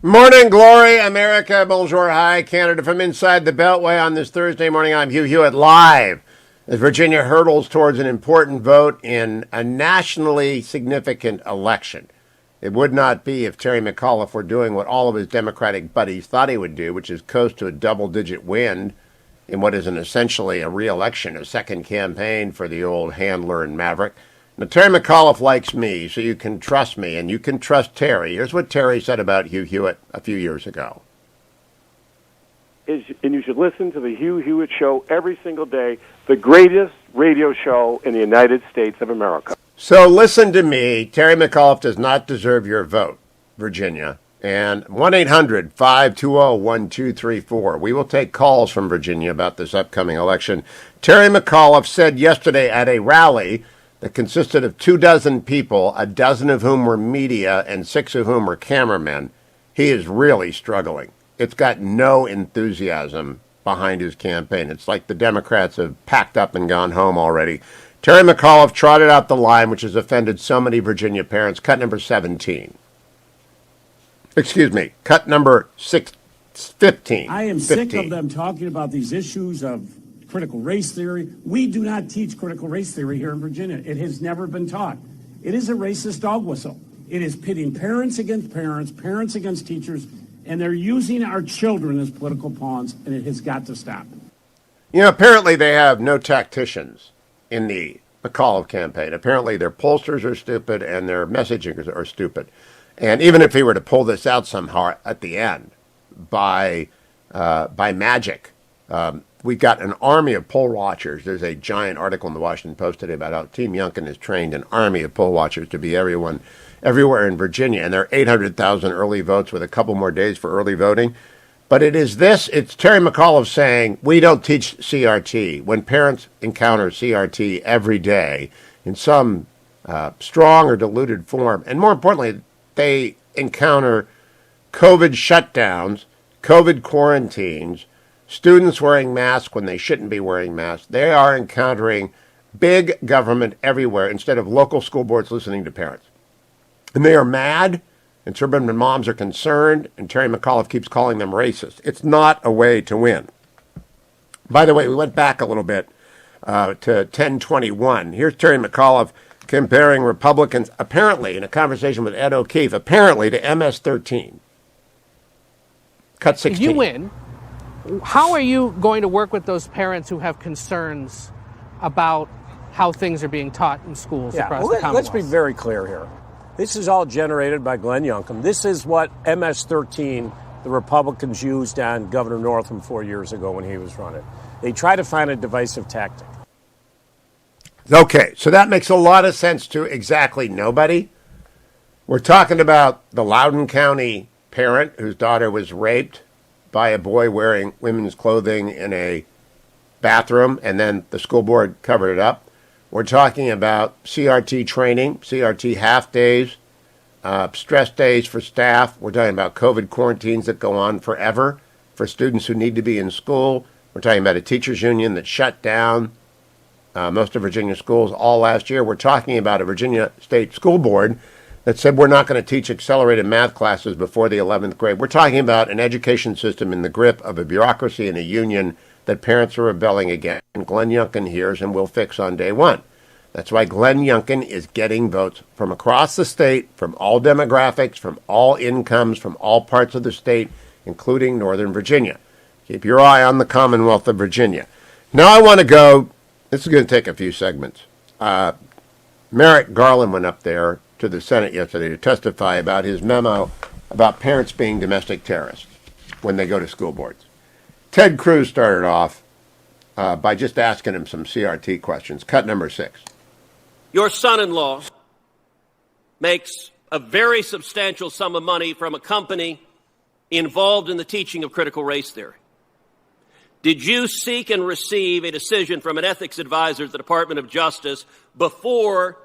Morning, glory, America, bonjour, hi, Canada. From inside the Beltway on this Thursday morning, I'm Hugh Hewitt, live as Virginia hurdles towards an important vote in a nationally significant election. It would not be if Terry McAuliffe were doing what all of his Democratic buddies thought he would do, which is coast to a double-digit win in what is essentially a re-election, a second campaign for the old handler and maverick. Now, Terry McAuliffe likes me, so you can trust me, and you can trust Terry. Here's what Terry said about Hugh Hewitt a few years ago. And you should listen to the Hugh Hewitt Show every single day, the greatest radio show in the United States of America. So listen to me. Terry McAuliffe does not deserve your vote, Virginia. And 1-800-520-1234. We will take calls from Virginia about this upcoming election. Terry McAuliffe said yesterday at a rally that consisted of 24 people, a dozen of whom were media and 6 of whom were cameramen. He is really struggling. It's got no enthusiasm behind his campaign. It's like the Democrats have packed up and gone home already. Terry McAuliffe trotted out the line, which has offended so many Virginia parents. Cut number 17. Excuse me, cut number 15. I am sick of them talking about these issues of critical race theory. We do not teach critical race theory here in Virginia. It has never been taught. It is a racist dog whistle. It is pitting parents against parents, parents against teachers, and they're using our children as political pawns, and it has got to stop. You know, apparently they have no tacticians in the McAuliffe campaign. Apparently their pollsters are stupid and their messaging are stupid. And even if he were to pull this out somehow at the end by magic, we've got an army of poll watchers. There's a giant article in the Washington Post today about how Team Youngkin has trained an army of poll watchers to be everywhere in Virginia. And there are 800,000 early votes with a couple more days for early voting. But it's Terry McAuliffe saying, we don't teach CRT. When parents encounter CRT every day in some strong or diluted form, and more importantly, they encounter COVID shutdowns, COVID quarantines, students wearing masks when they shouldn't be wearing masks. They are encountering big government everywhere instead of local school boards listening to parents. And they are mad, and suburban moms are concerned, and Terry McAuliffe keeps calling them racist. It's not a way to win. By the way, we went back a little bit to 1021. Here's Terry McAuliffe comparing Republicans, apparently, in a conversation with Ed O'Keefe, apparently to MS-13. Cut 16. If you win, how are you going to work with those parents who have concerns about how things are being taught in schools across the Commonwealth? Let's be very clear here. This is all generated by Glenn Youngkin. This is what MS-13 the Republicans used on Governor Northam 4 years ago when he was running. They try to find a divisive tactic. Okay, so that makes a lot of sense to exactly nobody. We're talking about the Loudoun County parent whose daughter was raped by a boy wearing women's clothing in a bathroom, and then the school board covered it up. We're talking about CRT training, CRT half days, stress days for staff. We're talking about COVID quarantines that go on forever for students who need to be in school. We're talking about a teachers union that shut down most of Virginia schools all last year. We're talking about a Virginia State School Board that said we're not going to teach accelerated math classes before the 11th grade. We're talking about an education system in the grip of a bureaucracy and a union that parents are rebelling against. And Glenn Youngkin hears and will fix on day one. That's why Glenn Youngkin is getting votes from across the state, from all demographics, from all incomes, from all parts of the state, including Northern Virginia. Keep your eye on the Commonwealth of Virginia. Now I want to go, this is going to take a few segments. Merrick Garland went up there to the Senate yesterday to testify about his memo about parents being domestic terrorists when they go to school boards. Ted Cruz started off by just asking him some CRT questions. Cut number 6. Your son-in-law makes a very substantial sum of money from a company involved in the teaching of critical race theory. Did you seek and receive a decision from an ethics advisor at the Department of Justice before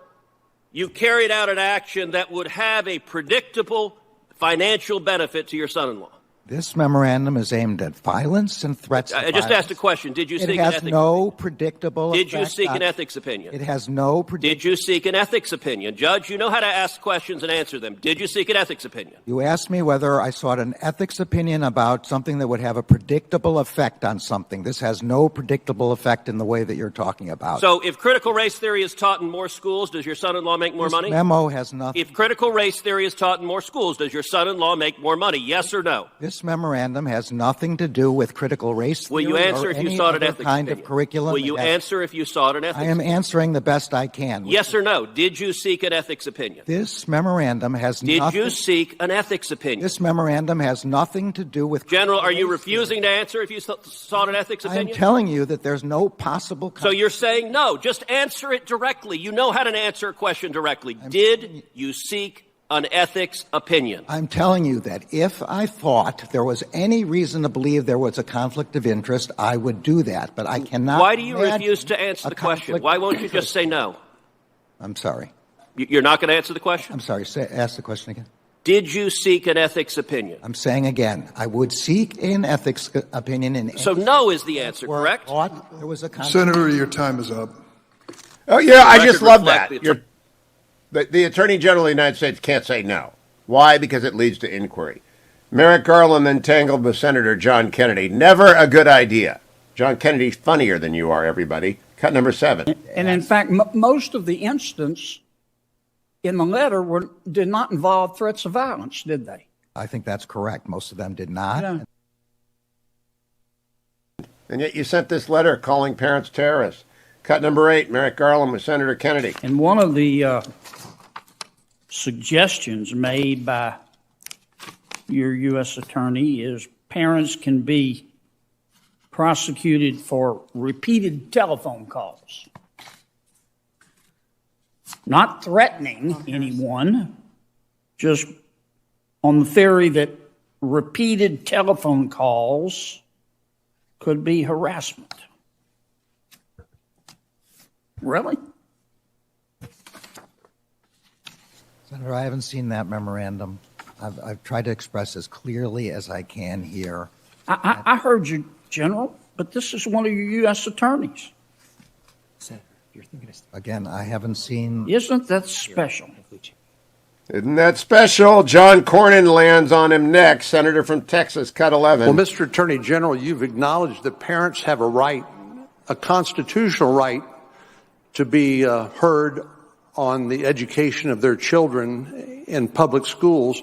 you carried out an action that would have a predictable financial benefit to your son-in-law? This memorandum is aimed at violence and threats of I just violence. asked a question. Did you seek an ethics? ethics It has no opinion? predictable Did you effect seek on- an ethics opinion? It has no Did you seek an ethics opinion? Judge, you know how to ask questions and answer them. Did you seek an ethics opinion? You asked me whether I sought an ethics opinion about something that would have a predictable effect on something. This has no predictable effect in the way that you're talking about. So if critical race theory is taught in more schools, does your son-in-law make more This money? memo has nothing. If critical race theory is taught in more schools, does your son-in-law make more money? Yes or no? This memorandum has nothing to do with critical race Will theory you answer or if you any sought an other ethics kind opinion? of curriculum. Will you answer if you sought an ethics I am opinion? answering the best I can. Yes or no? Did you seek an ethics opinion? This memorandum has Did nothing. you seek an ethics opinion? This memorandum has nothing to do with. General, are you critical race refusing to answer if you sought an ethics theory. I'm opinion? telling you that there's no possible. So you're saying no. Just answer it directly. You know how to answer a question directly. Did you seek an ethics opinion? I'm telling you that if I thought there was any reason to believe there was a conflict of interest, I would do that. But I cannot. Why do you imagine refuse to answer a the question? conflict Why of won't you interest. just say no? I'm sorry. You're not going to answer the question? I'm sorry. Ask the question again. Did you seek an ethics opinion? I'm saying again, I would seek an ethics opinion in. So no is the answer, where I correct? thought there was a conflict. Senator, your time is up. Oh, yeah, I record just love reflect that. the- The Attorney General of the United States can't say no. Why? Because it leads to inquiry. Merrick Garland entangled with Senator John Kennedy. Never a good idea. John Kennedy's funnier than you are, everybody. Cut number 7. And in fact, most of the incidents in the letter did not involve threats of violence, did they? I think that's correct. Most of them did not. Yeah. And yet you sent this letter calling parents terrorists. Cut number 8, Merrick Garland with Senator Kennedy. And one of the suggestions made by your U.S. attorney is parents can be prosecuted for repeated telephone calls. Not threatening anyone, just on the theory that repeated telephone calls could be harassment. Really? Senator, I haven't seen that memorandum. I've tried to express as clearly as I can here. I heard you, General, but this is one of your U.S. attorneys. Again, I haven't seen. Isn't that special? Isn't that special? John Cornyn lands on him next. Senator from Texas, cut 11. Well, Mr. Attorney General, you've acknowledged that parents have a right, a constitutional right, to be heard on the education of their children in public schools.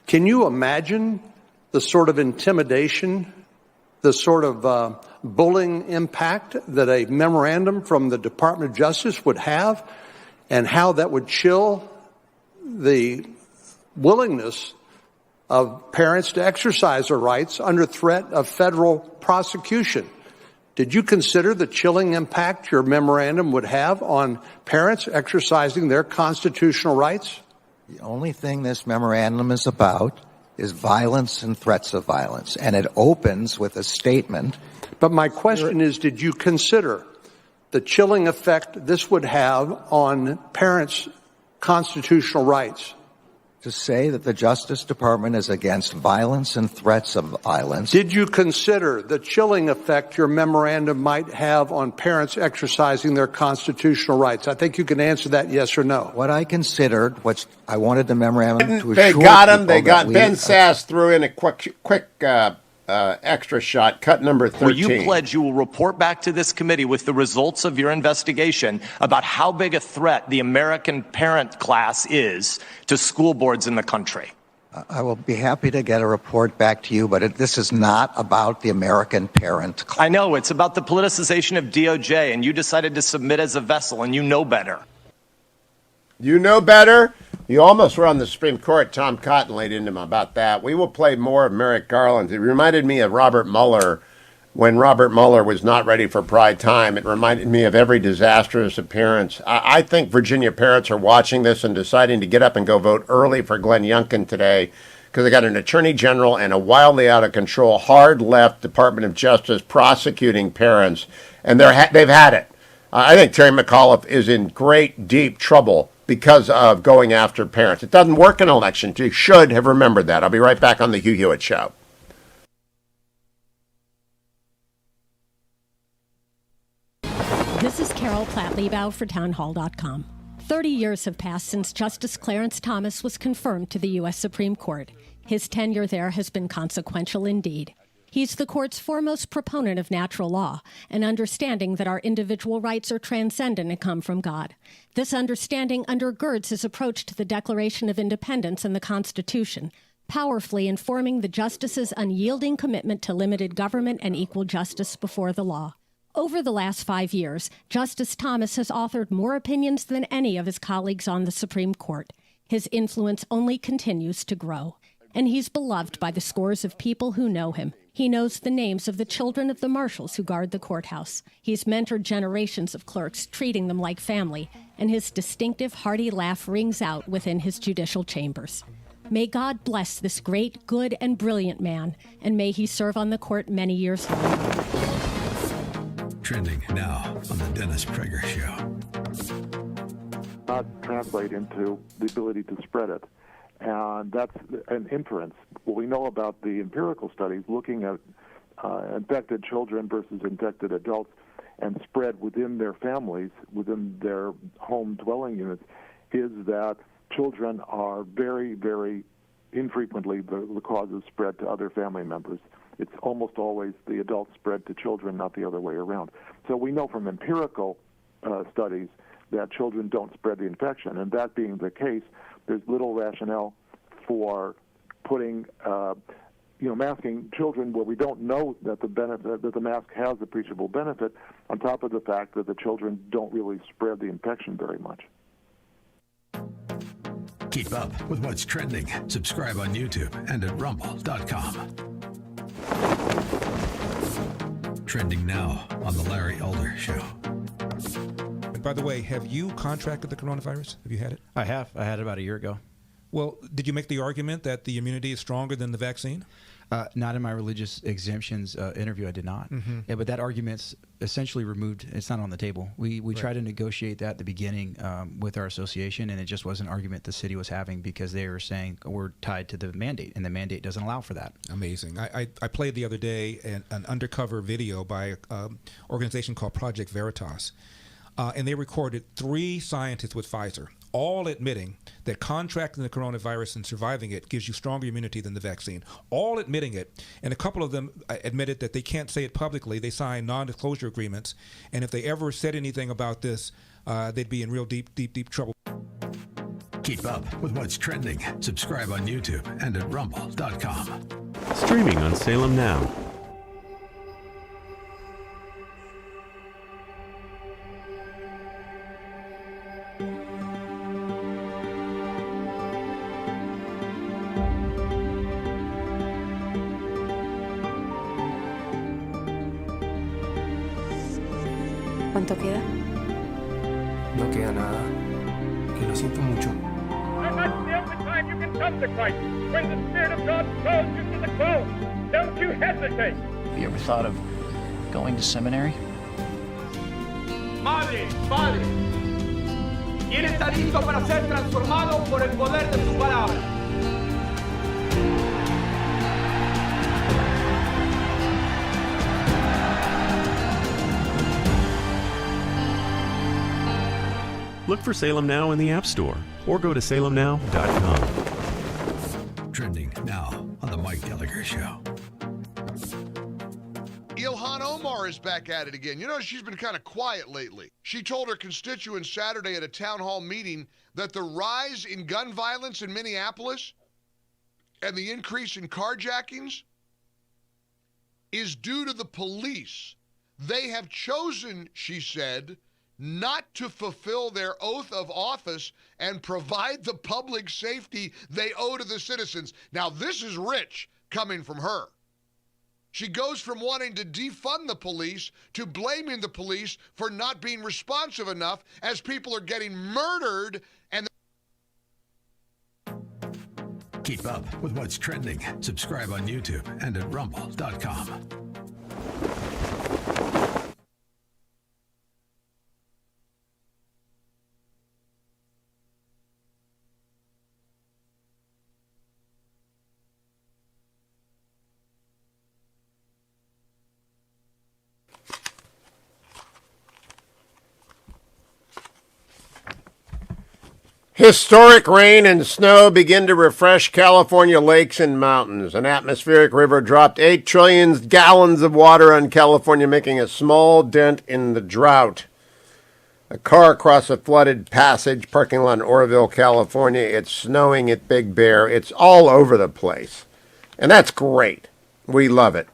Can you imagine the sort of intimidation, the sort of bullying impact that a memorandum from the Department of Justice would have, and how that would chill the willingness of parents to exercise their rights under threat of federal prosecution? Did you consider the chilling impact your memorandum would have on parents exercising their constitutional rights? The only thing this memorandum is about is violence and threats of violence, and it opens with a statement. But my question is, did you consider the chilling effect this would have on parents' constitutional rights? To say that the Justice Department is against violence and threats of violence. Did you consider the chilling effect your memorandum might have on parents exercising their constitutional rights? I think you can answer that yes or no. What I considered, what I wanted the memorandum to assure They got him. They people got that Ben Sass threw in a quick extra shot. Cut number 13. Where you pledge you will report back to this committee with the results of your investigation about how big a threat the American parent class is to school boards in the country. I will be happy to get a report back to you, but this is not about the American parent class. I know, it's about the politicization of DOJ, and you decided to submit as a vessel, and you know better. You know better? You almost were on the Supreme Court. Tom Cotton laid into him about that. We will play more of Merrick Garland. It reminded me of Robert Mueller when Robert Mueller was not ready for prime time. It reminded me of every disastrous appearance. I think Virginia parents are watching this and deciding to get up and go vote early for Glenn Youngkin today because they got an attorney general and a wildly out of control, hard left Department of Justice prosecuting parents, and they've had it. I think Terry McAuliffe is in great, deep trouble because of going after parents. It doesn't work in elections. You should have remembered that. I'll be right back on the Hugh Hewitt Show. This is Carol Platt-Liebau for townhall.com. 30 years have passed since Justice Clarence Thomas was confirmed to the U.S. Supreme Court. His tenure there has been consequential indeed. He's the court's foremost proponent of natural law, an understanding that our individual rights are transcendent and come from God. This understanding undergirds his approach to the Declaration of Independence and the Constitution, powerfully informing the justice's unyielding commitment to limited government and equal justice before the law. Over the last 5 years, Justice Thomas has authored more opinions than any of his colleagues on the Supreme Court. His influence only continues to grow, and he's beloved by the scores of people who know him. He knows the names of the children of the marshals who guard the courthouse. He's mentored generations of clerks, treating them like family, and his distinctive, hearty laugh rings out within his judicial chambers. May God bless this great, good, and brilliant man, and may he serve on the court many years longer. Trending now on the Dennis Prager Show. Not translate into the ability to spread it. And that's an inference. What we know about the empirical studies looking at infected children versus infected adults and spread within their families, within their home dwelling units, is that children are very, very infrequently the cause of spread to other family members. It's almost always the adults spread to children, not the other way around. So we know from empirical studies that children don't spread the infection, and that being the case, there's little rationale for putting, masking children where we don't know that the mask has appreciable benefit, on top of the fact that the children don't really spread the infection very much. Keep up with what's trending. Subscribe on YouTube and at rumble.com. Trending now on the Larry Elder Show. And by the way, have you contracted the coronavirus? Have you had it? I have. I had it about a year ago. Well, did you make the argument that the immunity is stronger than the vaccine? Not in my religious exemptions interview, I did not. Mm-hmm. Yeah, but that argument's essentially removed. It's not on the table. We right. tried to negotiate that at the beginning with our association, and it just was an argument the city was having because they were saying we're tied to the mandate, and the mandate doesn't allow for that. Amazing. I played the other day an undercover video by an organization called Project Veritas, and they recorded 3 scientists with Pfizer, all admitting that contracting the coronavirus and surviving it gives you stronger immunity than the vaccine. All admitting it. And a couple of them admitted that they can't say it publicly. They signed non-disclosure agreements. And if they ever said anything about this, they'd be in real deep trouble. Keep up with what's trending. Subscribe on YouTube and at rumble.com. Streaming on Salem Now. ¿Cuánto queda? No queda nada. Que lo siento mucho. That's the only time you can come to Christ, when the Spirit of God calls you to the cross. Don't you hesitate. Have you ever thought of going to seminary? Madre, Padre, ¿quién está listo para ser transformado por el poder de su palabra? Look for Salem Now in the App Store or go to salemnow.com. Trending now on the Mike Gallagher Show. Ilhan Omar is back at it again. You know, she's been kind of quiet lately. She told her constituents Saturday at a town hall meeting that the rise in gun violence in Minneapolis and the increase in carjackings is due to the police. They have chosen, she said, not to fulfill their oath of office and provide the public safety they owe to the citizens. Now, this is rich coming from her. She goes from wanting to defund the police to blaming the police for not being responsive enough as people are getting murdered. And keep up with what's trending. Subscribe on YouTube and at rumble.com. Historic rain and snow begin to refresh California lakes and mountains. An atmospheric river dropped 8 trillion gallons of water on California, making a small dent in the drought. A car across a flooded passage parking lot in Oroville, California. It's snowing at Big Bear. It's all over the place. And that's great. We love it.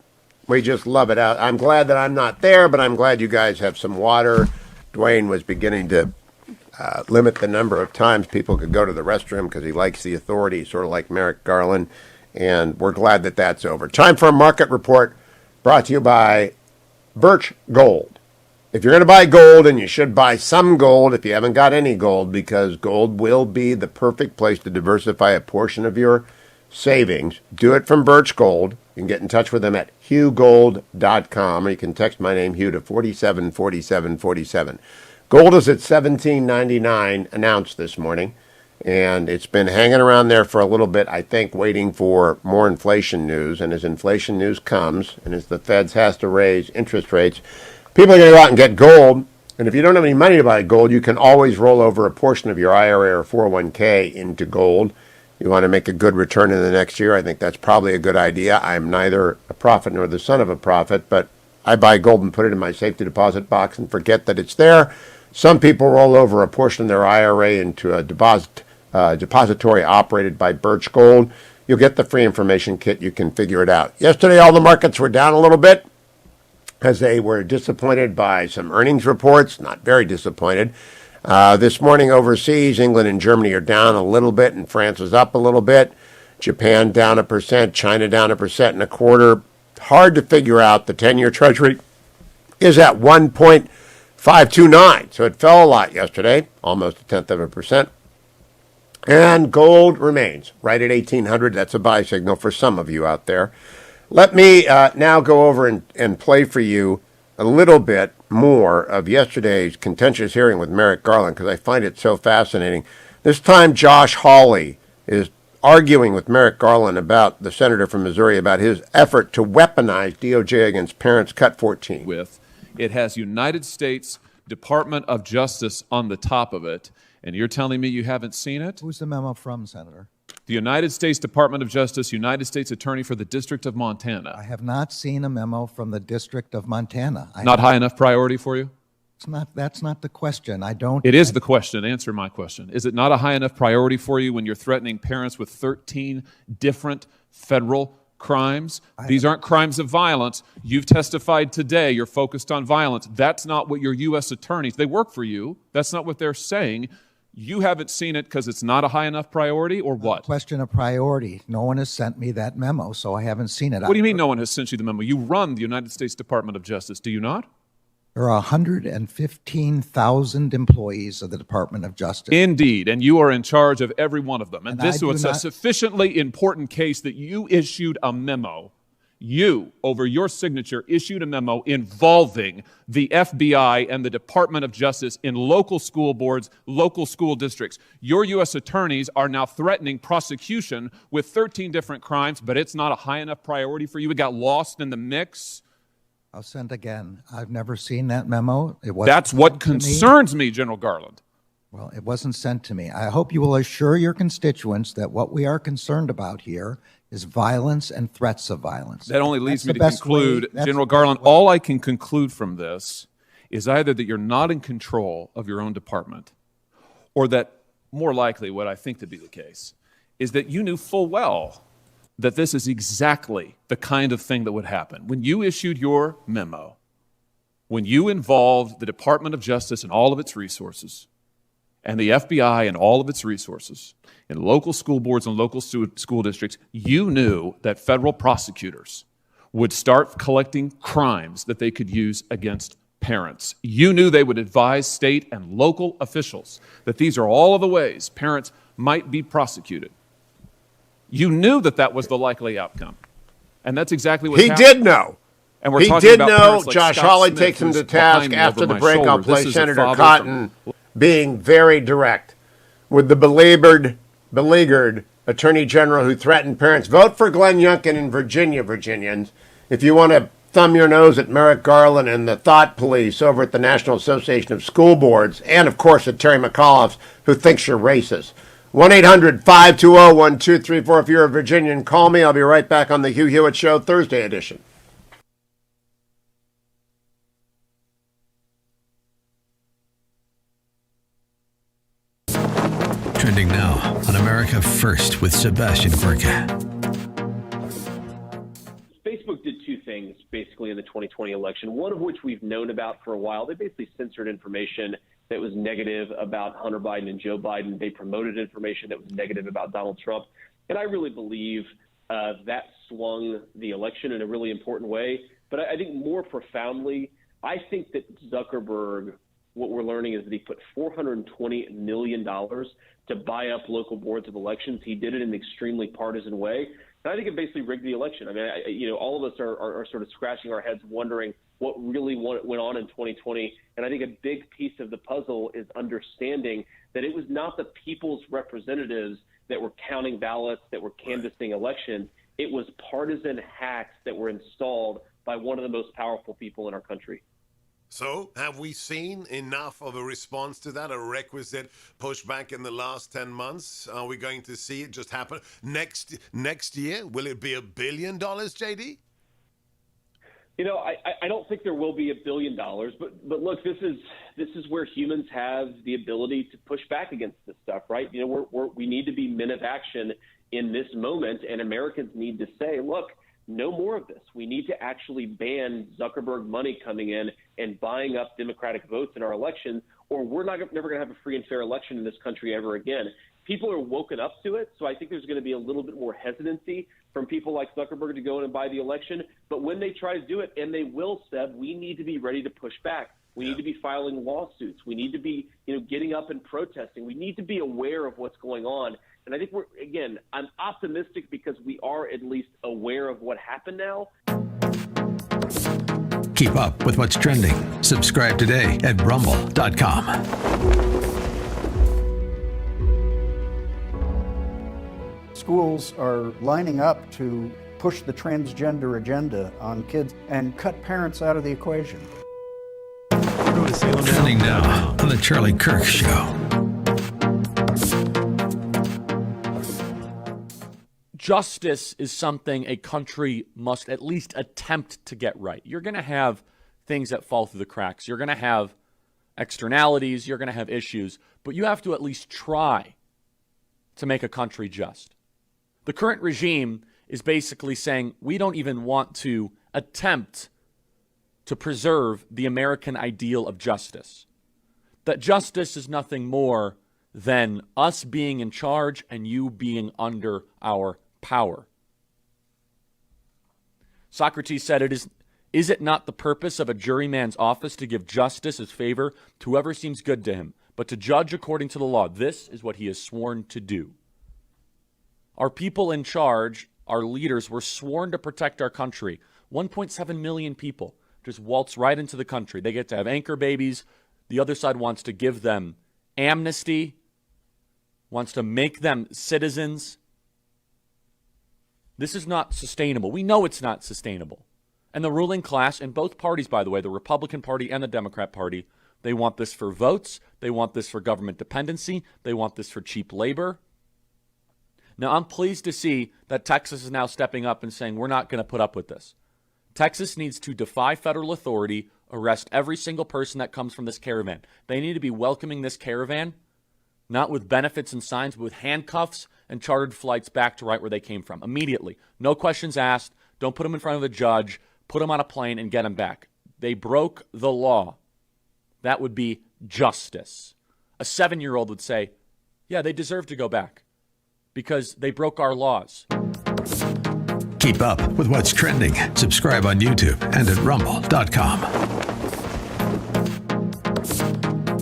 We just love it. I'm glad that I'm not there, but I'm glad you guys have some water. Dwayne was beginning to limit the number of times people could go to the restroom because he likes the authority, sort of like Merrick Garland. And we're glad that that's over. Time for a market report brought to you by Birch Gold. If you're going to buy gold, and you should buy some gold if you haven't got any gold, because gold will be the perfect place to diversify a portion of your savings, do it from Birch Gold. You can get in touch with them at hughgold.com, or you can text my name, Hugh, to 474747. Gold is at $17.99 an ounce this morning, and it's been hanging around there for a little bit, I think, waiting for more inflation news. And as inflation news comes, and as the Feds has to raise interest rates, people are going to go out and get gold. And if you don't have any money to buy gold, you can always roll over a portion of your IRA or 401k into gold. You want to make a good return in the next year, I think that's probably a good idea. I'm neither a prophet nor the son of a prophet, but I buy gold and put it in my safety deposit box and forget that it's there. Some people roll over a portion of their IRA into a depository operated by Birch Gold. You'll get the free information kit. You can figure it out. Yesterday, all the markets were down a little bit as they were disappointed by some earnings reports. Not very disappointed. This morning overseas, England and Germany are down a little bit, and France is up a little bit. Japan down 1%, China down 1.25%. Hard to figure out. The 10-year Treasury is at 1.529, so it fell a lot yesterday, almost 0.1%. And gold remains right at 1,800. That's a buy signal for some of you out there. Let me now go over and play for you a little bit more of yesterday's contentious hearing with Merrick Garland, because I find it so fascinating. This time, Josh Hawley is arguing with Merrick Garland about the senator from Missouri about his effort to weaponize DOJ against parents. Cut 14. It has United States Department of Justice on the top of it, and you're telling me you haven't seen it? Who's the memo from, Senator? The United States Department of Justice, United States Attorney for the District of Montana. I have not seen a memo from the District of Montana. Not high enough priority for you? That's not the question. It is the question. Answer my question. Is it not a high enough priority for you when you're threatening parents with 13 different federal crimes? These aren't crimes of violence. You've testified today. You're focused on violence. That's not what your U.S. attorneys, they work for you. That's not what they're saying. You haven't seen it because it's not a high enough priority, or what? Question of priority. No one has sent me that memo, so I haven't seen it. What do you mean no one has sent you the memo? You run the United States Department of Justice, do you not? There are 115,000 employees of the Department of Justice. Indeed, and you are in charge of every one of them. And this was a sufficiently important case that you issued a memo. You, over your signature, issued a memo involving the FBI and the Department of Justice in local school boards, local school districts. Your U.S. attorneys are now threatening prosecution with 13 different crimes, but it's not a high enough priority for you. It got lost in the mix. I'll send again. I've never seen that memo. That's what concerns me, General Garland. Well, it wasn't sent to me. I hope you will assure your constituents that what we are concerned about here is violence and threats of violence. That only leads me to conclude, General Garland, all I can conclude from this is either that you're not in control of your own department, or that, more likely, what I think to be the case, is that you knew full well that this is exactly the kind of thing that would happen. When you issued your memo, when you involved the Department of Justice and all of its resources, and the FBI and all of its resources, in local school boards and local school districts, you knew that federal prosecutors would start collecting crimes that they could use against parents. You knew they would advise state and local officials that these are all of the ways parents might be prosecuted. You knew that that was the likely outcome. And that's exactly what happened. He did know. And we're he talking did about know. like Josh Scott Hawley Smith, takes him to who's task behind me after over the my break. I'll shoulder. play This is Senator father Cotton being very direct with the beleaguered Attorney General who threatened parents. Vote for Glenn Youngkin in Virginia, Virginians. If you want to thumb your nose at Merrick Garland and the thought police over at the National Association of School Boards, and, of course, at Terry McAuliffe, who thinks you're racist. 1-800-520-1234. If you're a Virginian, call me. I'll be right back on the Hugh Hewitt Show, Thursday edition. Trending now on America First with Sebastian Gorka. Facebook did two things basically in the 2020 election, one of which we've known about for a while. They basically censored information that was negative about Hunter Biden and Joe Biden. They promoted information that was negative about Donald Trump. And I really believe that swung the election in a really important way. But I think more profoundly, I think that Zuckerberg, what we're learning is that he put $420 million to buy up local boards of elections. He did it in an extremely partisan way. And I think it basically rigged the election. I mean, all of us are sort of scratching our heads wondering what really went on in 2020. And I think a big piece of the puzzle is understanding that it was not the people's representatives that were counting ballots, that were canvassing elections. It was partisan hacks that were installed by one of the most powerful people in our country. So, have we seen enough of a response to that, a requisite pushback in the last 10 months? Are we going to see it just happen next year? Will it be $1 billion, JD? You know, I don't think there will be $1 billion, but look, this is where humans have the ability to push back against this stuff, right? You know, we need to be men of action in this moment, and Americans need to say, look, no more of this. We need to actually ban Zuckerberg money coming in and buying up Democratic votes in our elections, or we're never going to have a free and fair election in this country ever again. People are woken up to it, so I think there's going to be a little bit more hesitancy from people like Zuckerberg to go in and buy the election. But when they try to do it, and they will, Seb, we need to be ready to push back. We need to be filing lawsuits. We need to be, getting up and protesting. We need to be aware of what's going on. And I think I'm optimistic because we are at least aware of what happened now. Keep up with what's trending. Subscribe today at rumble.com. Schools are lining up to push the transgender agenda on kids and cut parents out of the equation. Trending now on the Charlie Kirk Show. Justice is something a country must at least attempt to get right. You're going to have things that fall through the cracks. You're going to have externalities. You're going to have issues. But you have to at least try to make a country just. The current regime is basically saying we don't even want to attempt to preserve the American ideal of justice. That justice is nothing more than us being in charge and you being under our power. Socrates said, Is it not the purpose of a juryman's office to give justice as favor to whoever seems good to him, but to judge according to the law? This is what he is sworn to do. Our people in charge, our leaders, were sworn to protect our country. 1.7 million people just waltz right into the country. They get to have anchor babies. The other side wants to give them amnesty, wants to make them citizens. This is not sustainable. We know it's not sustainable. And the ruling class in both parties, by the way, the Republican Party and the Democrat Party, they want this for votes. They want this for government dependency. They want this for cheap labor. Now, I'm pleased to see that Texas is now stepping up and saying we're not going to put up with this. Texas needs to defy federal authority, arrest every single person that comes from this caravan. They need to be welcoming this caravan, not with benefits and signs, but with handcuffs and chartered flights back to right where they came from. Immediately. No questions asked. Don't put them in front of a judge. Put them on a plane and get them back. They broke the law. That would be justice. A 7-year-old would say, yeah, they deserve to go back because they broke our laws. Keep up with what's trending. Subscribe on YouTube and at rumble.com.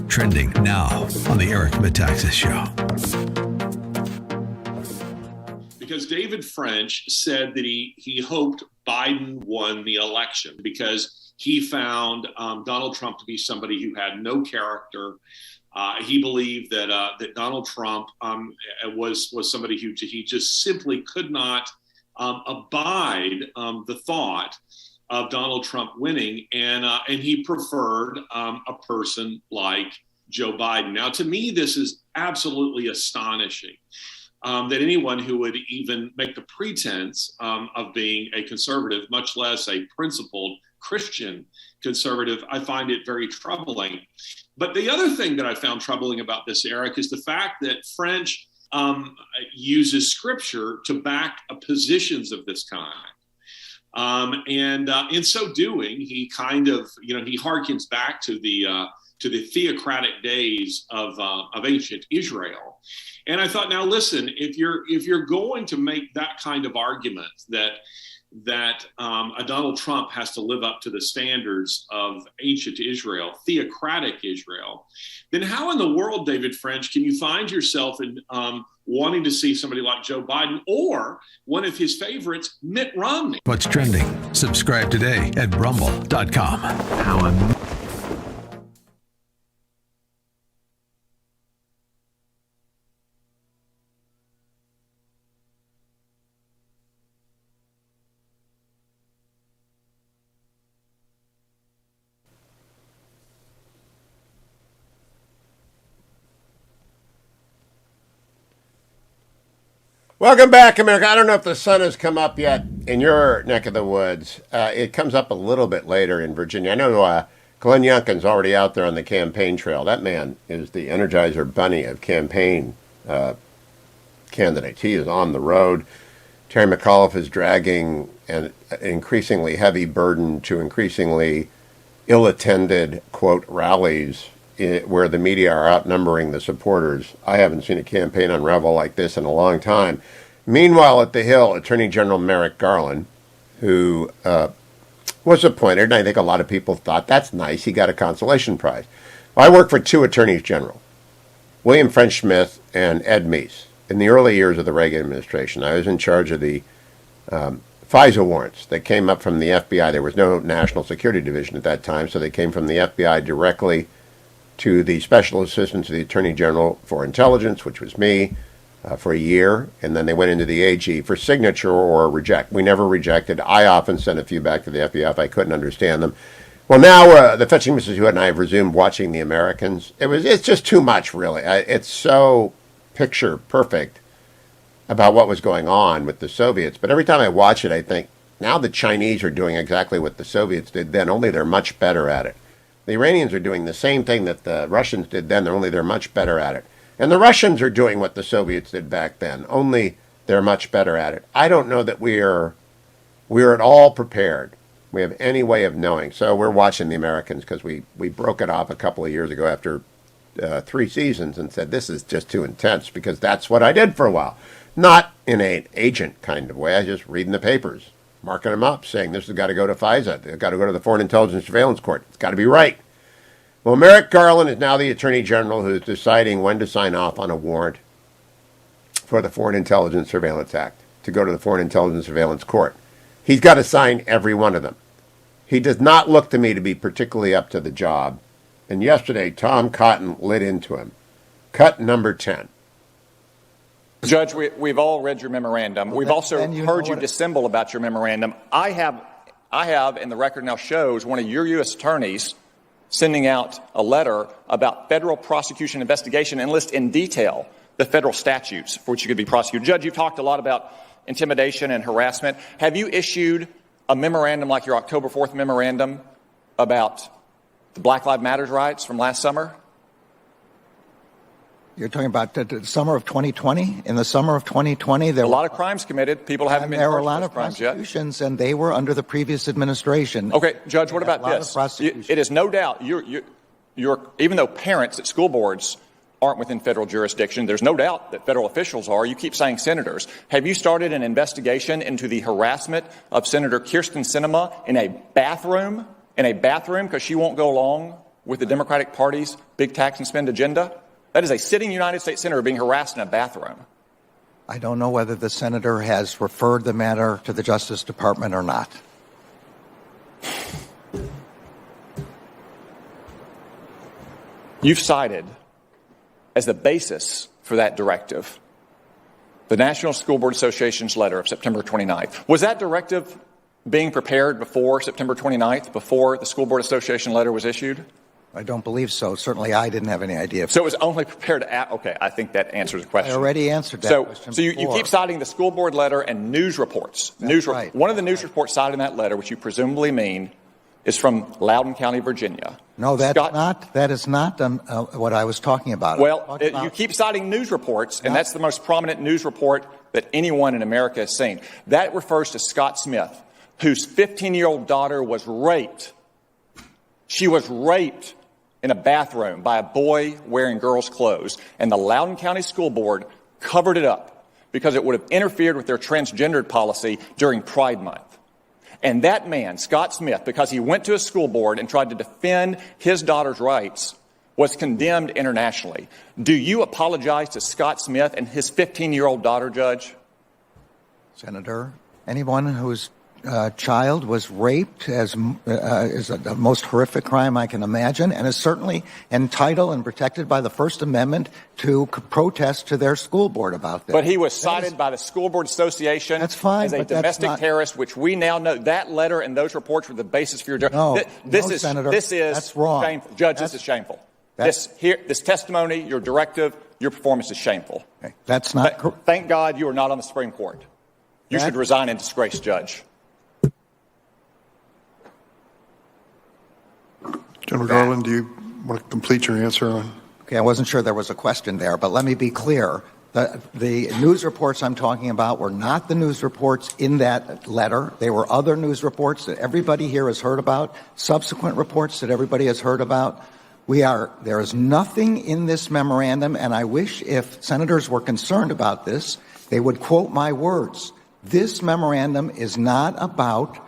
Trending now on the Eric Metaxas Show. Because David French said that he hoped Biden won the election because he found Donald Trump to be somebody who had no character. He believed that Donald Trump was somebody who he just simply could not abide the thought of Donald Trump winning, and he preferred a person like Joe Biden. Now, to me, this is absolutely astonishing that anyone who would even make the pretense of being a conservative, much less a principled Christian conservative, I find it very troubling. But the other thing that I found troubling about this, Eric, is the fact that French uses scripture to back positions of this kind. And in so doing, he kind of, he harkens back to the theocratic days of ancient Israel. And I thought, now listen, if you're going to make that kind of argument that a Donald Trump has to live up to the standards of ancient Israel, theocratic Israel, then how in the world, David French, can you find yourself in wanting to see somebody like Joe Biden or one of his favorites, Mitt Romney? What's trending? Subscribe today at rumble.com. Welcome back, America. I don't know if the sun has come up yet in your neck of the woods. It comes up a little bit later in Virginia. I know Glenn Youngkin's already out there on the campaign trail. That man is the Energizer Bunny of campaign candidates. He is on the road. Terry McAuliffe is dragging an increasingly heavy burden to increasingly ill-attended, quote, rallies where the media are outnumbering the supporters. I haven't seen a campaign unravel like this in a long time. Meanwhile, at the Hill, Attorney General Merrick Garland, who was appointed, and I think a lot of people thought, that's nice, he got a consolation prize. Well, I worked for two attorneys general, William French Smith and Ed Meese. In the early years of the Reagan administration, I was in charge of the FISA warrants that came up from the FBI. There was no National Security Division at that time, so they came from the FBI directly to the Special Assistant to the Attorney General for Intelligence, which was me, for a year, and then they went into the AG for signature or reject. We never rejected. I often sent a few back to the FBI if I couldn't understand them. Well, now the fetching Mrs. Hewitt and I have resumed watching The Americans. It's just too much, really. It's so picture perfect about what was going on with the Soviets. But every time I watch it, I think, now the Chinese are doing exactly what the Soviets did then, only they're much better at it. The Iranians are doing the same thing that the Russians did then, only they're much better at it. And the Russians are doing what the Soviets did back then, only they're much better at it. I don't know that we're at all prepared. We have any way of knowing. So we're watching The Americans because we broke it off a couple of years ago after 3 seasons and said, this is just too intense, because that's what I did for a while. Not in an agent kind of way. I just reading the papers, marking them up, saying this has got to go to FISA. They've got to go to the Foreign Intelligence Surveillance Court. It's got to be right. Well, Merrick Garland is now the Attorney General who's deciding when to sign off on a warrant for the Foreign Intelligence Surveillance Act to go to the Foreign Intelligence Surveillance Court. He's got to sign every one of them. He does not look to me to be particularly up to the job. And yesterday, Tom Cotton lit into him. Cut number 10. Judge, we've all read your memorandum. We've also heard you dissemble about your memorandum. I have, and the record now shows, one of your U.S. attorneys sending out a letter about federal prosecution investigation and list in detail the federal statutes for which you could be prosecuted. Judge, you've talked a lot about intimidation and harassment. Have you issued a memorandum like your October 4th memorandum about the Black Lives Matter riots from last summer? You're talking about the summer of 2020? In the summer of 2020, there were a lot of crimes committed. People haven't been charged. There were a lot for of crimes yet. prosecutions, and they were under the previous administration. Okay, Judge, what about this? It is no doubt, even though parents at school boards aren't within federal jurisdiction, there's no doubt that federal officials are. You keep saying senators. Have you started an investigation into the harassment of Senator Kyrsten Sinema in a bathroom because she won't go along with the Democratic Party's big tax and spend agenda? That is a sitting United States senator being harassed in a bathroom. I don't know whether the senator has referred the matter to the Justice Department or not. You've cited as the basis for that directive the National School Board Association's letter of September 29th. Was that directive being prepared before September 29th, before the School Board Association letter was issued? I don't believe so. Certainly I didn't have any idea. So it was only prepared okay, I think that answers the question. I already answered that question So you keep citing the school board letter and news reports. Right. One of the news reports cited in that letter, which you presumably mean, is from Loudoun County, Virginia. No, that is not what I was talking about. Well, you keep citing news reports, and that's the most prominent news report that anyone in America has seen. That refers to Scott Smith, whose 15-year-old daughter was raped. She was raped in a bathroom by a boy wearing girls' clothes, and the Loudoun County School Board covered it up because it would have interfered with their transgendered policy during Pride Month. And that man, Scott Smith, because he went to a school board and tried to defend his daughter's rights, was condemned internationally. Do you apologize to Scott Smith and his 15-year-old daughter, Judge? Senator, anyone whose child was raped is the most horrific crime I can imagine, and is certainly entitled and protected by the First Amendment to protest to their school board about this. But he was cited by the School Board Association as a domestic terrorist, which we now know that letter and those reports were the basis for your judgment. Senator, this is that's wrong. Shameful. Judge, this is shameful. This testimony, your directive, your performance is shameful. Okay. That's not. Thank God you are not on the Supreme Court. You should resign in disgrace, Judge. General Garland, do you want to complete your answer on? Okay, I wasn't sure there was a question there, but let me be clear. The news reports I'm talking about were not the news reports in that letter. They were other news reports that everybody here has heard about, subsequent reports that everybody has heard about. There is nothing in this memorandum, and I wish if senators were concerned about this, they would quote my words. This memorandum is not about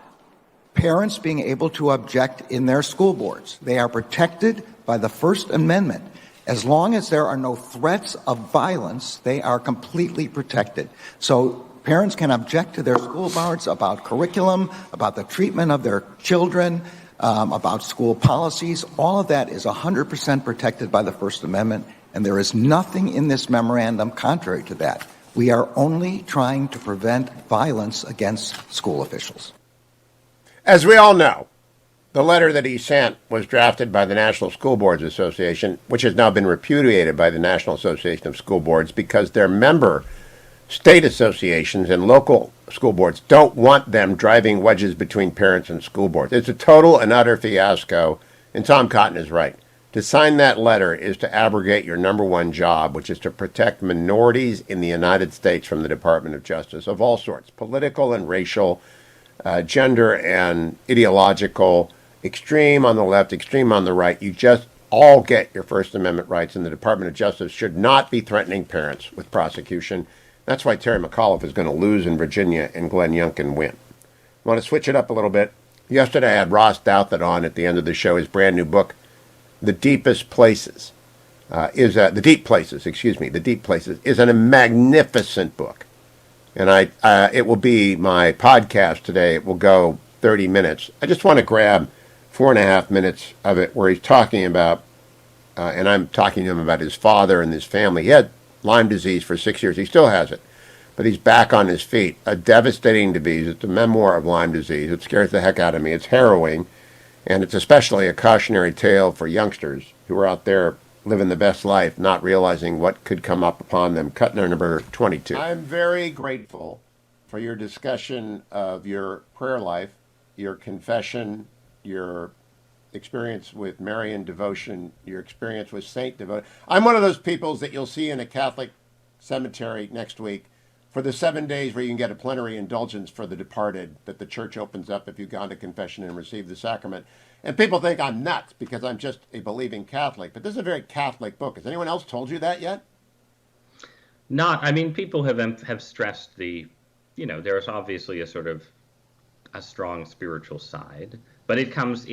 parents being able to object in their school boards. They are protected by the First Amendment. As long as there are no threats of violence, they are completely protected. So parents can object to their school boards about curriculum, about the treatment of their children, about school policies. All of that is 100% protected by the First Amendment, and there is nothing in this memorandum contrary to that. We are only trying to prevent violence against school officials. As we all know, the letter that he sent was drafted by the National School Boards Association, which has now been repudiated by the National Association of School Boards because their member state associations and local school boards don't want them driving wedges between parents and school boards. It's a total and utter fiasco, and Tom Cotton is right. To sign that letter is to abrogate your number one job, which is to protect minorities in the United States from the Department of Justice of all sorts, political and racial, gender and ideological, extreme on the left, extreme on the right. You just all get your First Amendment rights, and the Department of Justice should not be threatening parents with prosecution. That's why Terry McAuliffe is going to lose in Virginia and Glenn Youngkin win. I want to switch it up a little bit. Yesterday I had Ross Douthat on at the end of the show. His brand new book, The Deep Places, is a magnificent book. And it will be my podcast today. It will go 30 minutes. I just want to grab 4.5 minutes of it where he's talking about, and I'm talking to him about his father and his family. He had Lyme disease for 6 years. He still has it, but he's back on his feet. A devastating disease. It's a memoir of Lyme disease. It scares the heck out of me. It's harrowing, and it's especially a cautionary tale for youngsters who are out there living the best life, not realizing what could come up upon them. Cut number 22. I'm very grateful for your discussion of your prayer life, your confession, your experience with Marian devotion, your experience with saint devotion. I'm one of those people that you'll see in a Catholic cemetery next week for the 7 days where you can get a plenary indulgence for the departed that the church opens up if you've gone to confession and received the sacrament. And people think I'm nuts because I'm just a believing Catholic. But this is a very Catholic book. Has anyone else told you that yet? Not. I mean, people have stressed there's obviously a sort of a strong spiritual side, but it comes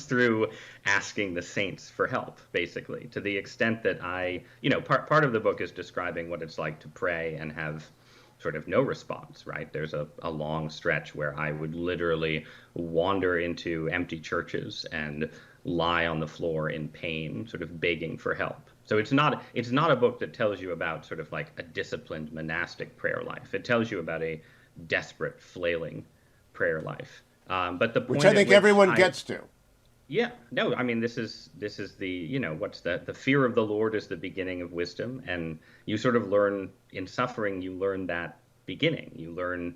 through asking the saints for help, basically, to the extent that part of the book is describing what it's like to pray and have sort of no response, right? There's a long stretch where I would literally wander into empty churches and lie on the floor in pain, sort of begging for help. So it's not a book that tells you about sort of like a disciplined monastic prayer life. It tells you about a desperate, flailing prayer life. But the point which I think everyone gets to. Yeah, no, I mean, this is the, what's the fear of the Lord is the beginning of wisdom. And you sort of learn in suffering, you learn that beginning. You learn,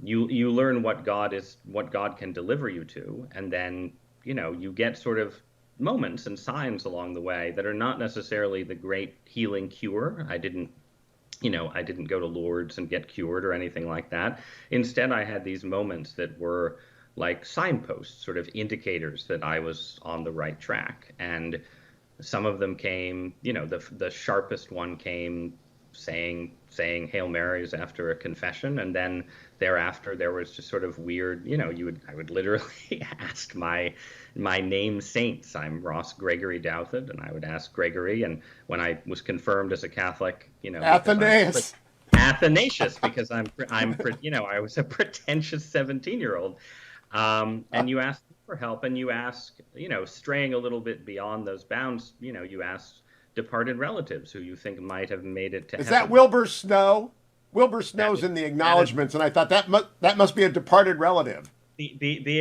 you learn what God can deliver you to. And then, you get sort of moments and signs along the way that are not necessarily the great healing cure. I didn't go to Lourdes and get cured or anything like that. Instead, I had these moments that were like signposts, sort of indicators that I was on the right track. And some of them came, the sharpest one came saying Hail Marys after a confession. And then thereafter, there was just sort of weird, I would literally ask my name saints. I'm Ross Gregory Douthat, and I would ask Gregory. And when I was confirmed as a Catholic, Athanasius. Athanasius, because I was a pretentious 17-year-old. And you ask for help, and you ask, straying a little bit beyond those bounds, you ask departed relatives who you think might have made it to heaven. Is heaven. that Wilbur Snow? Wilbur Snow's in the acknowledgments, and I thought that must be a departed relative. The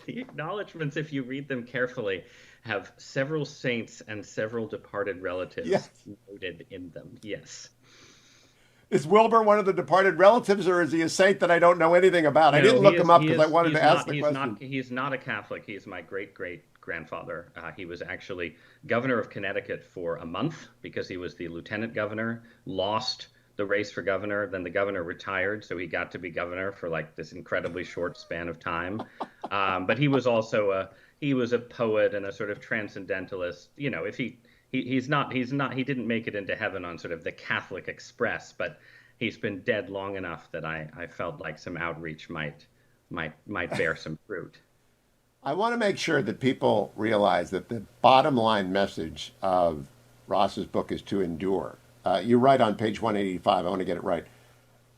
acknowledgments, if you read them carefully, have several saints and several departed relatives noted in them. Yes. Is Wilbur one of the departed relatives, or is he a saint that I don't know anything about? I didn't look him up because I wanted to ask the question. He's not a Catholic. He's my great-great-grandfather. He was actually governor of Connecticut for a month because he was the lieutenant governor, lost the race for governor, then the governor retired, so he got to be governor for like this incredibly short span of time. But he was also a poet and a sort of transcendentalist. If he didn't make it into heaven on sort of the Catholic Express, but he's been dead long enough that I felt like some outreach might bear some fruit. I want to make sure that people realize that the bottom line message of Ross's book is to endure. You write on page 185, I want to get it right.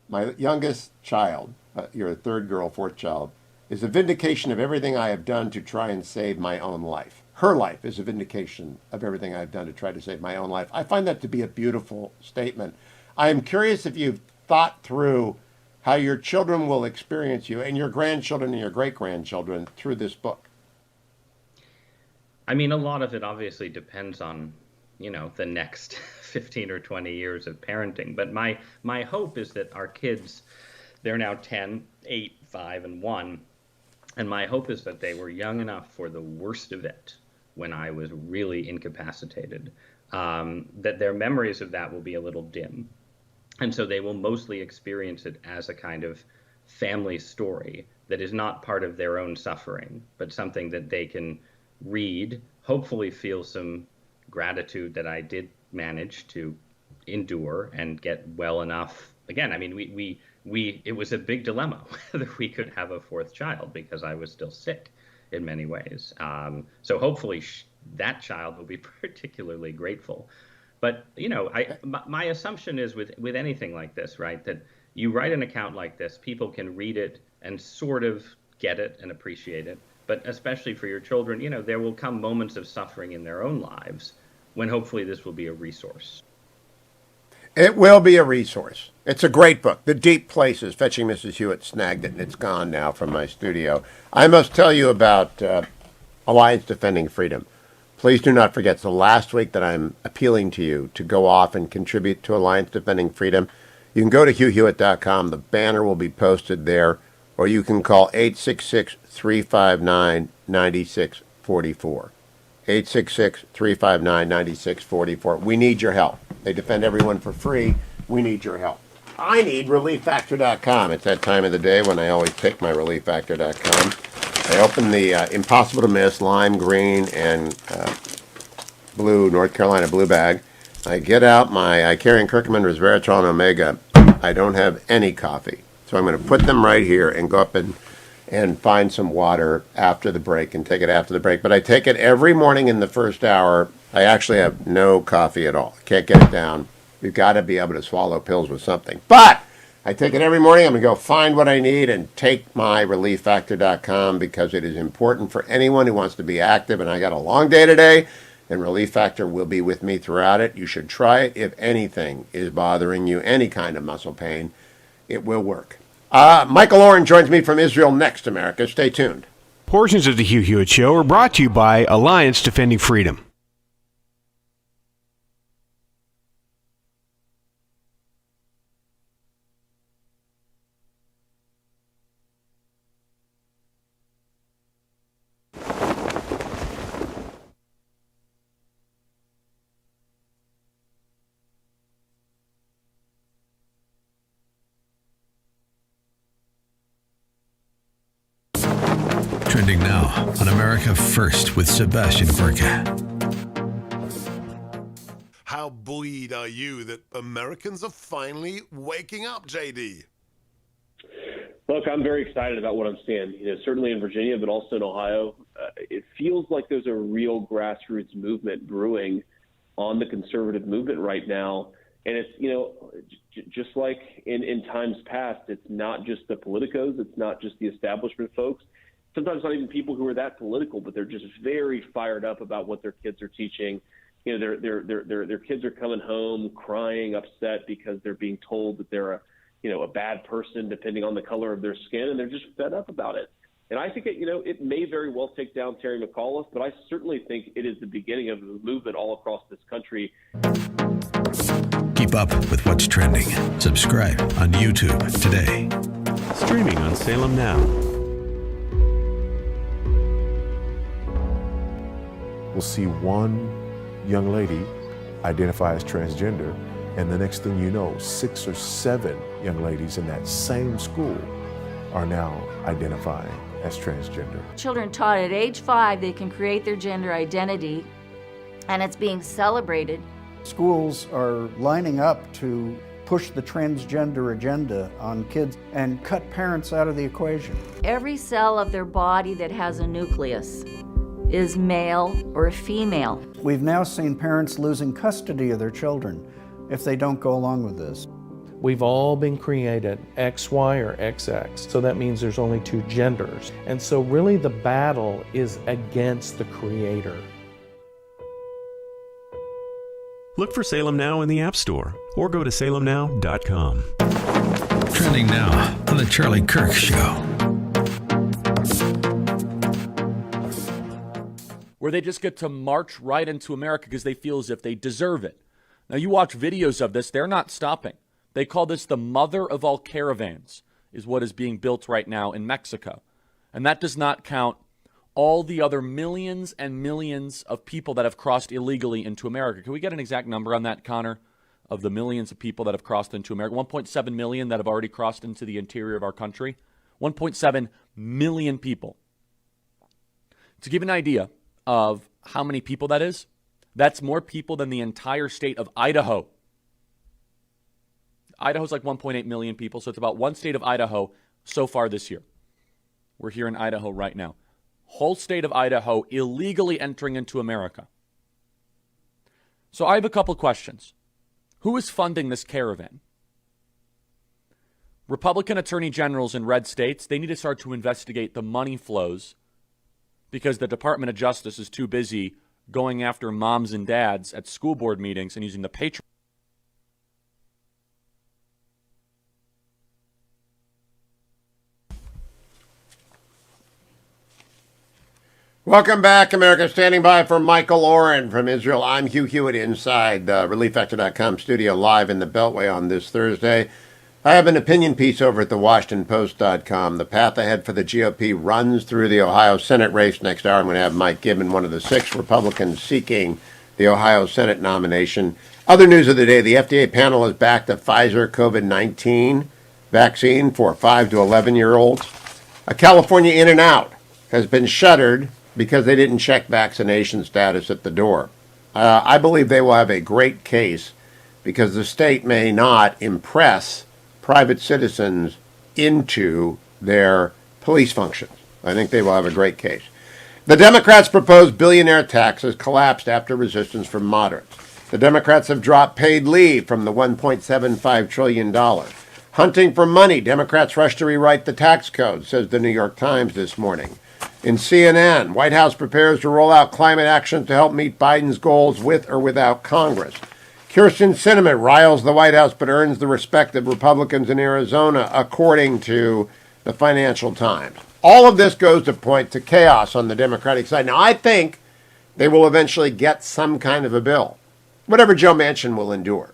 My youngest child, you're a third girl, fourth child, is a vindication of everything I have done to try and save my own life. Her life is a vindication of everything I've done to try to save my own life. I find that to be a beautiful statement. I am curious if you've thought through how your children will experience you and your grandchildren and your great-grandchildren through this book. I mean, a lot of it obviously depends on, the next 15 or 20 years of parenting. But my hope is that our kids, they're now 10, 8, 5, and 1. And my hope is that they were young enough for the worst of it when I was really incapacitated, that their memories of that will be a little dim. And so they will mostly experience it as a kind of family story that is not part of their own suffering, but something that they can read, hopefully feel some gratitude that I did manage to endure and get well enough. Again, I mean, it was a big dilemma whether we could have a fourth child because I was still sick in many ways. So hopefully that child will be particularly grateful. But, my assumption is with anything like this, right, that you write an account like this, people can read it and sort of get it and appreciate it. But especially for your children, there will come moments of suffering in their own lives when hopefully this will be a resource. It will be a resource. It's a great book. The Deep Places. Fetching Mrs. Hewitt snagged it, and it's gone now from my studio. I must tell you about Alliance Defending Freedom. Please do not forget, it's the last week that I'm appealing to you to go off and contribute to Alliance Defending Freedom. You can go to HughHewitt.com. The banner will be posted there, or you can call 866-359-9644. 866-359-9644. We need your help. They defend everyone for free. We need your help. I need ReliefFactor.com. It's that time of the day when I always pick my ReliefFactor.com. I open the impossible to miss lime green and blue North Carolina blue bag. I get out my Icarian Curcumin resveratrol and omega. I don't have any coffee. So I'm going to put them right here and go up and find some water after the break and take it after the break. But I take it every morning in the first hour. I actually have no coffee at all. I can't get it down. You've got to be able to swallow pills with something. But I take it every morning. I'm going to go find what I need and take my ReliefFactor.com because it is important for anyone who wants to be active. And I got a long day today, and Relief Factor will be with me throughout it. You should try it if anything is bothering you, any kind of muscle pain. it will work. Michael Oren joins me from Israel Next America. Stay tuned. Portions of the Hugh Hewitt Show are brought to you by Alliance Defending Freedom. Trending now on America First with Sebastian Gorka. How buoyed are you that Americans are finally waking up, JD? Look, I'm very excited about what I'm seeing. Certainly in Virginia, but also in Ohio. It feels like there's a real grassroots movement brewing on the conservative movement right now. And it's, just like in times past, it's not just the politicos, it's not just the establishment folks. Sometimes not even people who are that political, but they're just very fired up about what their kids are teaching. Their kids are coming home crying, upset because they're being told that they're a bad person depending on the color of their skin, and they're just fed up about it. And I think it may very well take down Terry McAuliffe, but I certainly think it is the beginning of a movement all across this country. Keep up with what's trending. Subscribe on YouTube today. Streaming on Salem Now. We'll see one young lady identify as transgender, and the next thing you know, 6 or 7 young ladies in that same school are now identifying as transgender. Children taught at age 5 they can create their gender identity, and it's being celebrated. Schools are lining up to push the transgender agenda on kids and cut parents out of the equation. Every cell of their body that has a nucleus is male or female. We've now seen parents losing custody of their children if they don't go along with this. We've all been created XY or XX, so that means there's only 2 genders. And so really the battle is against the creator. Look for Salem Now in the App Store or go to salemnow.com. Trending now on The Charlie Kirk Show. Where they just get to march right into America because they feel as if they deserve it. Now, you watch videos of this, they're not stopping. They call this the mother of all caravans, is what is being built right now in Mexico. And that does not count all the other millions and millions of people that have crossed illegally into America. Can we get an exact number on that, Connor, of the millions of people that have crossed into America? 1.7 million that have already crossed into the interior of our country. 1.7 million people. To give you an idea of how many people that is, that's more people than the entire state of Idaho. Idaho's like 1.8 million people, so it's about one state of Idaho so far this year. We're here in Idaho right now. Whole state of Idaho illegally entering into America. So I have a couple questions. Who is funding this caravan? Republican attorney generals in red states, they need to start to investigate the money flows because the Department of Justice is too busy going after moms and dads at school board meetings and using the Patreon. Welcome back, America. Standing by for Michael Oren from Israel. I'm Hugh Hewitt inside the ReliefFactor.com studio live in the Beltway on this Thursday. I have an opinion piece over at thewashingtonpost.com. The path ahead for the GOP runs through the Ohio Senate race. Next hour, I'm going to have Mike Gibbons, one of the 6 Republicans seeking the Ohio Senate nomination. Other news of the day, the FDA panel has backed the Pfizer COVID-19 vaccine for 5 to 11-year-olds. A California In-N-Out has been shuttered because they didn't check vaccination status at the door. I believe they will have a great case because the state may not impress private citizens into their police functions. I think they will have a great case. The Democrats' proposed billionaire tax has collapsed after resistance from moderates. The Democrats have dropped paid leave from the $1.75 trillion. Hunting for money, Democrats rush to rewrite the tax code, says the New York Times this morning. In CNN, White House prepares to roll out climate action to help meet Biden's goals with or without Congress. Kyrsten Sinema riles the White House but earns the respect of Republicans in Arizona, according to the Financial Times. All of this goes to point to chaos on the Democratic side. Now, I think they will eventually get some kind of a bill, whatever Joe Manchin will endure.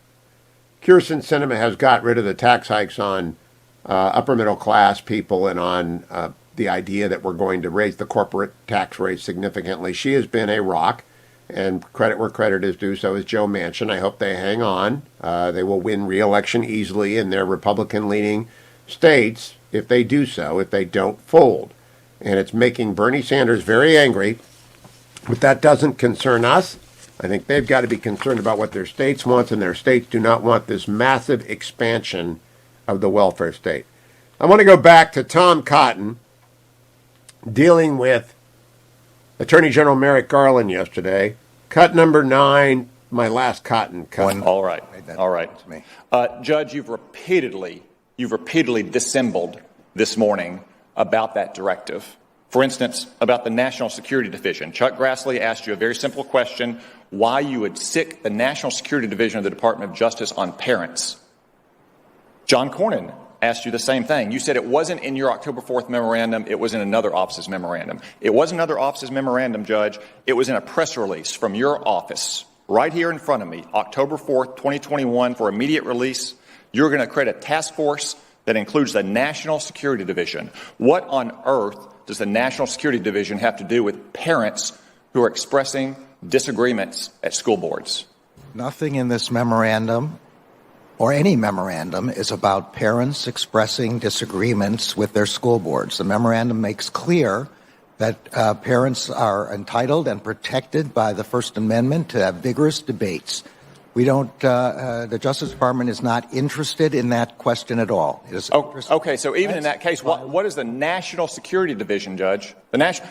Kyrsten Sinema has got rid of the tax hikes on upper middle class people and on the idea that we're going to raise the corporate tax rate significantly. She has been a rock, and credit where credit is due. So is Joe Manchin. I hope they hang on. They will win re-election easily in their Republican-leaning states if they do so, if they don't fold. And it's making Bernie Sanders very angry, but that doesn't concern us. I think they've got to be concerned about what their states want, and their states do not want this massive expansion of the welfare state. I want to go back to Tom Cotton dealing with Attorney General Merrick Garland yesterday. Cut number 9, my last Cotton cut. All right. Judge, you've repeatedly dissembled this morning about that directive. For instance, about the National Security Division. Chuck Grassley asked you a very simple question, why you would sic the National Security Division of the Department of Justice on parents. John Cornyn asked you the same thing. You said it wasn't in your October 4th memorandum, it was in another office's memorandum. It wasn't another office's memorandum, Judge. It was in a press release from your office, right here in front of me, October 4th, 2021, for immediate release. You're going to create a task force that includes the National Security Division. What on earth does the National Security Division have to do with parents who are expressing disagreements at school boards? Nothing in this memorandum or any memorandum is about parents expressing disagreements with their school boards. The memorandum makes clear that parents are entitled and protected by the First Amendment to have vigorous debates. We don't, the Justice Department is not interested in that question at all. It is okay, so even in that case, what is the National Security Division, Judge?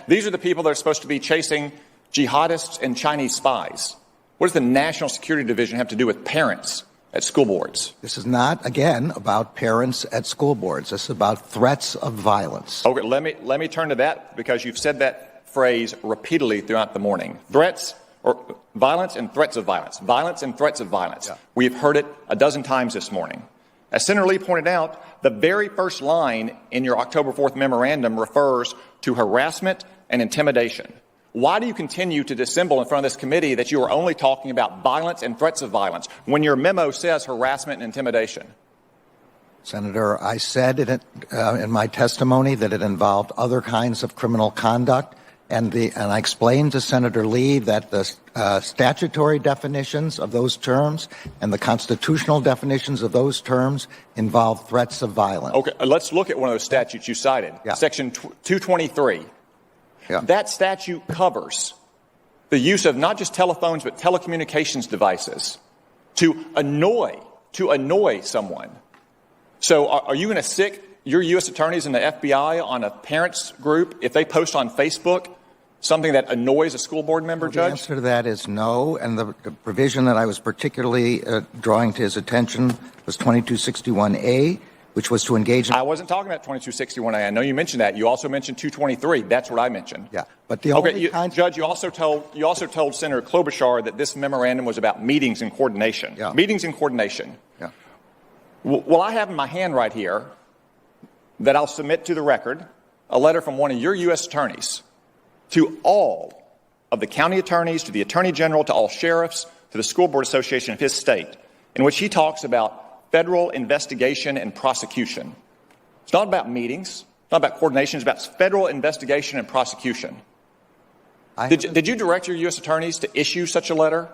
These are the people that are supposed to be chasing jihadists and Chinese spies. What does the National Security Division have to do with parents at school boards? This is not, again, about parents at school boards. This is about threats of violence. Okay, let me turn to that, because you've said that phrase repeatedly throughout the morning. Threats or violence and threats of violence. Violence and threats of violence. Yeah. We've heard it a dozen times this morning. As Senator Lee pointed out, the very first line in your October 4th memorandum refers to harassment and intimidation. Why do you continue to dissemble in front of this committee that you are only talking about violence and threats of violence when your memo says harassment and intimidation? Senator, I said in my testimony that it involved other kinds of criminal conduct, and I explained to Senator Lee that the statutory definitions of those terms and the constitutional definitions of those terms involve threats of violence. Okay, let's look at one of those statutes you cited, Section 223. Yeah. That statute covers the use of not just telephones but telecommunications devices to annoy someone. So are you going to sic your U.S. attorneys and the FBI on a parents group if they post on Facebook something that annoys a school board member, Judge? The answer to that is no, and the provision that I was particularly drawing to his attention was 2261A, which was to engage in... I wasn't talking about 2261A. I know you mentioned that. You also mentioned 223. That's what I mentioned. Yeah, but the only Judge, you also told Senator Klobuchar that this memorandum was about meetings and coordination. Yeah. Meetings and coordination. Yeah. Well, I have in my hand right here that I'll submit to the record a letter from one of your U.S. attorneys to all of the county attorneys, to the attorney general, to all sheriffs, to the school board association of his state, in which he talks about federal investigation and prosecution. It's not about meetings, it's not about coordination, it's about federal investigation and prosecution. Did you direct your U.S. attorneys to issue such a letter?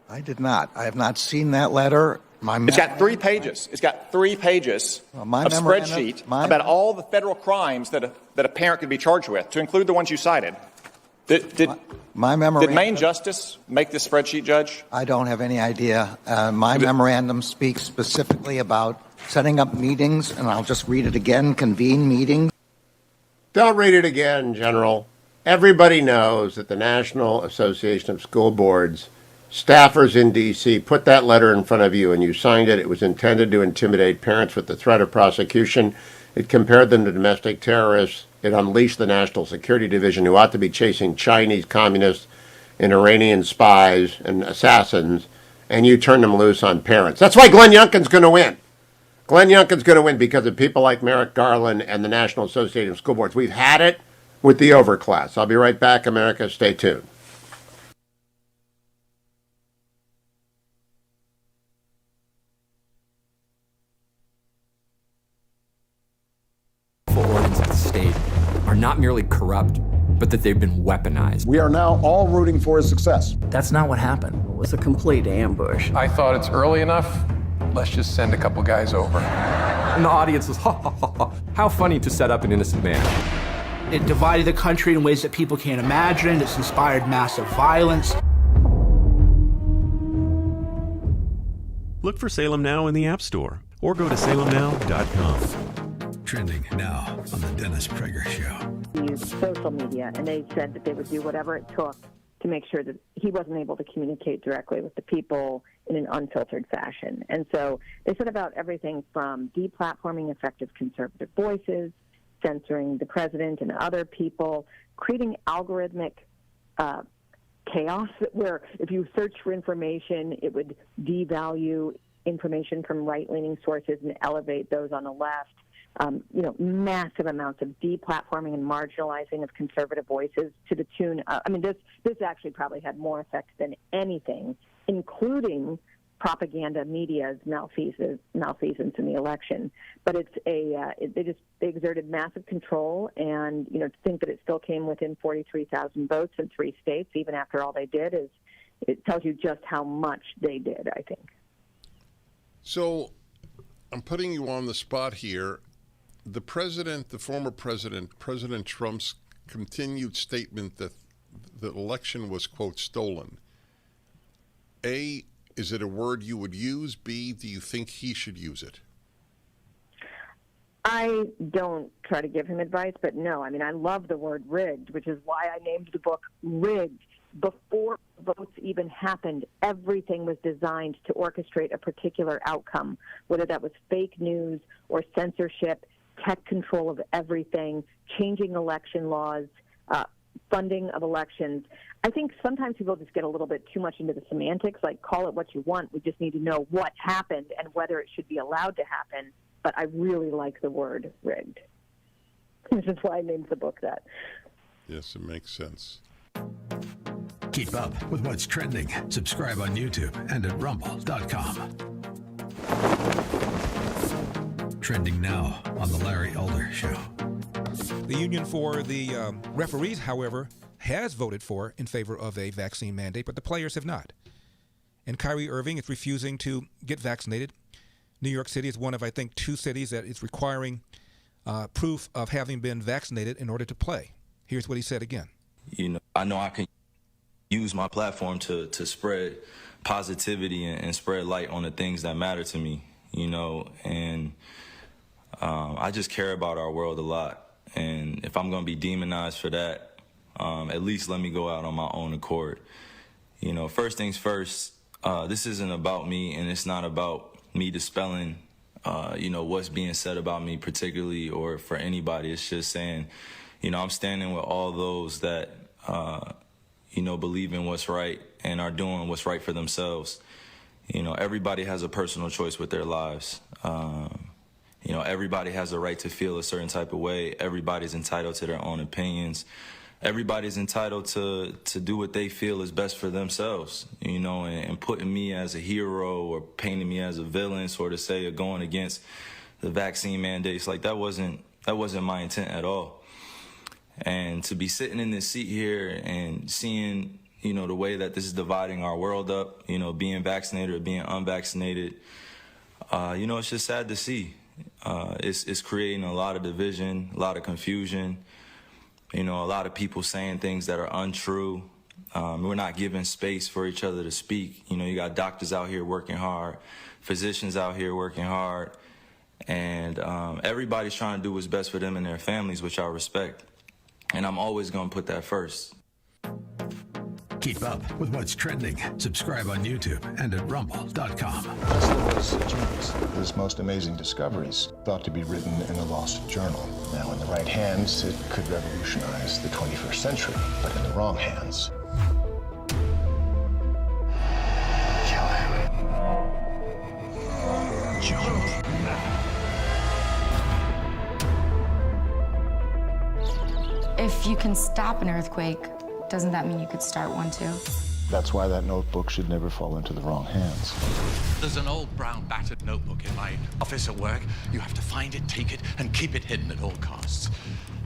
I did not. I have not seen that letter. It's got 3 pages. It's got 3 pages of spreadsheet about all the federal crimes that a parent could be charged with, to include the ones you cited. Did Maine Justice make this spreadsheet, Judge? I don't have any idea. My memorandum speaks specifically about setting up meetings, and I'll just read it again, convene meetings. Don't read it again, General. Everybody knows that the National Association of School Boards staffers in D.C. put that letter in front of you and you signed it. It was intended to intimidate parents with the threat of prosecution. It compared them to domestic terrorists. It unleashed the National Security Division, who ought to be chasing Chinese communists and Iranian spies and assassins. and you turn them loose on parents. That's why Glenn Youngkin's going to win. Glenn Youngkin's going to win because of people like Merrick Garland and the National Association of School Boards. We've had it with the overclass. I'll be right back, America. Stay tuned. Organs of the state are not merely corrupt, but that they've been weaponized. We are now all rooting for his success. That's not what happened. It was a complete ambush. I thought it's early enough. Let's just send a couple guys over. And the audience was, ha, ha, ha, ha. How funny to set up an innocent man. It divided the country in ways that people can't imagine. It's inspired massive violence. Look for Salem Now in the App Store or go to salemnow.com. Trending now on the Dennis Prager Show. Used social media, and they said that they would do whatever it took to make sure that he wasn't able to communicate directly with the people in an unfiltered fashion. And so they said about everything from deplatforming effective conservative voices, censoring the president and other people, creating algorithmic chaos where if you search for information, it would devalue information from right-leaning sources and elevate those on the left. Massive amounts of deplatforming and marginalizing of conservative voices to the tune of, this actually probably had more effect than anything, including propaganda media's malfeasance in the election. But it's they exerted massive control, and to think that it still came within 43,000 votes in 3 states, even after all they did, it tells you just how much they did, I think. So I'm putting you on the spot here. The former president, President Trump's continued statement that the election was, quote, stolen. A, is it a word you would use? B, do you think he should use it? I don't try to give him advice, but no. I love the word rigged, which is why I named the book Rigged. Before votes even happened, everything was designed to orchestrate a particular outcome, whether that was fake news or censorship, tech control of everything, changing election laws, funding of elections. I think sometimes people just get a little bit too much into the semantics, like call it what you want. We just need to know what happened and whether it should be allowed to happen. But I really like the word rigged. This is why I named the book that. Yes, it makes sense. Keep up with what's trending. Subscribe on YouTube and at rumble.com. Trending now on the Larry Elder Show. The Union for the referees, however, has voted in favor of a vaccine mandate, but the players have not. And Kyrie Irving is refusing to get vaccinated. New York City is one of, I think, 2 cities that is requiring proof of having been vaccinated in order to play. Here's what he said again. I know I can use my platform to spread positivity and spread light on the things that matter to me, and I just care about our world a lot. And if I'm going to be demonized for that, at least let me go out on my own accord. First things first, this isn't about me, and it's not about me dispelling, what's being said about me particularly or for anybody. It's just saying, I'm standing with all those that, believe in what's right and are doing what's right for themselves. Everybody has a personal choice with their lives. Everybody has a right to feel a certain type of way. Everybody's entitled to their own opinions. Everybody's entitled to do what they feel is best for themselves, and putting me as a hero or painting me as a villain, sort of say, or going against the vaccine mandates, like that wasn't my intent at all. And to be sitting in this seat here and seeing, the way that this is dividing our world up, being vaccinated or being unvaccinated, it's just sad to see. It's creating a lot of division, a lot of confusion, a lot of people saying things that are untrue. We're not giving space for each other to speak. You got doctors out here working hard, physicians out here working hard, and everybody's trying to do what's best for them and their families, which I respect. And I'm always going to put that first. Keep up with what's trending. Subscribe on YouTube and at rumble.com. His most amazing discoveries thought to be written in a lost journal. Now, in the right hands, it could revolutionize the 21st century, but in the wrong hands, kill him. If you can stop an earthquake, doesn't that mean you could start one too? That's why that notebook should never fall into the wrong hands. There's an old brown battered notebook in my office at work. You have to find it, take it, and keep it hidden at all costs.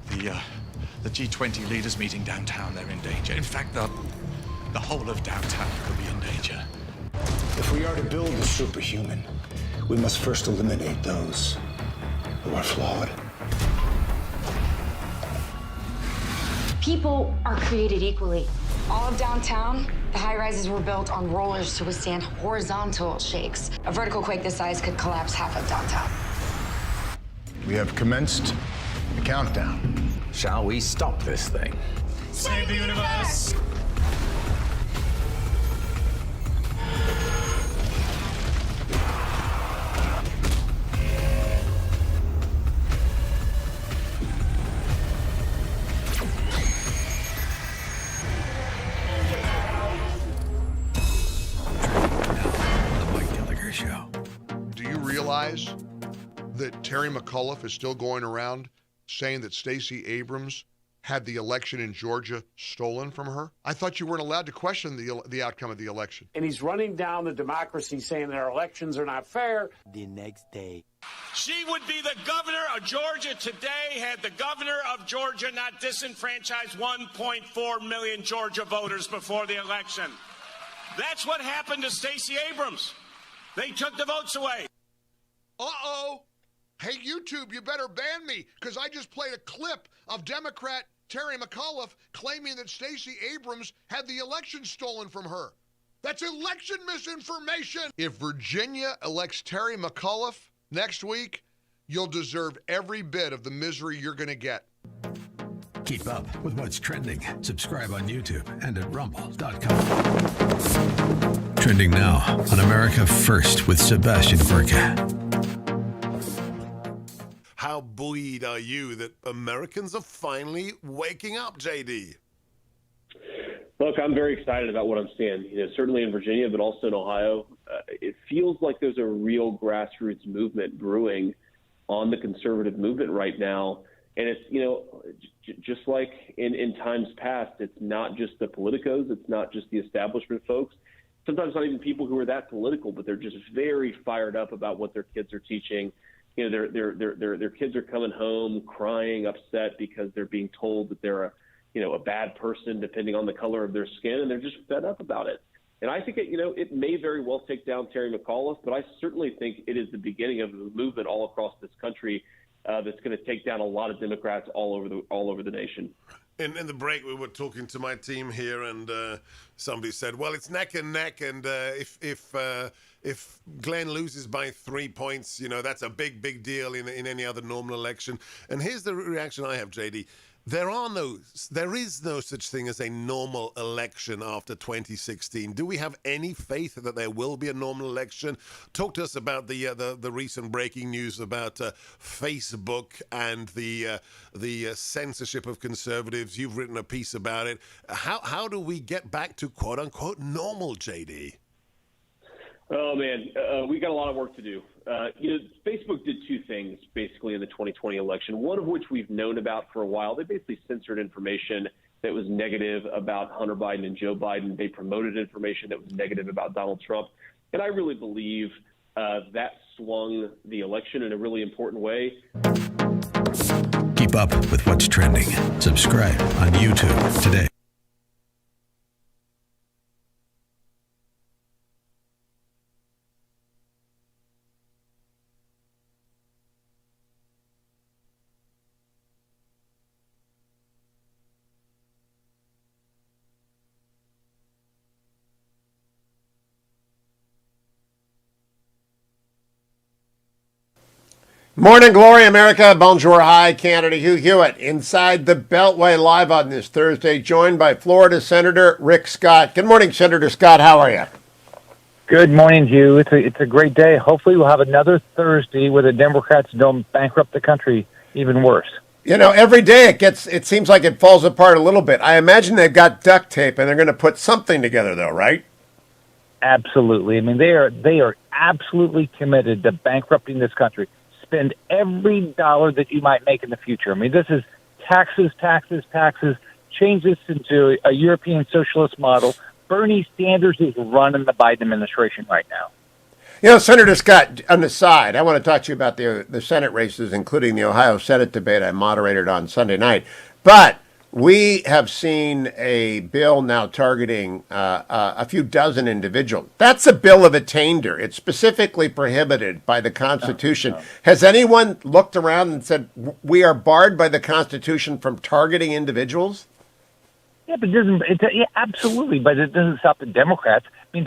The G20 leaders meeting downtown, they're in danger. In fact, the whole of downtown could be in danger. If we are to build the superhuman, we must first eliminate those who are flawed. People are created equally. All of downtown, the high-rises were built on rollers to withstand horizontal shakes. A vertical quake this size could collapse half of downtown. We have commenced the countdown. Shall we stop this thing? Save the universe! Do you realize that Terry McAuliffe is still going around saying that Stacy Abrams had the election in Georgia stolen from her? I thought you weren't allowed to question the outcome of the election. And he's running down the democracy, saying that our elections are not fair. The next day. She would be the governor of Georgia today had the governor of Georgia not disenfranchised 1.4 million Georgia voters before the election. That's what happened to Stacy Abrams. They took the votes away. Uh-oh. Hey, YouTube, you better ban me, because I just played a clip of Democrat Terry McAuliffe claiming that Stacy Abrams had the election stolen from her. That's election misinformation. If Virginia elects Terry McAuliffe next week, you'll deserve every bit of the misery you're going to get. Keep up with what's trending. Subscribe on YouTube and at rumble.com. Trending now on America First with Sebastian Gorka. How buoyed are you that Americans are finally waking up, JD? Look, I'm very excited about what I'm seeing. Certainly in Virginia, but also in Ohio. It feels like there's a real grassroots movement brewing on the conservative movement right now. And it's, just like in times past, it's not just the politicos, it's not just the establishment folks. Sometimes not even people who are that political, but they're just very fired up about what their kids are teaching. Their kids are coming home crying, upset because they're being told that they're a bad person depending on the color of their skin, and they're just fed up about it. And I think it may very well take down Terry McAuliffe, but I certainly think it is the beginning of a movement all across this country that's going to take down a lot of Democrats all over the nation. In the break, we were talking to my team here, and somebody said, "Well, it's neck and neck, and if Glenn loses by 3 points, that's a big deal in any other normal election." And here's the reaction I have, JD. There is no such thing as a normal election after 2016. Do we have any faith that there will be a normal election? Talk to us about the recent breaking news about Facebook and the censorship of conservatives. You've written a piece about it. How do we get back to quote unquote normal, JD? Oh man, we got a lot of work to do. Facebook did two things basically in the 2020 election, one of which we've known about for a while. They basically censored information that was negative about Hunter Biden and Joe Biden. They promoted information that was negative about Donald Trump. And I really believe that swung the election in a really important way. Keep up with what's trending. Subscribe on YouTube today. Morning glory, America. Bonjour, hi, Canada. Hugh Hewitt inside the Beltway live on this Thursday, joined by Florida Senator Rick Scott. Good morning, Senator Scott. How are you? Good morning, Hugh. It's a great day. Hopefully we'll have another Thursday where the Democrats don't bankrupt the country even worse. Every day it seems like it falls apart a little bit. I imagine they've got duct tape and they're going to put something together though, right? Absolutely. I mean, they are absolutely committed to bankrupting this country. Spend every dollar that you might make in the future. I mean, this is taxes, change this into a European socialist model. Bernie Sanders is running the Biden administration right now. You know, Senator Scott, on the side, I want to talk to you about the Senate races, including the Ohio Senate debate I moderated on Sunday night. But we have seen a bill now targeting a few dozen individuals. That's a bill of attainder. It's specifically prohibited by the Constitution. No. Has anyone looked around and said, we are barred by the Constitution from targeting individuals? Yeah, but absolutely, but it doesn't stop the Democrats. I mean,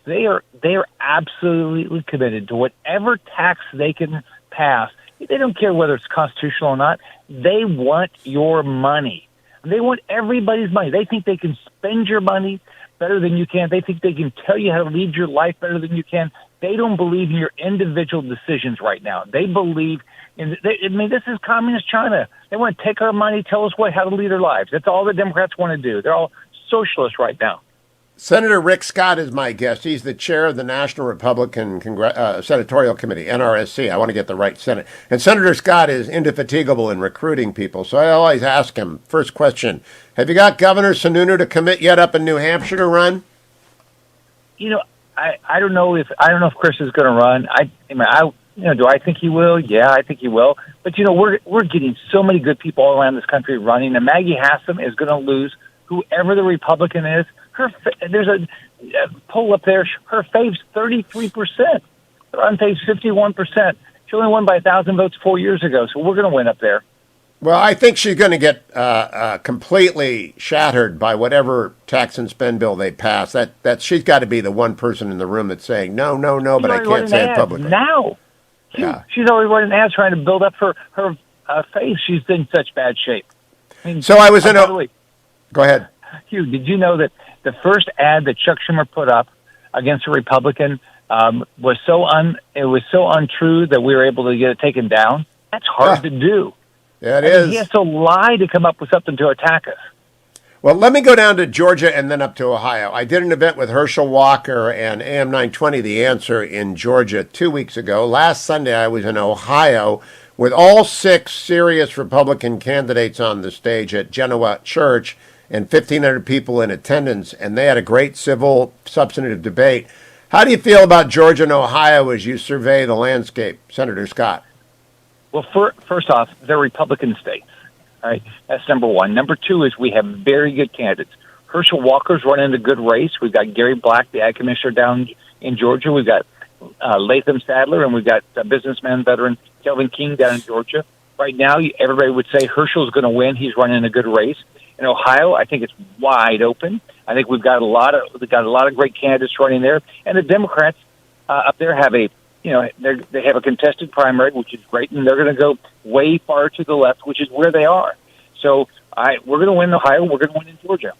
they are absolutely committed to whatever tax they can pass. They don't care whether it's constitutional or not. They want your money. They want everybody's money. They think they can spend your money better than you can. They think they can tell you how to lead your life better than you can. They don't believe in your individual decisions right now. They believe this is communist China. They want to take our money, tell us how to lead our lives. That's all the Democrats want to do. They're all socialists right now. Senator Rick Scott is my guest. He's the chair of the National Republican Senatorial Committee, NRSC. I want to get the right Senate. And Senator Scott is indefatigable in recruiting people. So I always ask him, first question, have you got Governor Sununu to commit yet up in New Hampshire to run? You know, I don't know if Chris is going to run. Do I think he will? Yeah, I think he will. But we're getting so many good people all around this country running, and Maggie Hassan is going to lose whoever the Republican is. There's a poll up there. Her fave's 33%. Her unfave's 51%. She only won by 1,000 votes 4 years ago, so we're going to win up there. Well, I think she's going to get completely shattered by whatever tax and spend bill they pass. That she's got to be the one person in the room that's saying no, but I can't say it publicly. Now, she's already running ads trying to build up her face. She's in such bad shape. So I was Go ahead, Hugh. Did you know that the first ad that Chuck Schumer put up against a Republican was so untrue that we were able to get it taken down? That's hard to do. Yeah, it is. He has to lie to come up with something to attack us. Well, let me go down to Georgia and then up to Ohio. I did an event with Herschel Walker and AM 920, The Answer, in Georgia 2 weeks ago. Last Sunday, I was in Ohio with all 6 serious Republican candidates on the stage at Genoa Church and 1,500 people in attendance, and they had a great civil, substantive debate. How do you feel about Georgia and Ohio as you survey the landscape, Senator Scott? Well, first off, they're Republican states. All right, that's number one. Number two is we have very good candidates. Herschel Walker's running a good race. We've got Gary Black, the ag commissioner down in Georgia. We've got Latham Sadler, and we've got businessman veteran Kelvin King down in Georgia. Right now, everybody would say Herschel's going to win. He's running a good race. In Ohio, I think it's wide open. I think we've got a lot of great candidates running there, and the Democrats up there have they have a contested primary, which is great, and they're going to go way far to the left, which is where they are. So we're going to win Ohio. We're going to win in Georgia.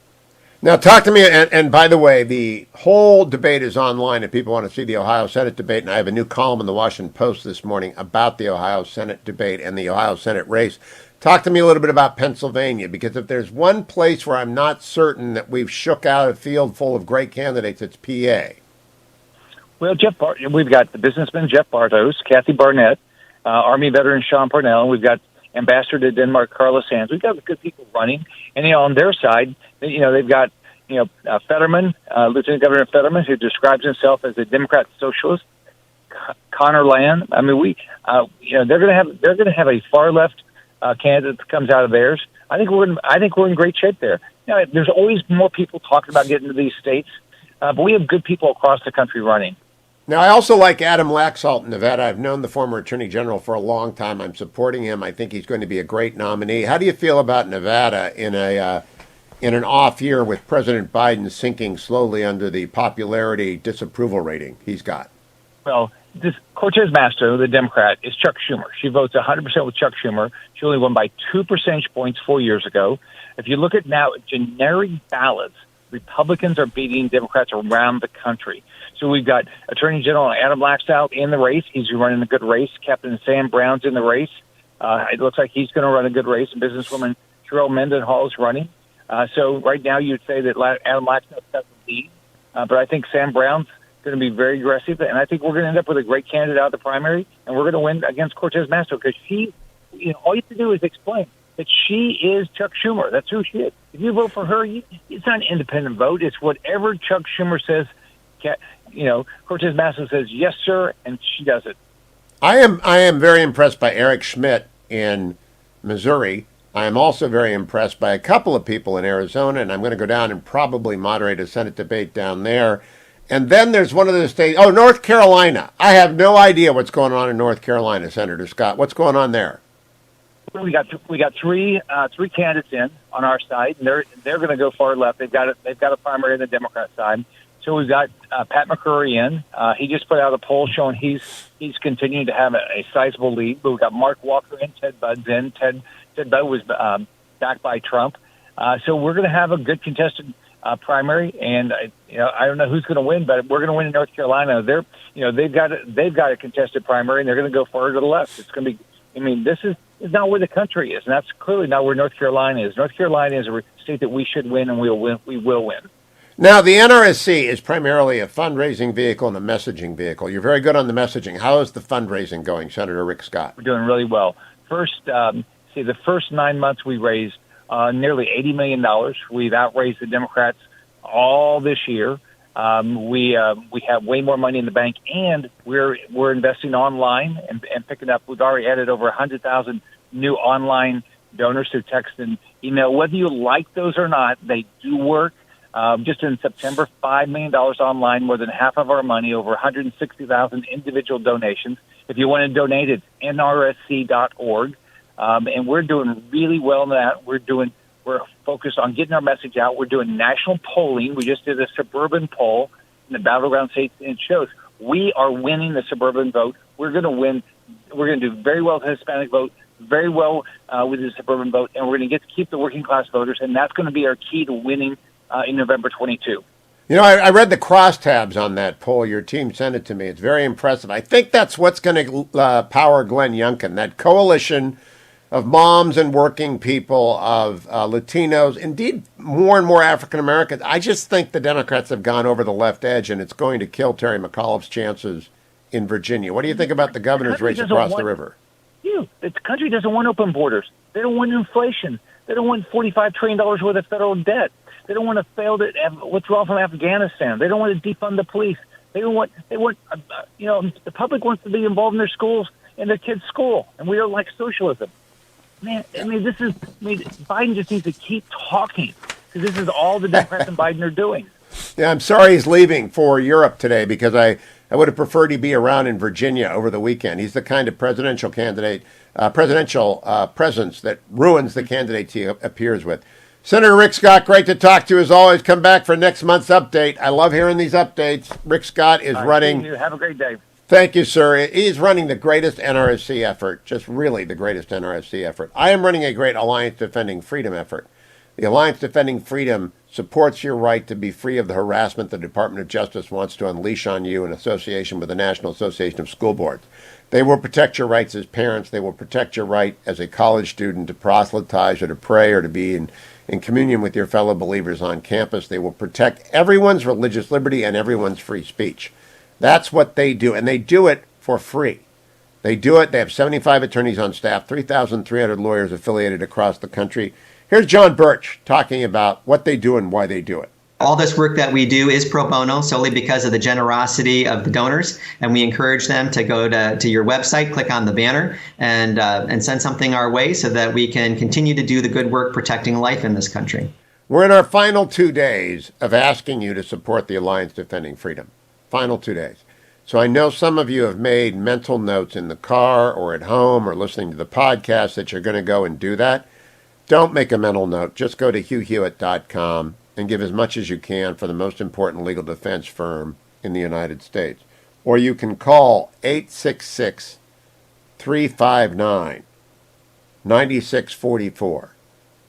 Now, talk to me, and by the way, the whole debate is online if people want to see the Ohio Senate debate, and I have a new column in the Washington Post this morning about the Ohio Senate debate and the Ohio Senate race. Talk to me a little bit about Pennsylvania, because if there's one place where I'm not certain that we've shook out a field full of great candidates, it's PA. Well, we've got the businessman Jeff Bartos, Kathy Barnett, Army veteran Sean Parnell, and we've got Ambassador to Denmark Carla Sands. We've got good people running, and on their side, they've got Fetterman, Lieutenant Governor Fetterman, who describes himself as a Democrat socialist. Connor Land. I mean, they're going to have a far left candidate that comes out of theirs. I think we're in great shape there. There's always more people talking about getting to these states, but we have good people across the country running. Now, I also like Adam Laxalt in Nevada. I've known the former Attorney General for a long time. I'm supporting him. I think he's going to be a great nominee. How do you feel about Nevada in an off year with President Biden sinking slowly under the popularity disapproval rating he's got? Well, this Cortez Masto, the Democrat, is Chuck Schumer. She votes 100% with Chuck Schumer. She only won by 2 percentage points 4 years ago. If you look at now generic ballots, Republicans are beating Democrats around the country. So we've got Attorney General Adam Laxalt in the race. He's running a good race. Captain Sam Brown's in the race. It looks like he's going to run a good race. And businesswoman Sherelle Mendenhall is running. So right now you'd say that Adam Laxalt's got the lead. But I think Sam Brown's going to be very aggressive. And I think we're going to end up with a great candidate out of the primary. And we're going to win against Cortez Masto because all you have to do is explain. that she is Chuck Schumer. That's who she is. If you vote for her, it's not an independent vote. It's whatever Chuck Schumer says. Cortez Masto says, yes, sir, and she does it. I am very impressed by Eric Schmidt in Missouri. I am also very impressed by a couple of people in Arizona, and I'm going to go down and probably moderate a Senate debate down there. And then there's one of the states, North Carolina. I have no idea what's going on in North Carolina, Senator Scott. What's going on there? We got three candidates in on our side, and they're going to go far left. They've got a primary on the Democrat side. So we've got Pat McCrory in. He just put out a poll showing he's continuing to have a sizable lead. But we've got Mark Walker in, Ted Budd's in. Ted Budd was backed by Trump. So we're going to have a good contested primary, and I don't know who's going to win, but we're going to win in North Carolina. They've got a contested primary, and they're going to go far to the left. It's going to be. I mean, this is not where the country is, and that's clearly not where North Carolina is. North Carolina is a state that we should win, and we will win. Now, the NRSC is primarily a fundraising vehicle and a messaging vehicle. You're very good on the messaging. How is the fundraising going, Senator Rick Scott? We're doing really well. The first 9 months we raised nearly $80 million. We've outraised the Democrats all this year. We have way more money in the bank, and we're investing online and picking up. We've already added over 100,000 new online donors through text and email. Whether you like those or not, they do work. Just in September, $5 million online, more than half of our money, over 160,000 individual donations. If you want to donate, it's nrsc.org. And we're doing really well in that. We're focused on getting our message out. We're doing national polling. We just did a suburban poll in the battleground states, and it shows we are winning the suburban vote. We're going to win. We're going to do very well with the Hispanic vote, very well with the suburban vote, and we're going to keep the working class voters, and that's going to be our key to winning in November 22. I read the crosstabs on that poll. Your team sent it to me. It's very impressive. I think that's what's going to power Glenn Youngkin, that coalition of moms and working people, of Latinos, indeed more and more African Americans. I just think the Democrats have gone over the left edge, and it's going to kill Terry McAuliffe's chances in Virginia. What do you think about the governor's race across the river? The country doesn't want open borders. They don't want inflation. They don't want $45 trillion worth of federal debt. They don't want to withdraw from Afghanistan. They don't want to defund the police. They want the public wants to be involved in their schools and their kids' school, and we don't like socialism. Man, Biden just needs to keep talking, because this is all the Democrats and Biden are doing. Yeah, I'm sorry he's leaving for Europe today, because I would have preferred he be around in Virginia over the weekend. He's the kind of presidential candidate, presence that ruins the candidates he appears with. Senator Rick Scott, great to talk to you as always. Come back for next month's update. I love hearing these updates. Rick Scott is running. Have a great day. Thank you, sir. He's running the greatest NRSC effort, just really the greatest NRSC effort. I am running a great Alliance Defending Freedom effort. The Alliance Defending Freedom supports your right to be free of the harassment the Department of Justice wants to unleash on you in association with the National Association of School Boards. They will protect your rights as parents. They will protect your right as a college student to proselytize or to pray or to be in communion with your fellow believers on campus. They will protect everyone's religious liberty and everyone's free speech. That's what they do, and they do it for free. They do it. They have 75 attorneys on staff, 3,300 lawyers affiliated across the country. Here's John Birch talking about what they do and why they do it. All this work that we do is pro bono solely because of the generosity of the donors, and we encourage them to go to your website, click on the banner, and send something our way so that we can continue to do the good work protecting life in this country. We're in our final 2 days of asking you to support the Alliance Defending Freedom. Final 2 days. So I know some of you have made mental notes in the car or at home or listening to the podcast that you're going to go and do that. Don't make a mental note. Just go to HughHewitt.com and give as much as you can for the most important legal defense firm in the United States. Or you can call 866-359-9644.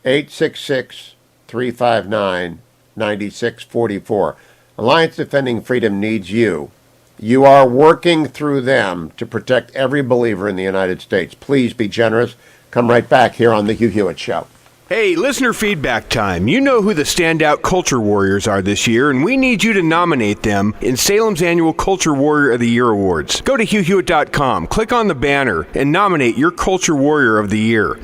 866-359-9644. Alliance Defending Freedom needs you. You are working through them to protect every believer in the United States. Please be generous. Come right back here on The Hugh Hewitt Show. Hey, listener feedback time. You know who the standout culture warriors are this year, and we need you to nominate them in Salem's annual Culture Warrior of the Year Awards. Go to HughHewitt.com, click on the banner, and nominate your Culture Warrior of the Year.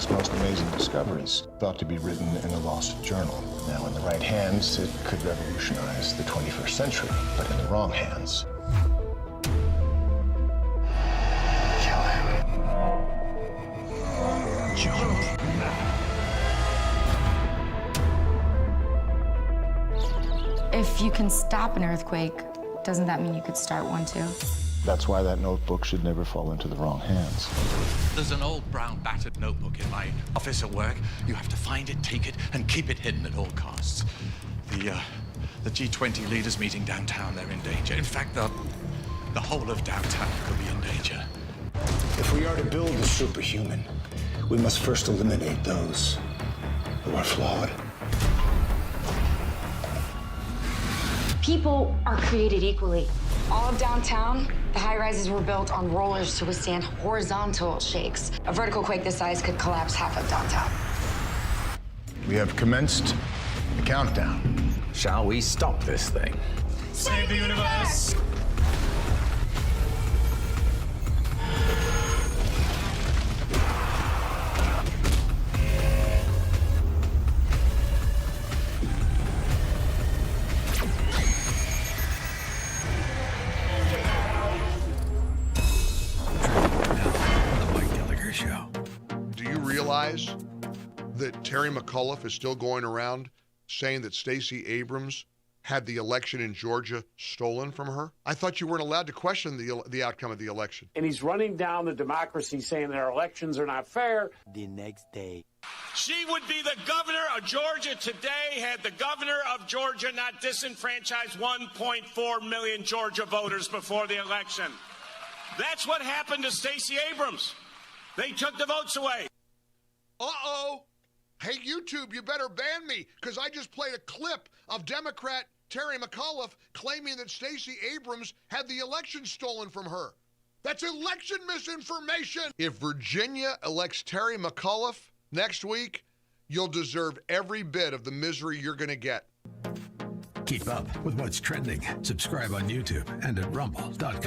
his most amazing discoveries, thought to be written in a lost journal. Now, in the right hands, it could revolutionize the 21st century, but in the wrong hands, If you can stop an earthquake, doesn't that mean you could start one too? that's why that notebook should never fall into the wrong hands. There's an old brown battered notebook in my office at work. You have to find it, take it, and keep it hidden at all costs. The G20 leaders meeting downtown, they're in danger. In fact, the whole of Douthat could be in danger. If we are to build a superhuman, we must first eliminate those who are flawed. People are created equally. All of downtown, the high-rises were built on rollers to withstand horizontal shakes. A vertical quake this size could collapse half of downtown. We have commenced the countdown. Shall we stop this thing? Save the universe! That Terry McAuliffe is still going around saying that Stacy Abrams had the election in Georgia stolen from her? I thought you weren't allowed to question the outcome of the election. And he's running down the democracy, saying their elections are not fair. The next day. She would be the governor of Georgia today had the governor of Georgia not disenfranchised 1.4 million Georgia voters before the election. That's what happened to Stacy Abrams. They took the votes away. Uh-oh. Hey, YouTube, you better ban me, because I just played a clip of Democrat Terry McAuliffe claiming that Stacy Abrams had the election stolen from her. That's election misinformation. If Virginia elects Terry McAuliffe next week, you'll deserve every bit of the misery you're going to get. Keep up with what's trending. Subscribe on YouTube and at rumble.com.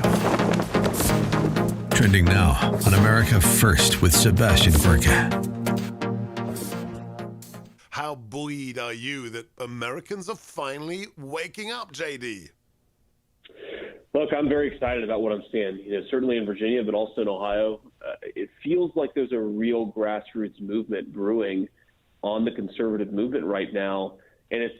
Trending now on America First with Sebastian Gorka. How buoyed are you that Americans are finally waking up, JD? Look, I'm very excited about what I'm seeing. Certainly in Virginia, but also in Ohio. It feels like there's a real grassroots movement brewing on the conservative movement right now. And it's,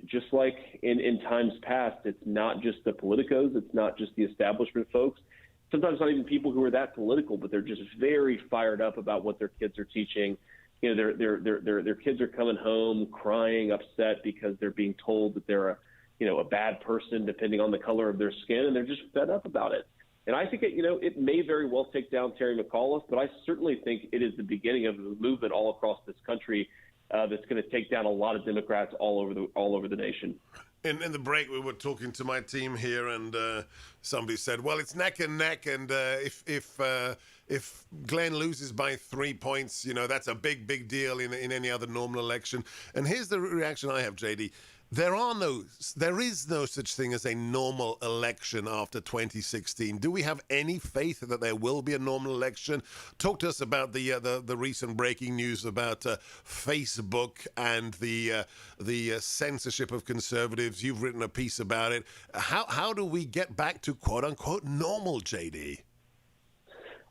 just like in times past, it's not just the politicos, it's not just the establishment folks. Sometimes not even people who are that political, but they're just very fired up about what their kids are teaching. Their kids are coming home crying, upset because they're being told that they're a bad person depending on the color of their skin, and they're just fed up about it. And I think it may very well take down Terry McAuliffe, but I certainly think it is the beginning of a movement all across this country that's going to take down a lot of Democrats all over the nation. In the break, we were talking to my team here, and somebody said, "Well, it's neck and neck, and if Glenn loses by 3 points, that's a big deal in any other normal election." And here's the reaction I have, JD. There is no such thing as a normal election after 2016. Do we have any faith that there will be a normal election? Talk to us about the recent breaking news about Facebook and the censorship of conservatives. You've written a piece about it. How do we get back to quote unquote normal, JD?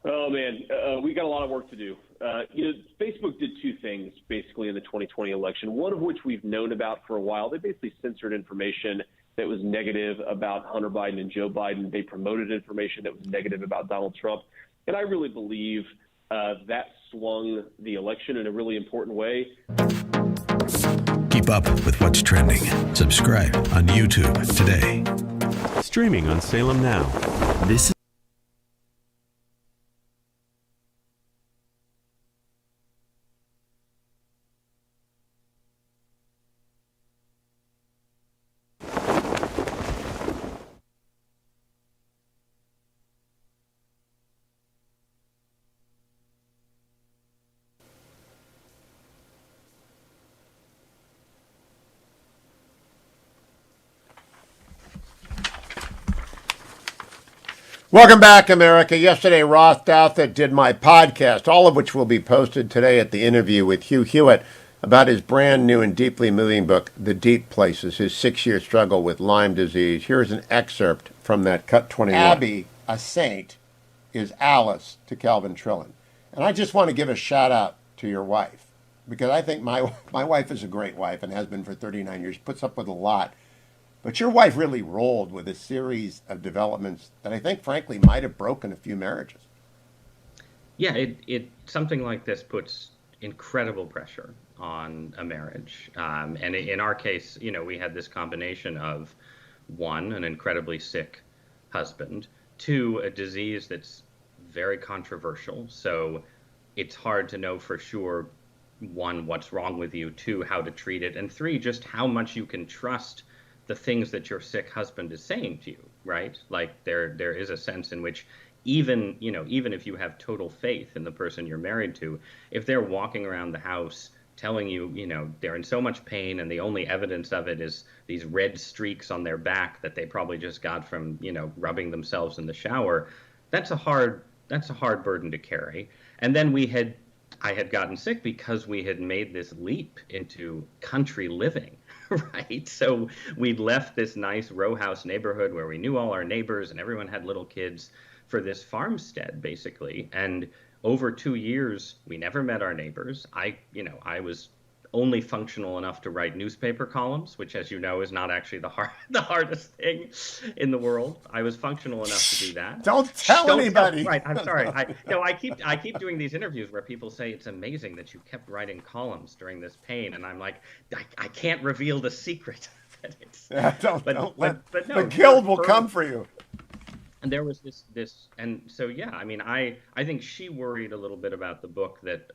Oh, man, we got a lot of work to do. Facebook did two things basically in the 2020 election, one of which we've known about for a while. They basically censored information that was negative about Hunter Biden and Joe Biden. They promoted information that was negative about Donald Trump. And I really believe that swung the election in a really important way. Keep up with what's trending. Subscribe on YouTube today. Streaming on Salem Now. This is Welcome back, America. Yesterday, Ross Douthat did my podcast, all of which will be posted today at the interview with Hugh Hewitt about his brand new and deeply moving book, The Deep Places, his 6-year struggle with Lyme disease. Here's an excerpt from that Cut 21. Abby, a saint, is Alice to Calvin Trillin. And I just want to give a shout out to your wife, because I think my wife is a great wife and has been for 39 years, puts up with a lot. But your wife really rolled with a series of developments that I think, frankly, might have broken a few marriages. Yeah, it something like this puts incredible pressure on a marriage. And in our case, we had this combination of, one, an incredibly sick husband, two, a disease that's very controversial. So it's hard to know for sure, one, what's wrong with you, two, how to treat it, and three, just how much you can trust the things that your sick husband is saying to you, right? Like there is a sense in which even if you have total faith in the person you're married to, if they're walking around the house telling you, they're in so much pain and the only evidence of it is these red streaks on their back that they probably just got from, rubbing themselves in the shower, that's a hard burden to carry. And then I had gotten sick because we had made this leap into country living. Right. So we'd left this nice row house neighborhood where we knew all our neighbors and everyone had little kids for this farmstead, basically. And over 2 years, we never met our neighbors. I was only functional enough to write newspaper columns, which, as you know, is not actually the hardest thing in the world. I was functional enough to do that. Don't tell anybody. Right, I'm sorry. I keep doing these interviews where people say it's amazing that you kept writing columns during this pain, and I'm like, I can't reveal the secret. The guild will come for you. And there was this, and so I think she worried a little bit about the book that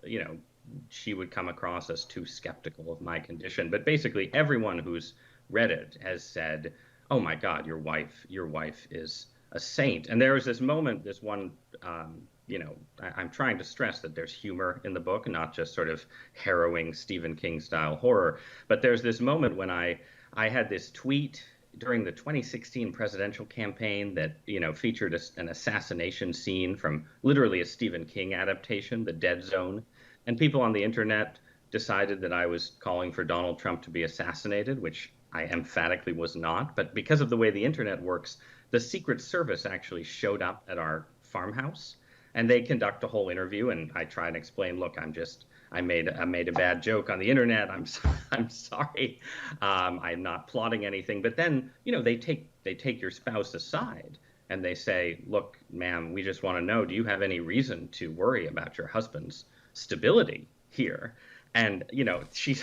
she would come across as too skeptical of my condition. But basically everyone who's read it has said, oh my God, your wife is a saint. And there was this moment, this one, I'm trying to stress that there's humor in the book, not just sort of harrowing Stephen King style horror. But there's this moment when I had this tweet during the 2016 presidential campaign that, featured an assassination scene from literally a Stephen King adaptation, The Dead Zone. And people on the internet decided that I was calling for Donald Trump to be assassinated, which I emphatically was not. But because of the way the internet works, the Secret Service actually showed up at our farmhouse, and they conduct a whole interview. And I try and explain, look, I made a bad joke on the internet. I'm sorry. I'm not plotting anything. But then, they take your spouse aside and they say, look, ma'am, we just want to know, do you have any reason to worry about your husband's stability here? And she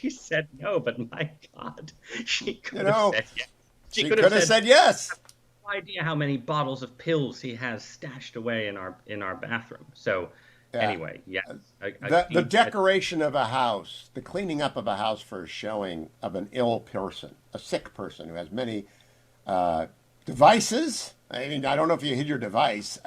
said no, but my God, she could have said yes. She could have said yes. I have no idea how many bottles of pills he has stashed away in our bathroom. So anyway, yes. The decoration of a house, the cleaning up of a house for a showing of an ill person, a sick person who has many devices. I mean, I don't know if you hid your device,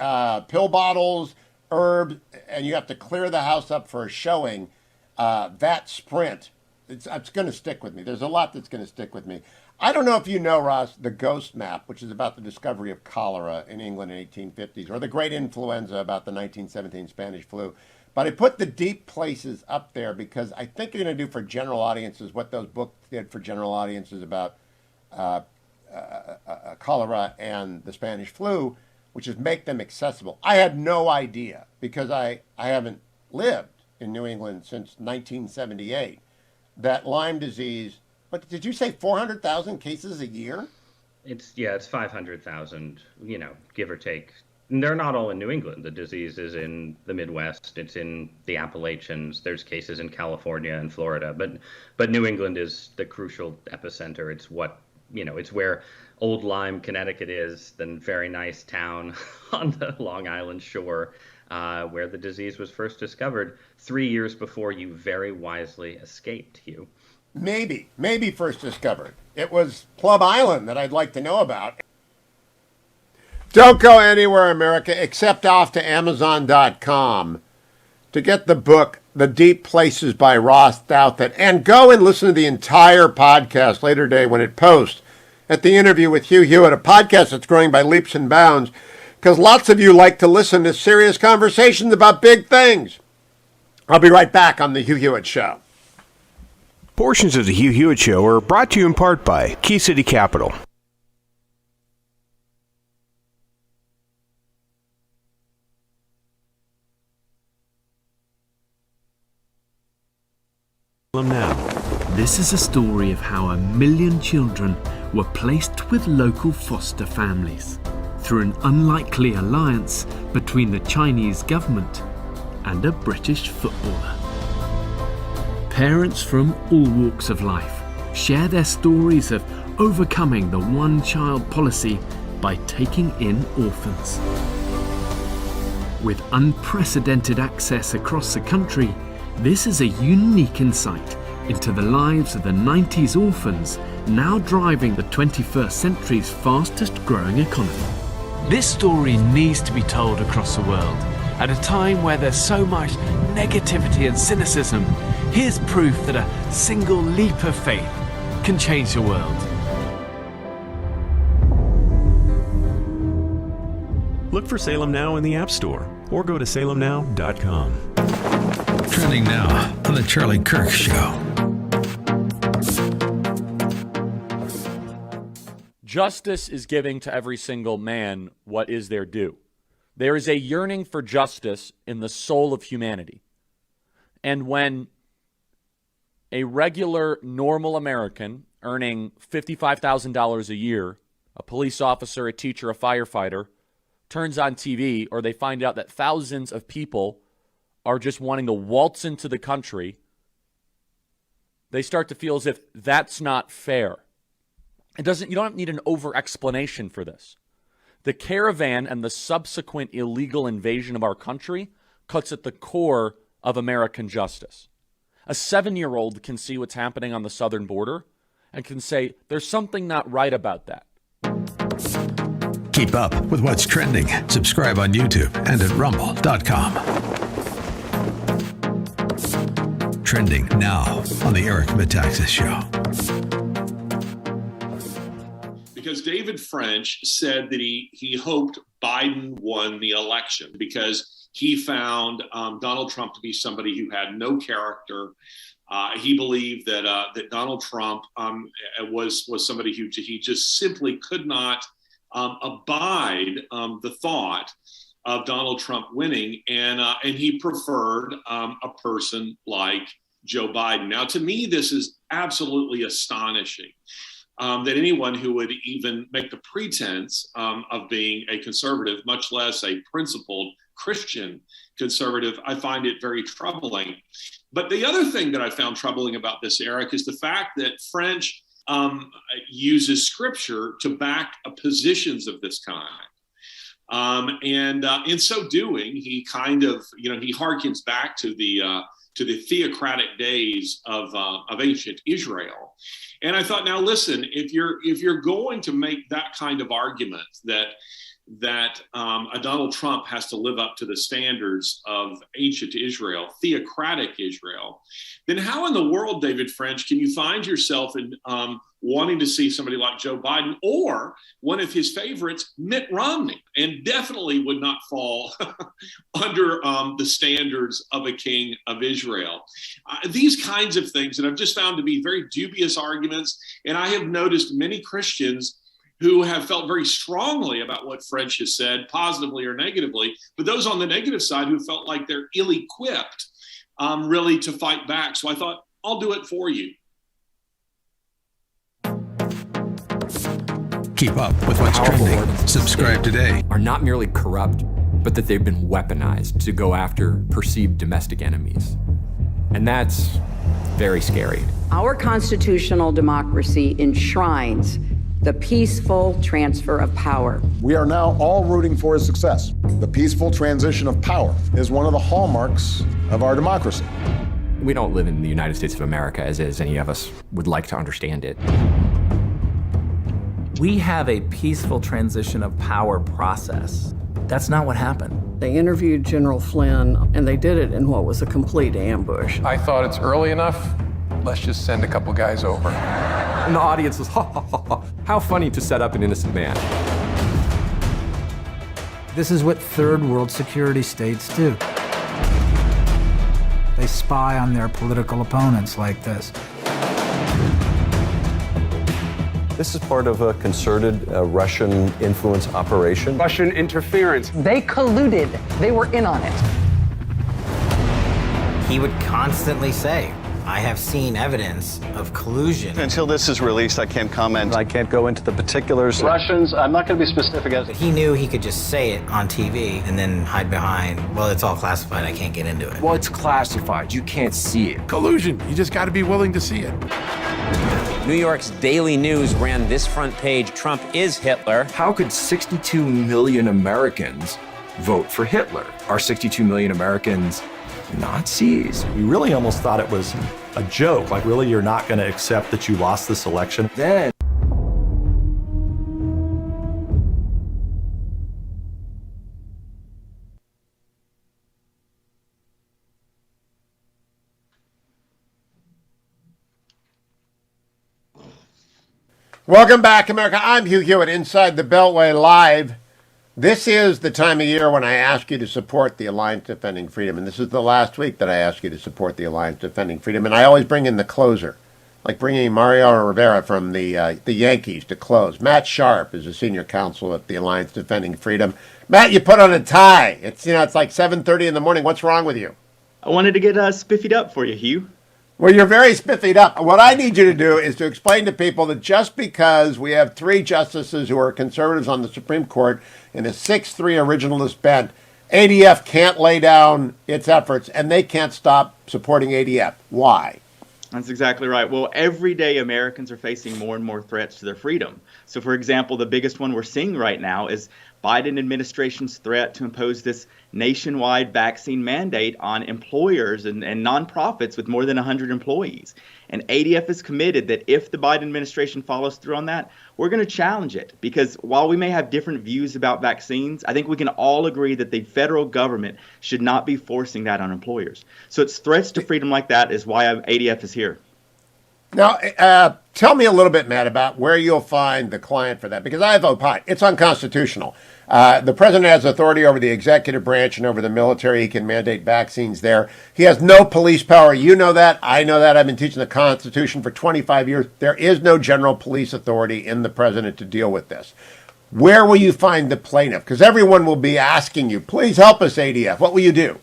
pill bottles, herbs, and you have to clear the house up for a showing. That sprint, it's going to stick with me. There's a lot that's going to stick with me. I don't know if you know, Ross, the Ghost Map, which is about the discovery of cholera in England in 1850s, or the Great Influenza about the 1917 Spanish flu. But I put the deep places up there because I think you're going to do for general audiences what those books did for general audiences about cholera and the Spanish flu, which is make them accessible. I had no idea because I haven't lived in New England since 1978 that Lyme disease, but did you say 400,000 cases a year? It's 500,000, give or take. And they're not all in New England. The disease is in the Midwest. It's in the Appalachians. There's cases in California and Florida. But New England is the crucial epicenter. It's it's where old Lyme, Connecticut is, the very nice town on the Long Island shore where the disease was first discovered 3 years before you very wisely escaped, Hugh. Maybe first discovered. It was Plum Island that I'd like to know about. Don't go anywhere, America, except off to Amazon.com to get the book, The Deep Places by Ross Douthat, and go and listen to the entire podcast later today when it posts at the interview with Hugh Hewitt, a podcast that's growing by leaps and bounds. because lots of you like to listen to serious conversations about big things. I'll be right back on The Hugh Hewitt Show. Portions of The Hugh Hewitt Show are brought to you in part by Key City Capital. Now. This is a story of how 1 million children were placed with local foster families through an unlikely alliance between the Chinese government and a British footballer. Parents from all walks of life share their stories of overcoming the one-child policy by taking in orphans. With unprecedented access across the country, this is a unique insight into the lives of the 90s orphans now driving the 21st century's fastest growing economy. This story needs to be told across the world. At a time where there's so much negativity and cynicism, here's proof that a single leap of faith can change the world. Look for Salem Now in the App Store or go to salemnow.com. Trending now on The Charlie Kirk Show. Justice is giving to every single man what is their due. There is a yearning for justice in the soul of humanity. And when a regular, normal American earning $55,000 a year, a police officer, a teacher, a firefighter, turns on TV, or they find out that thousands of people are just wanting to waltz into the country, they start to feel as if that's not fair. You don't need an over-explanation for this. The Caravan and the subsequent illegal invasion of our country cuts at the core of American justice. A 7-year-old can see what's happening on the southern border and can say, there's something not right about that. Keep up with what's trending. Subscribe on YouTube and at rumble.com. Trending now on the Eric Metaxas Show. Because David French said that he hoped Biden won the election because he found Donald Trump to be somebody who had no character. He believed that Donald Trump was somebody who he just simply could not abide the thought of Donald Trump winning, and he preferred a person like Joe Biden. Now, to me, this is absolutely astonishing. That anyone who would even make the pretense of being a conservative, much less a principled Christian conservative, I find it very troubling. But the other thing that I found troubling about this, Eric, is the fact that French uses scripture to back positions of this kind. And in so doing, he kind of, he harkens back to the theocratic days of ancient Israel. And I thought, now listen, if you're going to make that kind of argument that a Donald Trump has to live up to the standards of ancient Israel, theocratic Israel, then how in the world, David French, can you find yourself in wanting to see somebody like Joe Biden or one of his favorites, Mitt Romney, and definitely would not fall under the standards of a king of Israel? These kinds of things that I've just found to be very dubious arguments, and I have noticed many Christians who have felt very strongly about what French has said, positively or negatively, but those on the negative side who felt like they're ill-equipped really to fight back. So I thought, I'll do it for you. Keep up with what's trending. Subscribe today. Are not merely corrupt, but that they've been weaponized to go after perceived domestic enemies. And that's very scary. Our constitutional democracy enshrines the peaceful transfer of power. We are now all rooting for his success. The peaceful transition of power is one of the hallmarks of our democracy. We don't live in the United States of America as any of us would like to understand it. We have a peaceful transition of power process. That's not what happened. They interviewed General Flynn, and they did it in what was a complete ambush. I thought it's early enough. Let's just send a couple guys over. And the audience was, ha, ha, ha, ha. How funny to set up an innocent man. This is what third world security states do. They spy on their political opponents like this. This is part of a concerted Russian influence operation. Russian interference. They colluded. They were in on it. He would constantly say, I have seen evidence of collusion. Until this is released, I can't comment. I can't go into the particulars. Russians, I'm not going to be specific. But he knew he could just say it on TV and then hide behind, well, it's all classified, I can't get into it. Well, it's classified. You can't see it. Collusion. You just got to be willing to see it. New York's Daily News ran this front page, Trump is Hitler. How could 62 million Americans vote for Hitler? Are 62 million Americans Nazis? We really almost thought it was a joke. Like, really, you're not going to accept that you lost this election? Then Welcome back, America. I'm Hugh Hewitt, Inside the Beltway Live. This is the time of year when I ask you to support the Alliance Defending Freedom, and this is the last week that I ask you to support the Alliance Defending Freedom, and I always bring in the closer, like bringing Mario Rivera from the Yankees to close. Matt Sharp is a senior counsel at the Alliance Defending Freedom. Matt, you put on a tie. It's like 7:30 in the morning. What's wrong with you? I wanted to get spiffied up for you, Hugh. Well, you're very spiffied up. What I need you to do is to explain to people that just because we have 3 justices who are conservatives on the Supreme Court in a 6-3 originalist bent, ADF can't lay down its efforts and they can't stop supporting ADF. Why? That's exactly right. Well, every day Americans are facing more and more threats to their freedom. So, for example, the biggest one we're seeing right now is Biden administration's threat to impose this nationwide vaccine mandate on employers and nonprofits with more than 100 employees. And ADF is committed that if the Biden administration follows through on that, we're going to challenge it. Because while we may have different views about vaccines, I think we can all agree that the federal government should not be forcing that on employers. So it's threats to freedom like that is why ADF is here. Now, tell me a little bit, Matt, about where you'll find the client for that, because I have opined. It's unconstitutional. The president has authority over the executive branch and over the military. He can mandate vaccines there. He has no police power. You know that. I know that. I've been teaching the Constitution for 25 years. There is no general police authority in the president to deal with this. Where will you find the plaintiff? Because everyone will be asking you, please help us, ADF. What will you do?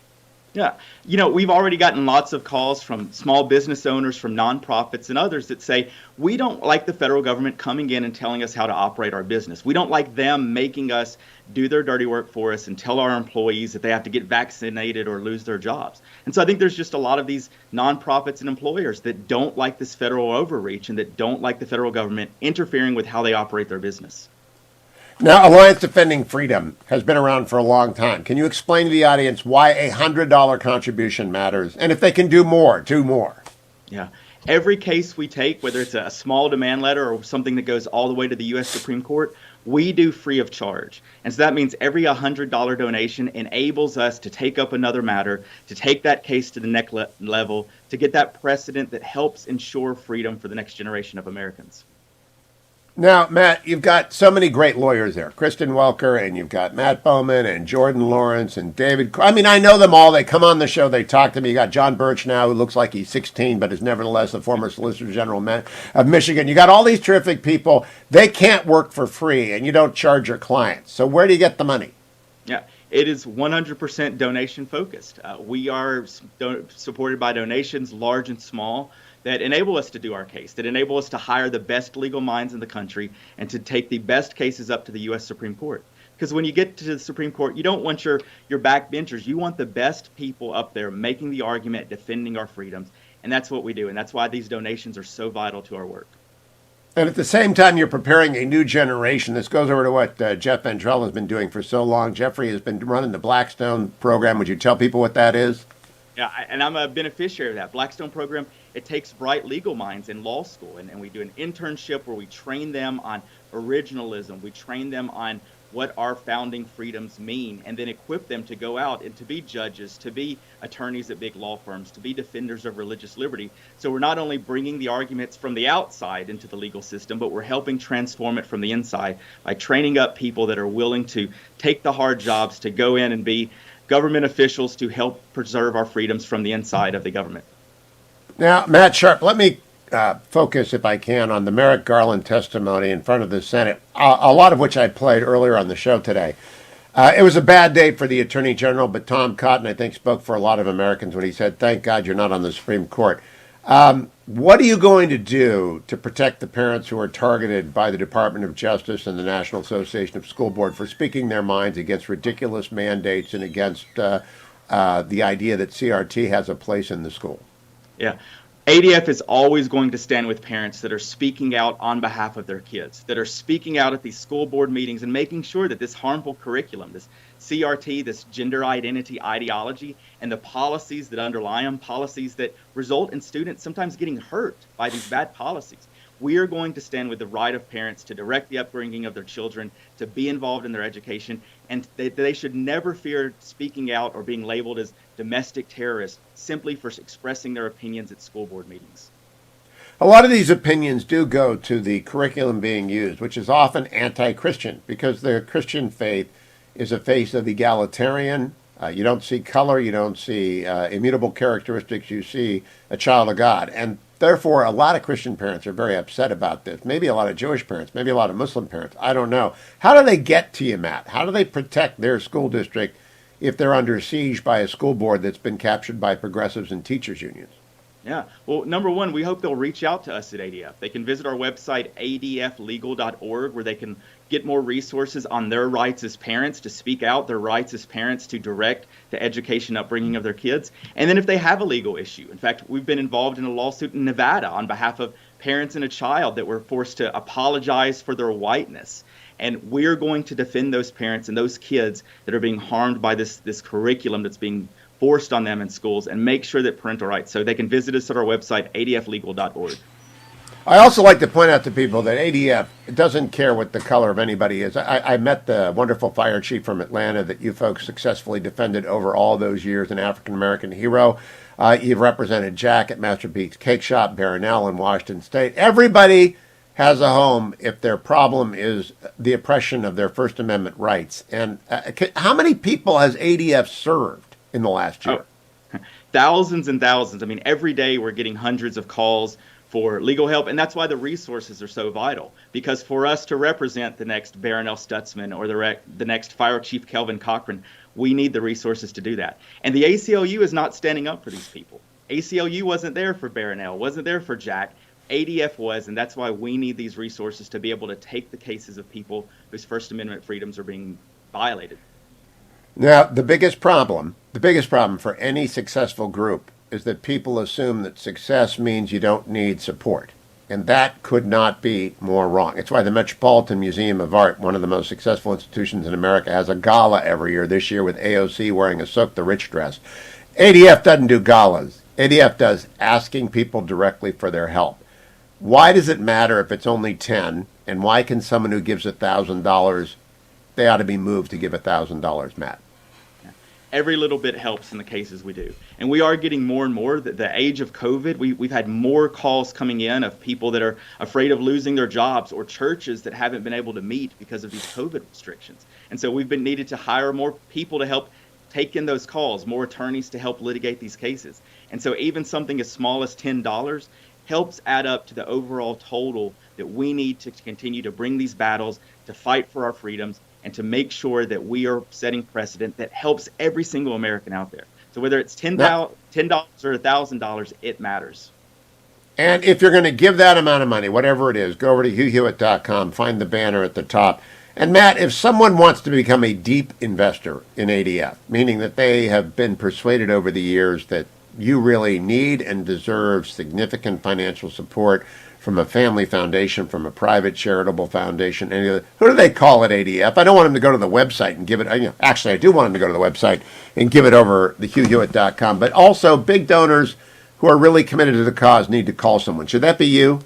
Yeah, we've already gotten lots of calls from small business owners, from nonprofits and others that say, we don't like the federal government coming in and telling us how to operate our business. We don't like them making us do their dirty work for us and tell our employees that they have to get vaccinated or lose their jobs. And so I think there's just a lot of these nonprofits and employers that don't like this federal overreach and that don't like the federal government interfering with how they operate their business. Now, Alliance Defending Freedom has been around for a long time. Can you explain to the audience why a $100 contribution matters? And if they can do more, do more. Yeah. Every case we take, whether it's a small demand letter or something that goes all the way to the U.S. Supreme Court, we do free of charge. And so that means every $100 donation enables us to take up another matter, to take that case to the next level, to get that precedent that helps ensure freedom for the next generation of Americans. Now, Matt, you've got so many great lawyers there. Kristen Welker, and you've got Matt Bowman, and Jordan Lawrence, and David. I mean, I know them all. They come on the show. They talk to me. You got John Birch now, who looks like he's 16, but is nevertheless the former Solicitor General of Michigan. You got all these terrific people. They can't work for free, and you don't charge your clients. So where do you get the money? Yeah. It is 100% donation focused. We are supported by donations, large and small, that enable us to do our case, that enable us to hire the best legal minds in the country and to take the best cases up to the U.S. Supreme Court. Because when you get to the Supreme Court, you don't want your backbenchers. You want the best people up there making the argument, defending our freedoms. And that's what we do. And that's why these donations are so vital to our work. And at the same time, you're preparing a new generation. This goes over to what Jeff Ventrell has been doing for so long. Jeffrey has been running the Blackstone program. Would you tell people what that is? Yeah, and I'm a beneficiary of that. Blackstone program, it takes bright legal minds in law school, and we do an internship where we train them on originalism. We train them on what our founding freedoms mean, and then equip them to go out and to be judges, to be attorneys at big law firms, to be defenders of religious liberty. So we're not only bringing the arguments from the outside into the legal system, but we're helping transform it from the inside by training up people that are willing to take the hard jobs, to go in and be government officials to help preserve our freedoms from the inside of the government. Now, Matt Sharp, let me focus, if I can, on the Merrick Garland testimony in front of the Senate, a lot of which I played earlier on the show today. It was a bad day for the Attorney General, but Tom Cotton, I think, spoke for a lot of Americans when he said, thank God you're not on the Supreme Court. What are you going to do to protect the parents who are targeted by the Department of Justice and the National Association of School Board for speaking their minds against ridiculous mandates and against the idea that CRT has a place in the school? Yeah. ADF is always going to stand with parents that are speaking out on behalf of their kids, that are speaking out at these school board meetings and making sure that this harmful curriculum, this CRT, this gender identity ideology, and the policies that underlie them, policies that result in students sometimes getting hurt by these bad policies. We are going to stand with the right of parents to direct the upbringing of their children, to be involved in their education, and they should never fear speaking out or being labeled as domestic terrorists simply for expressing their opinions at school board meetings. A lot of these opinions do go to the curriculum being used, which is often anti-Christian, because the Christian faith is a faith of egalitarian. You don't see color, you don't see immutable characteristics, you see a child of God. And therefore, a lot of Christian parents are very upset about this. Maybe a lot of Jewish parents, maybe a lot of Muslim parents. I don't know. How do they get to you, Matt? How do they protect their school district if they're under siege by a school board that's been captured by progressives and teachers unions? Yeah. Well, number one, we hope they'll reach out to us at ADF. They can visit our website, adflegal.org, where they can get more resources on their rights as parents to speak out, their rights as parents to direct the education upbringing of their kids. And then if they have a legal issue, in fact, we've been involved in a lawsuit in Nevada on behalf of parents and a child that were forced to apologize for their whiteness. And we're going to defend those parents and those kids that are being harmed by this curriculum that's being forced on them in schools, and make sure that parental rights. So they can visit us at our website, adflegal.org. I also like to point out to people that ADF doesn't care what the color of anybody is. I met the wonderful fire chief from Atlanta that you folks successfully defended over all those years, an African-American hero. You've represented Jack at Masterpiece Cake Shop, Barronelle in Washington State. Everybody has a home if their problem is the oppression of their First Amendment rights. And how many people has ADF served in the last year? Oh, thousands and thousands. I mean, every day we're getting hundreds of calls for legal help, and that's why the resources are so vital. Because for us to represent the next Barronelle Stutzman or the next Fire Chief Kelvin Cochran, we need the resources to do that. And the ACLU is not standing up for these people. ACLU wasn't there for Barronelle, wasn't there for Jack. ADF was, and that's why we need these resources to be able to take the cases of people whose First Amendment freedoms are being violated. Now, the biggest problem for any successful group is that people assume that success means you don't need support. And that could not be more wrong. It's why the Metropolitan Museum of Art, one of the most successful institutions in America, has a gala every year, this year with AOC wearing a Soak the Rich dress. ADF doesn't do galas. ADF does asking people directly for their help. Why does it matter if it's only 10? And why can someone who gives $1,000, they ought to be moved to give $1,000, Matt? Every little bit helps in the cases we do. And we are getting more and more. The age of COVID, we've had more calls coming in of people that are afraid of losing their jobs, or churches that haven't been able to meet because of these COVID restrictions. And so we've been needed to hire more people to help take in those calls, more attorneys to help litigate these cases. And so even something as small as $10 helps add up to the overall total that we need to continue to bring these battles, to fight for our freedoms, and to make sure that we are setting precedent that helps every single American out there. So whether it's $10 or $1,000, it matters. And if you're going to give that amount of money, whatever it is, go over to HughHewitt.com, find the banner at the top. And Matt, if someone wants to become a deep investor in ADF, meaning that they have been persuaded over the years that you really need and deserve significant financial support from a family foundation, from a private charitable foundation, any other, who do they call at ADF? I don't want them to go to the website and give it, actually I do want them to go to the website and give it over the HughHewitt.com, but also big donors who are really committed to the cause need to call someone. Should that be you?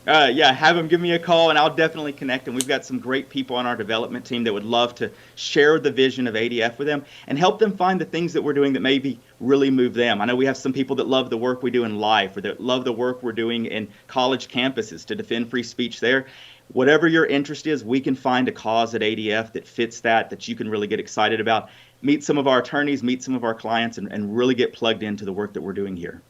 have them give me a call, and I'll definitely connect them. We've got some great people on our development team that would love to share the vision of ADF with them and help them find the things that we're doing that maybe really move them. I know we have some people that love the work we do in life, or that love the work we're doing in college campuses to defend free speech there. Whatever your interest is, we can find a cause at ADF that fits that you can really get excited about. Meet some of our attorneys, meet some of our clients, and really get plugged into the work that we're doing here.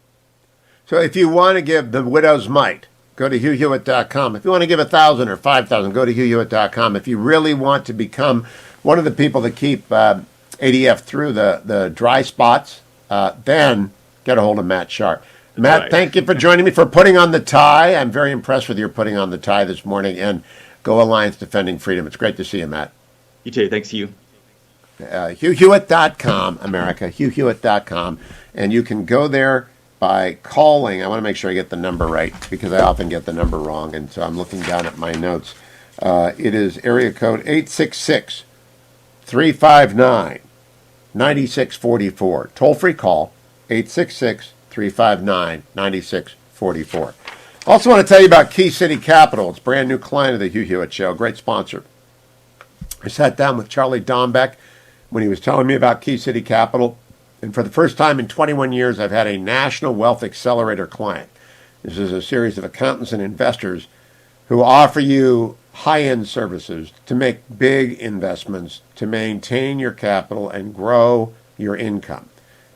So if you want to give the widow's mite, go to HughHewitt.com. If you want to give 1,000 or 5,000, go to HughHewitt.com. If you really want to become one of the people that keep ADF through the dry spots, then get a hold of Matt Sharp. Matt, Thank you for joining me, for putting on the tie. I'm very impressed with your putting on the tie this morning. And go Alliance Defending Freedom. It's great to see you, Matt. You too. Thanks, Hugh. HughHewitt.com, America, HughHewitt.com. And you can go there by calling. I want to make sure I get the number right, because I often get the number wrong. And so I'm looking down at my notes. It is area code 866-359-9644. Toll-free call, 866-359-9644. Also want to tell you about Key City Capital. It's a brand new client of the Hugh Hewitt Show. Great sponsor. I sat down with Charlie Dombeck when he was telling me about Key City Capital. And for the first time in 21 years, I've had a National Wealth Accelerator client. This is a series of accountants and investors who offer you high-end services to make big investments, to maintain your capital and grow your income.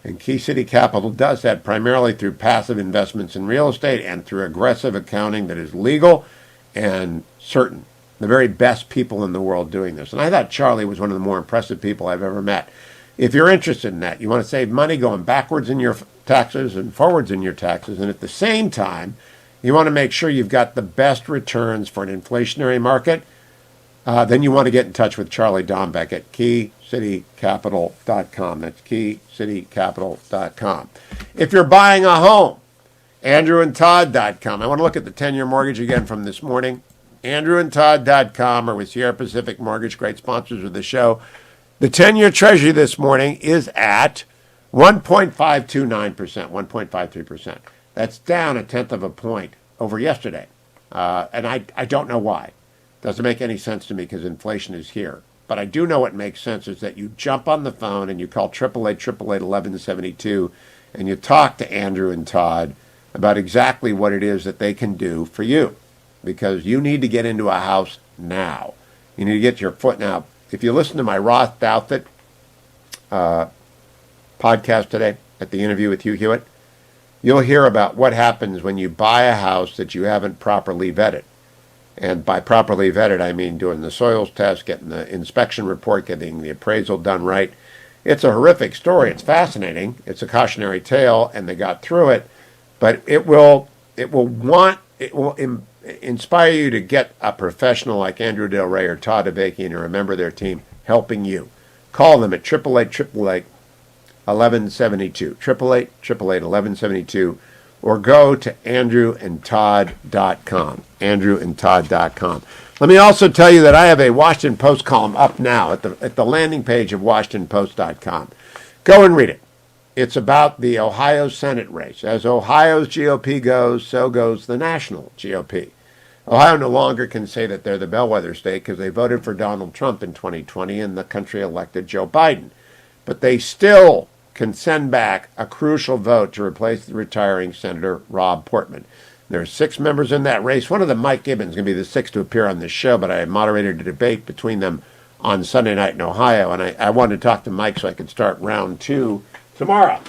And Key City Capital does that primarily through passive investments in real estate and through aggressive accounting that is legal and certain. The very best people in the world doing this. And I thought Charlie was one of the more impressive people I've ever met. If you're interested in that, you want to save money going backwards in your taxes and forwards in your taxes, and at the same time, you want to make sure you've got the best returns for an inflationary market, then you want to get in touch with Charlie Dombeck at keycitycapital.com. That's keycitycapital.com. If you're buying a home, andrewandtodd.com. I want to look at the 10-year mortgage again from this morning. andrewandtodd.com, or with Sierra Pacific Mortgage, great sponsors of the show. The 10-year Treasury this morning is at 1.529%, 1.53%. That's down 1/10 of a point over yesterday. And I don't know why. Doesn't make any sense to me because inflation is here. But I do know what makes sense is that you jump on the phone and you call 888-888-1172 and you talk to Andrew and Todd about exactly what it is that they can do for you. Because you need to get into a house now. You need to get your foot now. If you listen to my Roth Douthat podcast today at the interview with Hugh Hewitt, you'll hear about what happens when you buy a house that you haven't properly vetted. And by properly vetted, I mean doing the soils test, getting the inspection report, getting the appraisal done right. It's a horrific story. It's fascinating. It's a cautionary tale, and they got through it. But it will inspire you to get a professional like Andrew Del Rey or Todd Avakian or a member of their team helping you. Call them at 888-888-1172, 888-888-1172, or go to andrewandtodd.com, andrewandtodd.com. Let me also tell you that I have a Washington Post column up now at the landing page of WashingtonPost.com. Go and read it. It's about the Ohio Senate race. As Ohio's GOP goes, so goes the national GOP. Ohio no longer can say that they're the bellwether state because they voted for Donald Trump in 2020 and the country elected Joe Biden. But they still can send back a crucial vote to replace the retiring Senator Rob Portman. There are 6 members in that race. One of them, Mike Gibbons, is going to be the 6th to appear on this show, but I moderated a debate between them on Sunday night in Ohio, and I wanted to talk to Mike so I could start round 2 tomorrow.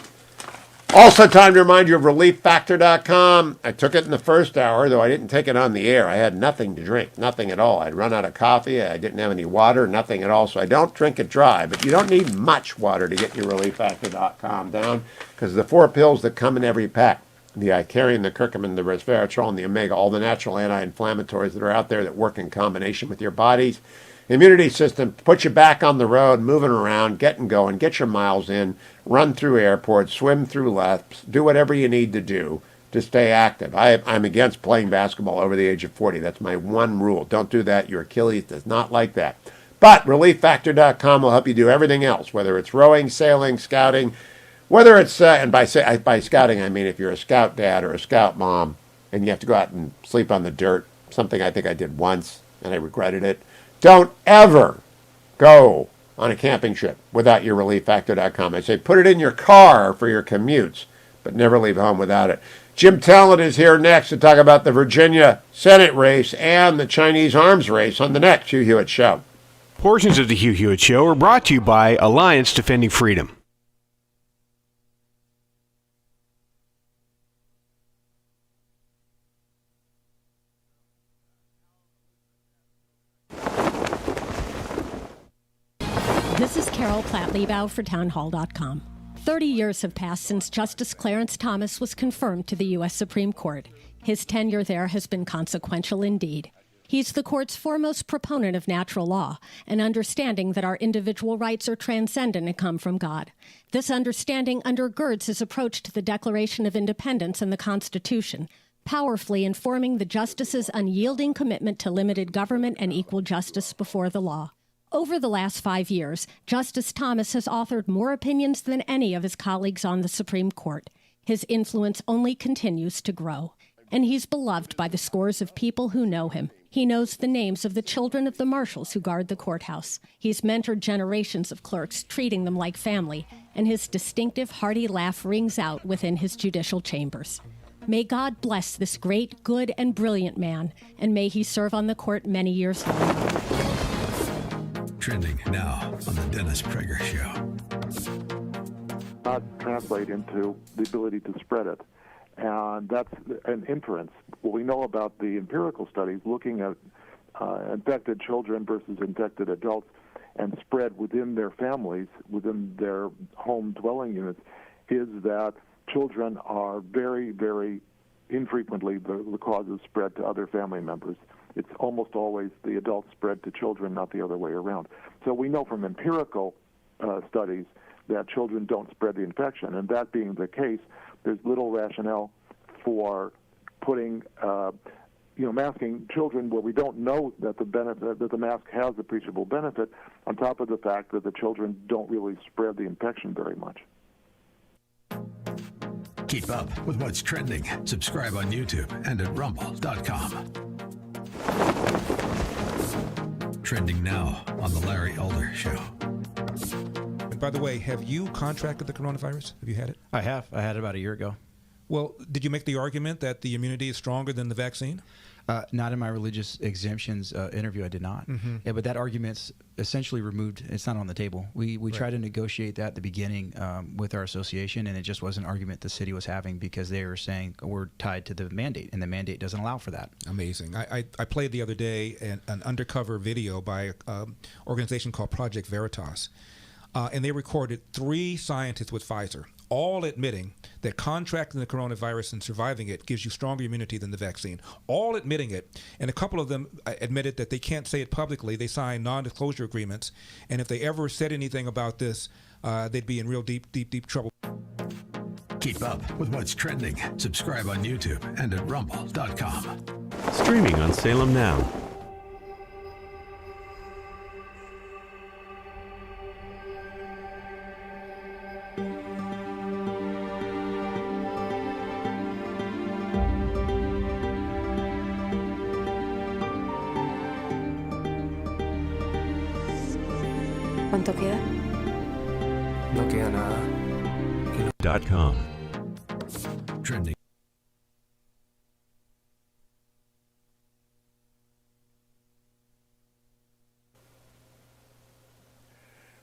Also, time to remind you of ReliefFactor.com. I took it in the first hour, though I didn't take it on the air. I had nothing to drink, nothing at all. I'd run out of coffee. I didn't have any water, nothing at all. So I don't drink it dry. But you don't need much water to get your ReliefFactor.com down because the 4 pills that come in every pack, the Icarian, the curcumin, the resveratrol, and the omega, all the natural anti-inflammatories that are out there that work in combination with your body's immunity system, put you back on the road, moving around, getting going, get your miles in, run through airports, swim through laps, do whatever you need to do to stay active. I'm against playing basketball over the age of 40. That's my one rule. Don't do that. Your Achilles does not like that. But ReliefFactor.com will help you do everything else, whether it's rowing, sailing, scouting, whether it's, and by scouting I mean if you're a scout dad or a scout mom, and you have to go out and sleep on the dirt, something I think I did once, and I regretted it. Don't ever go on a camping trip without your relieffactor.com. I say put it in your car for your commutes, but never leave home without it. Jim Talent is here next to talk about the Virginia Senate race and the Chinese arms race on the next Hugh Hewitt Show. Portions of the Hugh Hewitt Show are brought to you by Alliance Defending Freedom. This is Carol Platt-Liebau for townhall.com. 30 years have passed since Justice Clarence Thomas was confirmed to the U.S. Supreme Court. His tenure there has been consequential indeed. He's the court's foremost proponent of natural law, an understanding that our individual rights are transcendent and come from God. This understanding undergirds his approach to the Declaration of Independence and the Constitution, powerfully informing the justice's unyielding commitment to limited government and equal justice before the law. Over the last 5 years, Justice Thomas has authored more opinions than any of his colleagues on the Supreme Court. His influence only continues to grow, and he's beloved by the scores of people who know him. He knows the names of the children of the marshals who guard the courthouse. He's mentored generations of clerks, treating them like family, and his distinctive, hearty laugh rings out within his judicial chambers. May God bless this great, good, and brilliant man, and may he serve on the court many years longer. Trending now on the Dennis Prager Show. Not translate into the ability to spread it. And that's an inference. What we know about the empirical studies looking at infected children versus infected adults and spread within their families, within their home dwelling units, is that children are very, very infrequently the cause of spread to other family members. It's almost always the adults spread to children, not the other way around. So we know from empirical studies that children don't spread the infection. And that being the case, there's little rationale for putting, masking children where we don't know that the mask has appreciable benefit, on top of the fact that the children don't really spread the infection very much. Keep up with what's trending. Subscribe on YouTube and at rumble.com. Trending now on the Larry Elder Show. And by the way, have you contracted the coronavirus? Have you had it? I have. I had it about a year ago. Well, did you make the argument that the immunity is stronger than the vaccine? Not in my religious exemptions interview, I did not. Mm-hmm. Yeah, but that argument's essentially removed. It's not on the table. We Right. tried to negotiate that at the beginning with our association, and it just was an argument the city was having because they were saying we're tied to the mandate, and the mandate doesn't allow for that. Amazing. I played the other day an undercover video by an organization called Project Veritas, and they recorded 3 scientists with Pfizer, all admitting that contracting the coronavirus and surviving it gives you stronger immunity than the vaccine. All admitting it. And a couple of them admitted that they can't say it publicly. They signed non-disclosure agreements. And if they ever said anything about this, they'd be in real deep trouble. Keep up with what's trending. Subscribe on YouTube and at rumble.com. Streaming on Salem Now. ¿Cuánto queda? No queda nada. .com. Trending.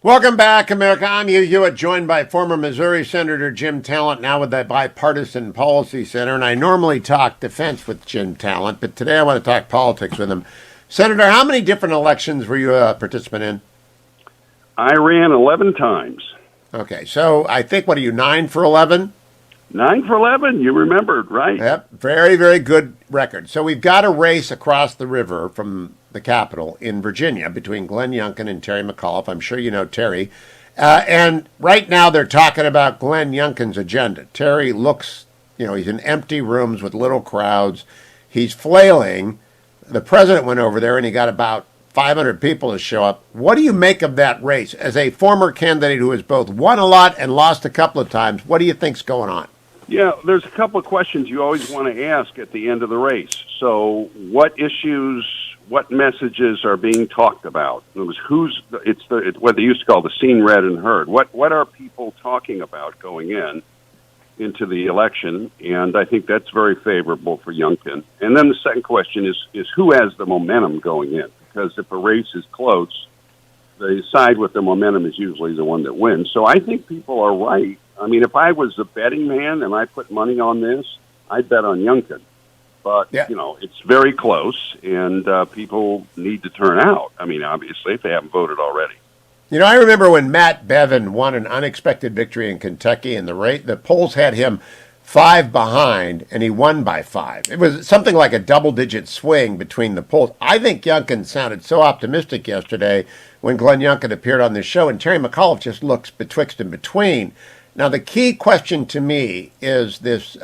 Welcome back, America. I'm Hugh Hewitt, joined by former Missouri Senator Jim Talent, now with the Bipartisan Policy Center. And I normally talk defense with Jim Talent, but today I want to talk politics with him. Senator, how many different elections were you a participant in? I ran 11 times. Okay, so I think, what are you, 9 for 11? 9 for 11, you remembered, right? Yep, very, very good record. So we've got a race across the river from the Capitol in Virginia between Glenn Youngkin and Terry McAuliffe. I'm sure you know Terry. And right now they're talking about Glenn Youngkin's agenda. Terry looks, he's in empty rooms with little crowds. He's flailing. The president went over there and he got about 500 people to show up. What do you make of that race? As a former candidate who has both won a lot and lost a couple of times, what do you think's going on? Yeah, there's a couple of questions you always want to ask at the end of the race. So, what issues, what messages are being talked about? It was it's what they used to call the seen, read, and heard. What are people talking about going into the election? And I think that's very favorable for Youngkin. And then the second question is who has the momentum going in? Because if a race is close, the side with the momentum is usually the one that wins. So I think people are right. I mean, if I was a betting man and I put money on this, I'd bet on Youngkin. But, it's very close, and people need to turn out. I mean, obviously, if they haven't voted already. I remember when Matt Bevin won an unexpected victory in Kentucky, and the polls had him 5 behind, and he won by 5. It was something like a double-digit swing between the polls. I think Youngkin sounded so optimistic yesterday when Glenn Youngkin appeared on this show, and Terry McAuliffe just looks betwixt and between. Now, the key question to me is this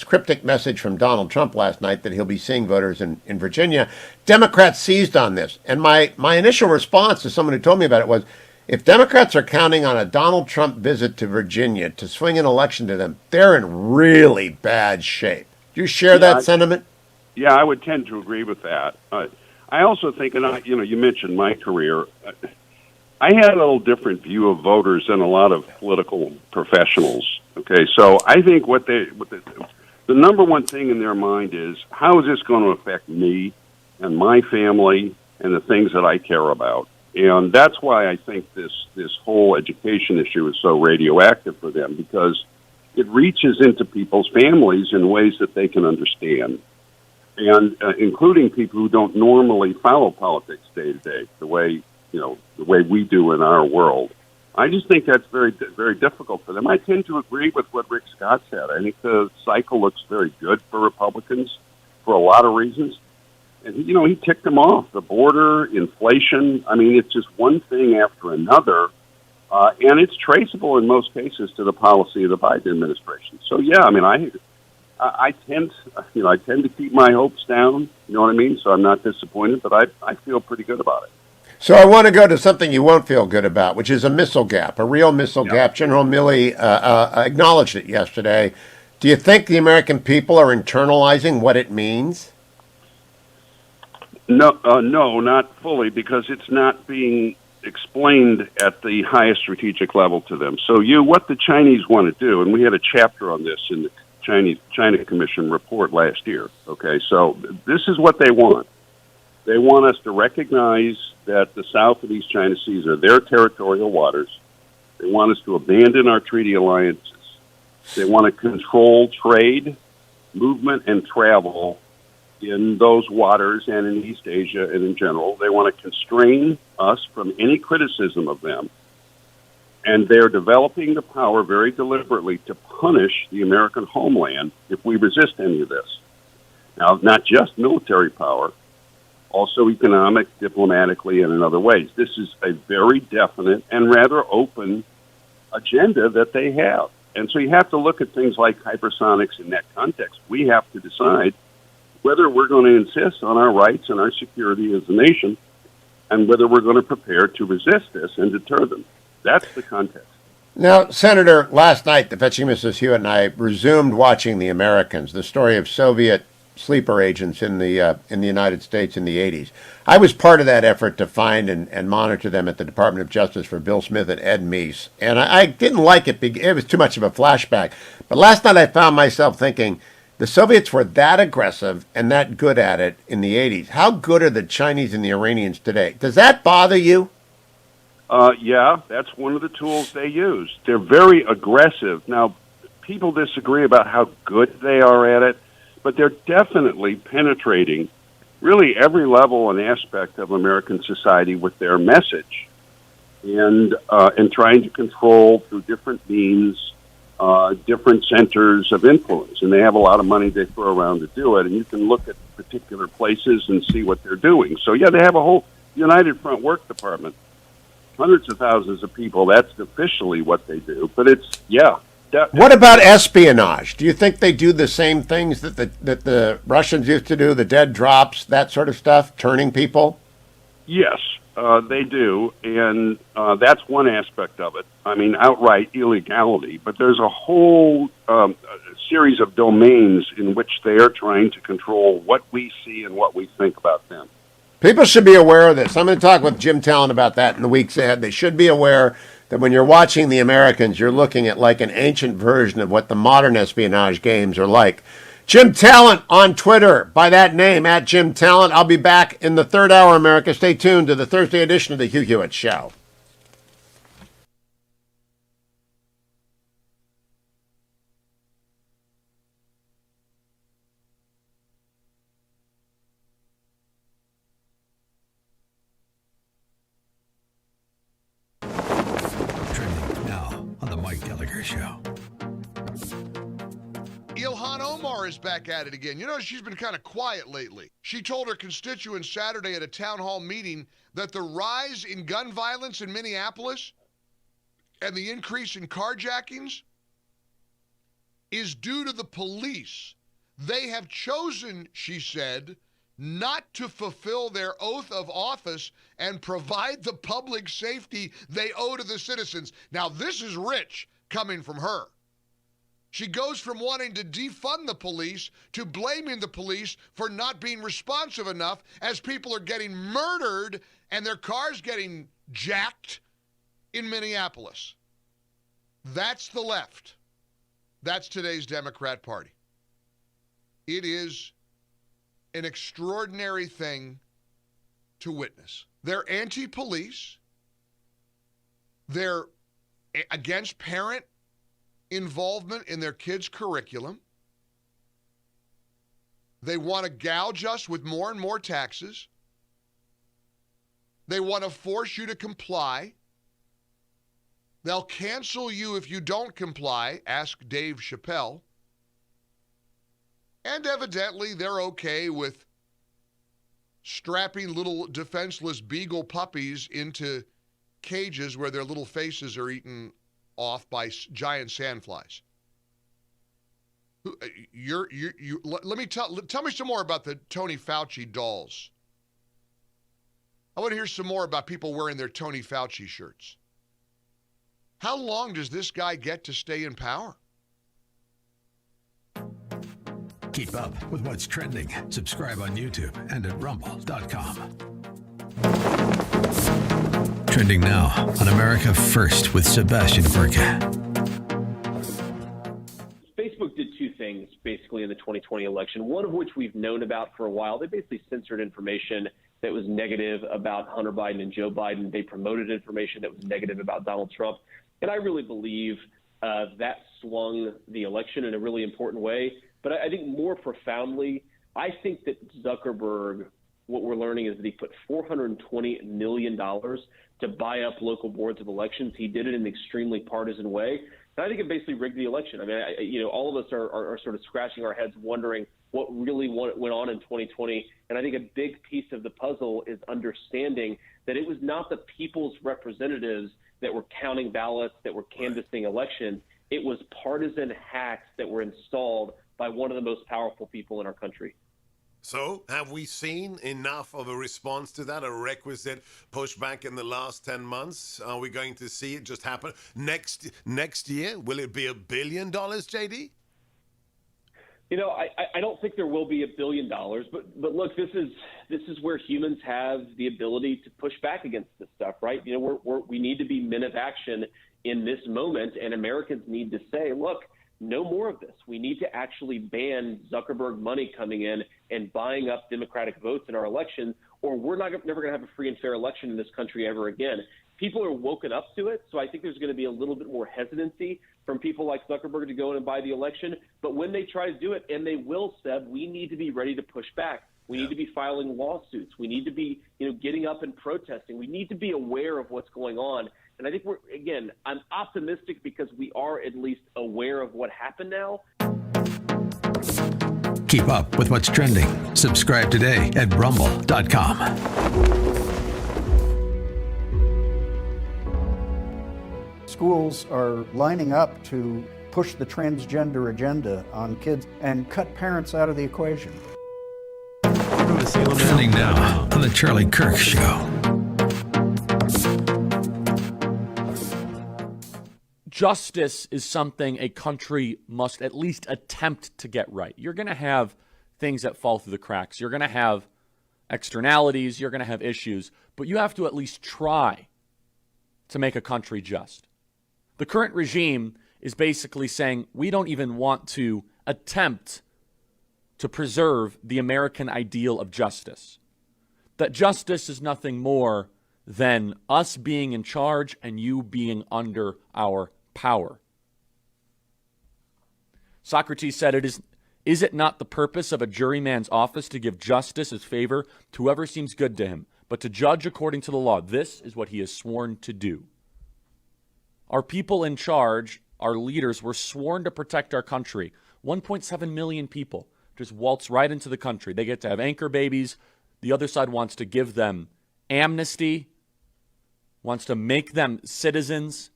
cryptic message from Donald Trump last night that he'll be seeing voters in Virginia. Democrats seized on this. And my initial response to someone who told me about it was, if Democrats are counting on a Donald Trump visit to Virginia to swing an election to them, they're in really bad shape. Do you share that sentiment? Yeah, I would tend to agree with that. I also think, and you mentioned my career, I had a little different view of voters than a lot of political professionals. Okay, so I think the number one thing in their mind is, how is this going to affect me and my family and the things that I care about? And that's why I think this whole education issue is so radioactive for them, because it reaches into people's families in ways that they can understand, and including people who don't normally follow politics day to day the way we do in our world. I just think that's very, very difficult for them. I tend to agree with what Rick Scott said. I think the cycle looks very good for Republicans for a lot of reasons. And, he ticked them off. The border, inflation, I mean, it's just one thing after another. And it's traceable in most cases to the policy of the Biden administration. So, yeah, I mean, I tend to keep my hopes down, you know what I mean? So I'm not disappointed, but I feel pretty good about it. So I want to go to something you won't feel good about, which is a missile gap, a real missile gap. General Milley acknowledged it yesterday. Do you think the American people are internalizing what it means? No, not fully, because it's not being explained at the highest strategic level to them. So what the Chinese want to do, and we had a chapter on this in the China Commission report last year. Okay, so this is what they want. They want us to recognize that the South and East China Seas are their territorial waters. They want us to abandon our treaty alliances. They want to control trade, movement, and travel in those waters and in East Asia and in general. They want to constrain us from any criticism of them. And they're developing the power very deliberately to punish the American homeland if we resist any of this. Now, not just military power, also economic, diplomatically, and in other ways. This is a very definite and rather open agenda that they have. And so you have to look at things like hypersonics in that context. We have to decide whether we're going to insist on our rights and our security as a nation, and whether we're going to prepare to resist this and deter them. That's the context. Now, Senator, last night, the Fetching Mrs. Hewitt and I resumed watching The Americans, the story of Soviet sleeper agents in the United States in the 80s. I was part of that effort to find and monitor them at the Department of Justice for Bill Smith and Ed Meese. And I didn't like it. It was too much of a flashback. But last night I found myself thinking, the Soviets were that aggressive and that good at it in the 80s. How good are the Chinese and the Iranians today? Does that bother you? Yeah, that's one of the tools they use. They're very aggressive. Now, people disagree about how good they are at it, but they're definitely penetrating really every level and aspect of American society with their message, and trying to control through different means different centers of influence. And they have a lot of money they throw around to do it, and you can look at particular places and see what they're doing. So, yeah, they have a whole United Front Work Department, hundreds of thousands of people. That's officially what they do. But it's, yeah. What about espionage? Do you think they do the same things that the Russians used to do, the dead drops, that sort of stuff, turning people? Yes. They do, and that's one aspect of it. I mean, outright illegality. But there's a whole series of domains in which they are trying to control what we see and what we think about them. People should be aware of this. I'm going to talk with Jim Talent about that in the weeks ahead. They should be aware that when you're watching The Americans, you're looking at like an ancient version of what the modern espionage games are like. Jim Talent on Twitter by that name, at Jim Talent. I'll be back in the third hour, America. Stay tuned to the Thursday edition of the Hugh Hewitt Show. Trending now on the Mike Gallagher Show. Ilhan Omar is back at it again. You know, she's been kind of quiet lately. She told her constituents Saturday at a town hall meeting that the rise in gun violence in Minneapolis and the increase in carjackings is due to the police. They have chosen, she said, not to fulfill their oath of office and provide the public safety they owe to the citizens. Now, this is rich coming from her. She goes from wanting to defund the police to blaming the police for not being responsive enough as people are getting murdered and their cars getting jacked in Minneapolis. That's the left. That's today's Democrat Party. It is an extraordinary thing to witness. They're anti-police. They're against parent involvement in their kids' curriculum. They want to gouge us with more and more taxes. They want to force you to comply. They'll cancel you if you don't comply, ask Dave Chappelle. And evidently, they're okay with strapping little defenseless beagle puppies into cages where their little faces are eaten off by giant sandflies. Let me tell me some more about the Tony Fauci dolls. I want to hear some more about people wearing their Tony Fauci shirts. How long does this guy get to stay in power? Keep up with what's trending. Subscribe on YouTube and at rumble.com. Trending now on America First with Sebastian Gorka. Facebook did two things basically in the 2020 election, one of which we've known about for a while. They basically censored information that was negative about Hunter Biden and Joe Biden. They promoted information that was negative about Donald Trump. And I really believe that swung the election in a really important way. But I think more profoundly, I think that Zuckerberg, what we're learning is that he put $420 million to buy up local boards of elections. He did it in an extremely partisan way. And I think it basically rigged the election. I mean, all of us are sort of scratching our heads wondering what really went on in 2020. And I think a big piece of the puzzle is understanding that it was not the people's representatives that were counting ballots, that were canvassing elections. It was partisan hacks that were installed by one of the most powerful people in our country. So have we seen enough of a response to that, a requisite pushback in the last 10 months? Are we going to see it just happen next year? Will it be $1 billion, JD? You know, I don't think there will be $1 billion, but look, this is where humans have the ability to push back against this stuff, right? You know, we need to be men of action in this moment, and Americans need to say, look, no more of this. We need to actually ban Zuckerberg money coming in and buying up Democratic votes in our election, or we're never going to have a free and fair election in this country ever again. People are woken up to it, so I think there's going to be a little bit more hesitancy from people like Zuckerberg to go in and buy the election. But when they try to do it, and they will, Seb, we need to be ready to push back. We need to be filing lawsuits. We need to be, getting up and protesting. We need to be aware of what's going on. And I think I'm optimistic because we are at least aware of what happened now. Keep up with what's trending. Subscribe today at rumble.com. Schools are lining up to push the transgender agenda on kids and cut parents out of the equation. Trending now on the Charlie Kirk Show. justice is something a country must at least attempt to get right. You're going to have things that fall through the cracks. You're going to have externalities. You're going to have issues. But you have to at least try to make a country just. The current regime is basically saying we don't even want to attempt to preserve the American ideal of justice. That justice is nothing more than us being in charge and you being under our power. Socrates said, Is it not the purpose of a juryman's office to give justice as favor to whoever seems good to him, but to judge according to the law? This is what he is sworn to do. Our people in charge, our leaders, were sworn to protect our country. 1.7 million people just waltz right into the country. They get to have anchor babies. The other side wants to give them amnesty, wants to make them citizens.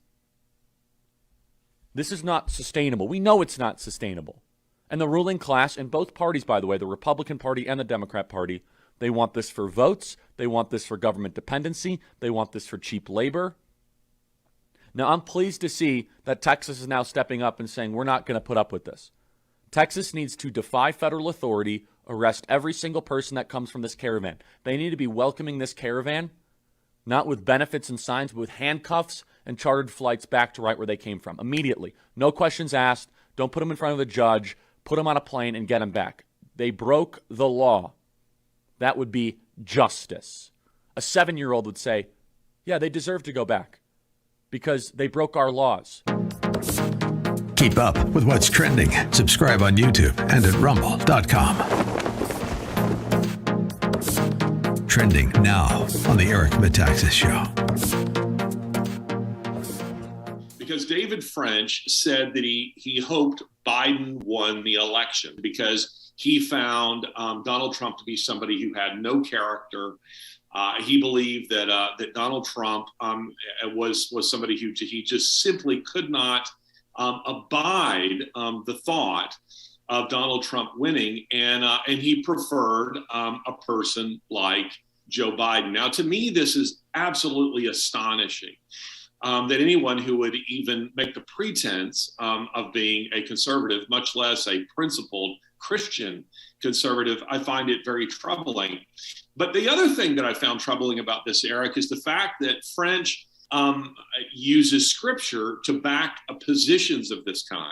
This is not sustainable. We know it's not sustainable. And the ruling class, in both parties, by the way, the Republican Party and the Democrat Party, they want this for votes. They want this for government dependency. They want this for cheap labor. Now, I'm pleased to see that Texas is now stepping up and saying we're not going to put up with this. Texas needs to defy federal authority, arrest every single person that comes from this caravan. They need to be welcoming this caravan, not with benefits and signs, but with handcuffs and chartered flights back to right where they came from. Immediately. No questions asked. Don't put them in front of a judge. Put them on a plane and get them back. They broke the law. That would be justice. A 7-year-old would say, yeah, they deserve to go back because they broke our laws. Keep up with what's trending. Subscribe on YouTube and at rumble.com. Trending now on the Eric Metaxas Show. Because David French said that he hoped Biden won the election because he found Donald Trump to be somebody who had no character. He believed that Donald Trump was somebody who he just simply could not abide the thought of Donald Trump winning, and he preferred a person like Joe Biden. Now, to me, this is absolutely astonishing. That anyone who would even make the pretense of being a conservative, much less a principled Christian conservative, I find it very troubling. But the other thing that I found troubling about this, Eric, is the fact that French uses scripture to back positions of this kind.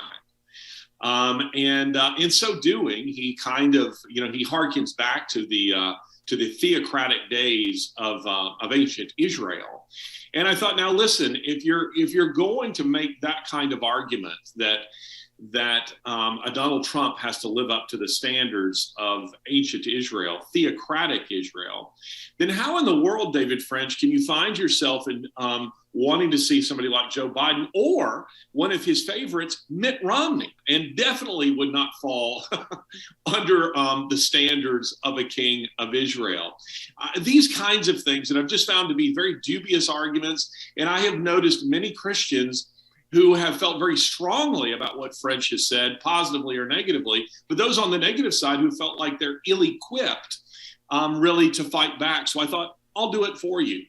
And in so doing, he kind of, he harkens back to the theocratic days of ancient Israel. And I thought, now listen, if you're going to make that kind of argument that a Donald Trump has to live up to the standards of ancient Israel, theocratic Israel, then how in the world, David French, can you find yourself in wanting to see somebody like Joe Biden or one of his favorites, Mitt Romney, and definitely would not fall under the standards of a king of Israel? These kinds of things that I've just found to be very dubious arguments, and I have noticed many Christians who have felt very strongly about what French has said, positively or negatively, but those on the negative side who felt like they're ill-equipped really to fight back. So I thought, I'll do it for you.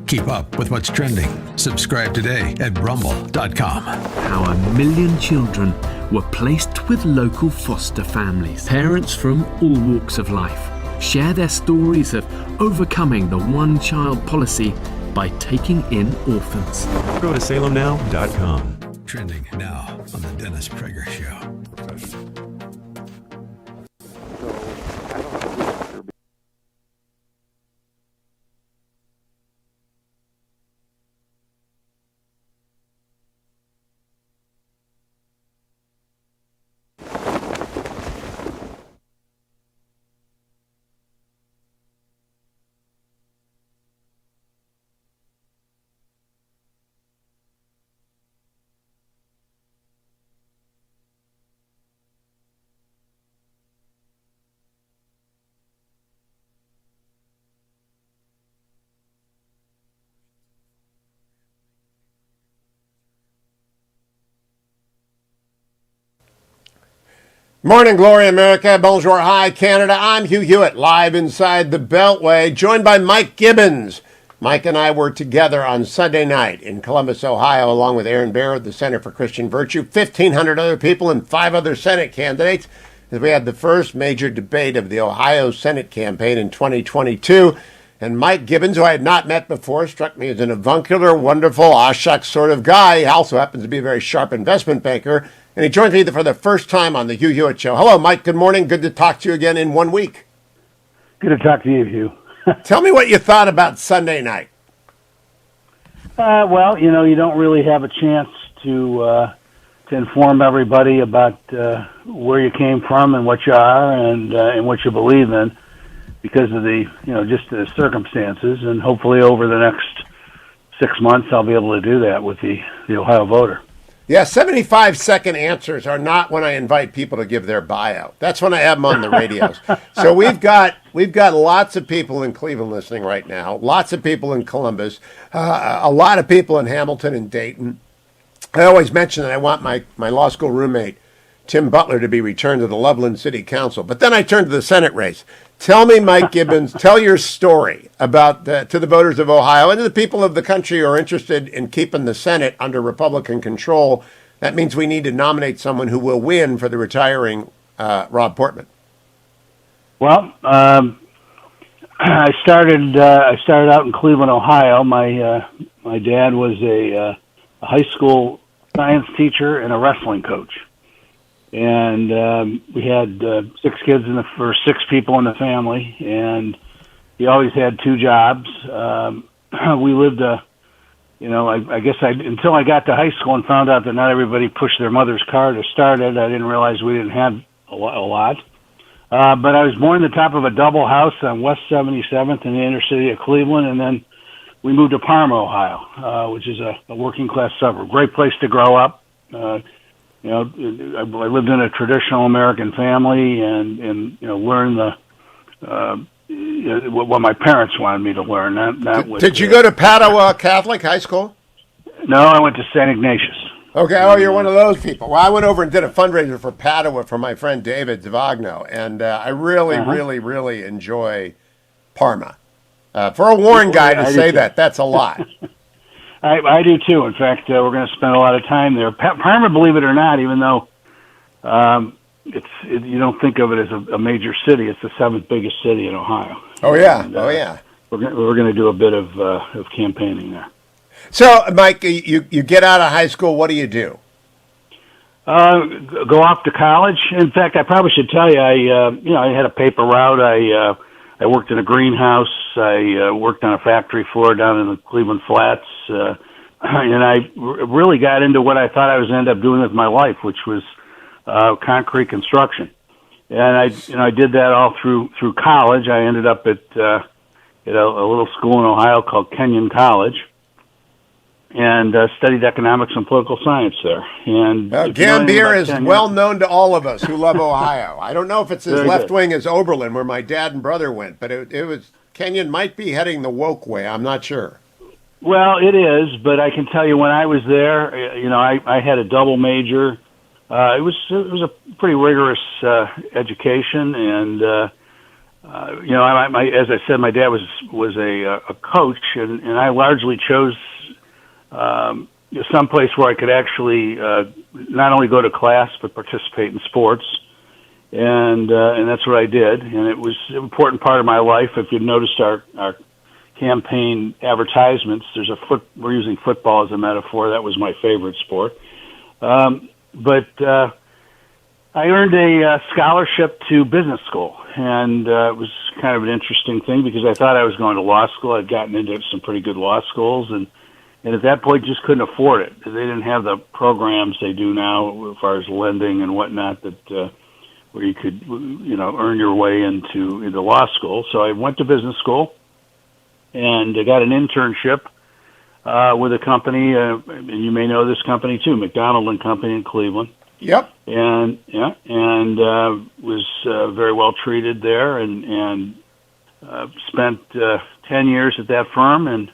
Keep up with what's trending. Subscribe today at rumble.com. How 1 million children were placed with local foster families. Parents from all walks of life share their stories of overcoming the one-child policy by taking in orphans. Go to salemnow.com. Trending now on the Dennis Prager Show. Morning, Glory America. Bonjour, hi, Canada. I'm Hugh Hewitt, live inside the Beltway, joined by Mike Gibbons, Mike and I were together on Sunday night in Columbus, Ohio, along with Aaron Barrett of the Center for Christian Virtue, 1,500 other people, and 5 other Senate candidates, as we had the first major debate of the Ohio Senate campaign in 2022. And Mike Gibbons, who I had not met before, struck me as an avuncular, wonderful, aw-shucks sort of guy. He also happens to be a very sharp investment banker. And he joins me for the first time on the Hugh Hewitt Show. Hello, Mike. Good morning. Good to talk to you again in 1 week. Good to talk to you, Hugh. Tell me what you thought about Sunday night. Well, you don't really have a chance to inform everybody about where you came from and what you are and what you believe in because of the, just the circumstances. And hopefully over the next 6 months, I'll be able to do that with the Ohio voter. Yeah, 75-second answers are not when I invite people to give their bio. That's when I have them on the radios. So we've got lots of people in Cleveland listening right now, lots of people in Columbus, a lot of people in Hamilton and Dayton. I always mention that I want my law school roommate, Tim Butler, to be returned to the Loveland City Council. But then I turn to the Senate race. Tell me, Mike Gibbons, tell your story about to the voters of Ohio and to the people of the country who are interested in keeping the Senate under Republican control. That means we need to nominate someone who will win for the retiring Rob Portman. Well, I started out in Cleveland, Ohio. My dad was a high school science teacher and a wrestling coach. And we had 6 kids or 6 people in the family, and he always had 2 jobs. We lived I guess until I got to high school and found out that not everybody pushed their mother's car to start it, I didn't realize we didn't have a lot. But I was born in the top of a double house on West 77th in the inner city of Cleveland, and then we moved to Parma, Ohio, which is a working class suburb. Great place to grow up. I lived in a traditional American family and learned what my parents wanted me to learn. Did you go to Padua Catholic High School? No, I went to St. Ignatius. Okay, you're one of those people. Well, I went over and did a fundraiser for Padua for my friend David Zvagno, and I really enjoy Parma. For a Warren guy to say that, that's a lot. I do too. In fact, we're going to spend a lot of time there. Parma, believe it or not, even though you don't think of it as a major city, it's the 7th biggest city in Ohio. Oh yeah, and, We're going to do a bit of campaigning there. So, Mike, you get out of high school. What do you do? Go off to college. In fact, I probably should tell you, I had a paper route. I worked in a greenhouse. I worked on a factory floor down in the Cleveland Flats, and I really got into what I thought I was going to end up doing with my life, which was concrete construction. And I did that all through college. I ended up at a little school in Ohio called Kenyon College, and studied economics and political science there. And Gambier is well known to all of us who love Ohio. I don't know if it's as left wing as Oberlin, where my dad and brother went, but it was Kenyon might be heading the woke way. I'm not sure. Well, it is, but I can tell you when I was there, I had a double major. It was a pretty rigorous education, and as I said, my dad was a coach, and I largely chose someplace where I could actually not only go to class but participate in sports, and that's what I did. And it was an important part of my life. If you noticed our campaign advertisements, we're using football as a metaphor. That was my favorite sport. But I earned a scholarship to business school, and it was kind of an interesting thing because I thought I was going to law school. I'd gotten into some pretty good law schools, and at that point just couldn't afford it. They didn't have the programs they do now as far as lending and whatnot that where you could earn your way into law school. So I went to business school, and I got an internship with a company, and you may know this company too, McDonald and Company in Cleveland. Yep. And was very well treated there, and spent 10 years at that firm, and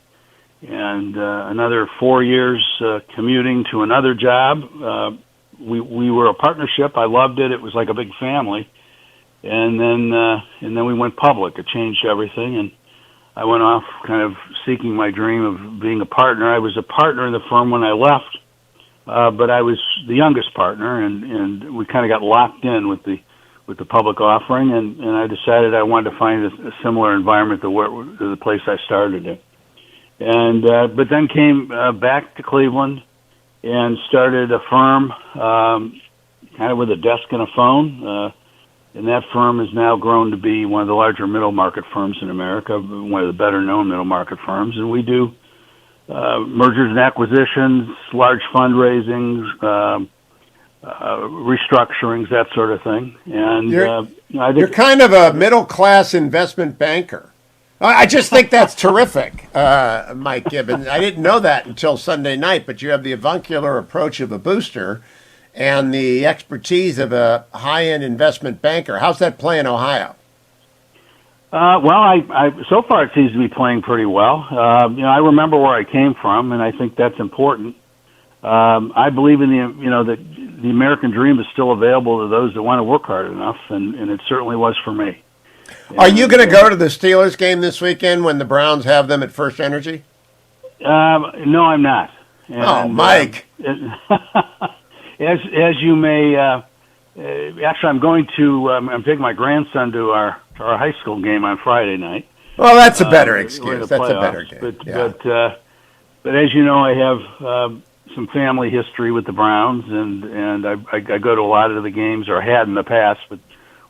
another 4 years commuting to another job. We were a partnership. I loved it. It was like a big family. And then we went public. It changed everything, and I went off kind of seeking my dream of being a partner. I was a partner in the firm when I left, but I was the youngest partner, and we kind of got locked in with the public offering, and I decided I wanted to find a similar environment to the place I started in. And but then came back to Cleveland and started a firm kind of with a desk and a phone. And that firm has now grown to be one of the larger middle market firms in America, one of the better known middle market firms. And we do mergers and acquisitions, large fundraisings, restructurings, that sort of thing. And you're kind of a middle class investment banker. I just think that's terrific, Mike Gibbons. I didn't know that until Sunday night, but you have the avuncular approach of a booster and the expertise of a high-end investment banker. How's that play in Ohio? Well, I so far it seems to be playing pretty well. I remember where I came from, and I think that's important. I believe in that the American dream is still available to those that want to work hard enough, and it certainly was for me. Are you going to go to the Steelers game this weekend when the Browns have them at First Energy? No, I'm not. And, Mike. As you may, actually, I'm going to. I'm taking my grandson to our high school game on Friday night. Well, that's a better excuse. That's a better game. But as you know, I have some family history with the Browns, and I go to a lot of the games, or had in the past. But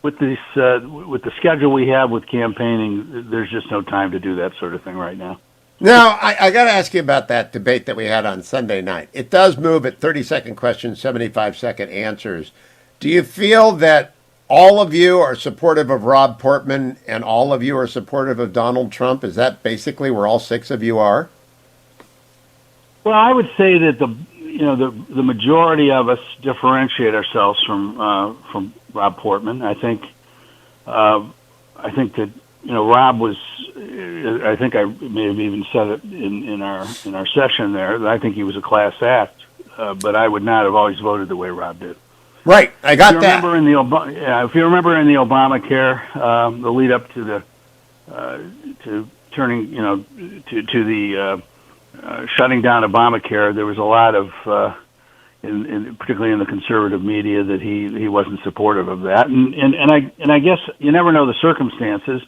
with this, with the schedule we have with campaigning, there's just no time to do that sort of thing right now. Now, I got to ask you about that debate that we had on Sunday night. It does move at 30-second questions, 75-second answers. Do you feel that all of you are supportive of Rob Portman and all of you are supportive of Donald Trump? Is that basically where all six of you are? Well, I would say that the majority of us differentiate ourselves from Rob Portman. I think that Rob was. I think I may have even said it in our session there. That I think he was a class act, but I would not have always voted the way Rob did. Right, I got that. If you remember in the Obamacare, the lead up to turning, to the shutting down Obamacare, there was a lot of, particularly in the conservative media, that he wasn't supportive of that, and I guess you never know the circumstances.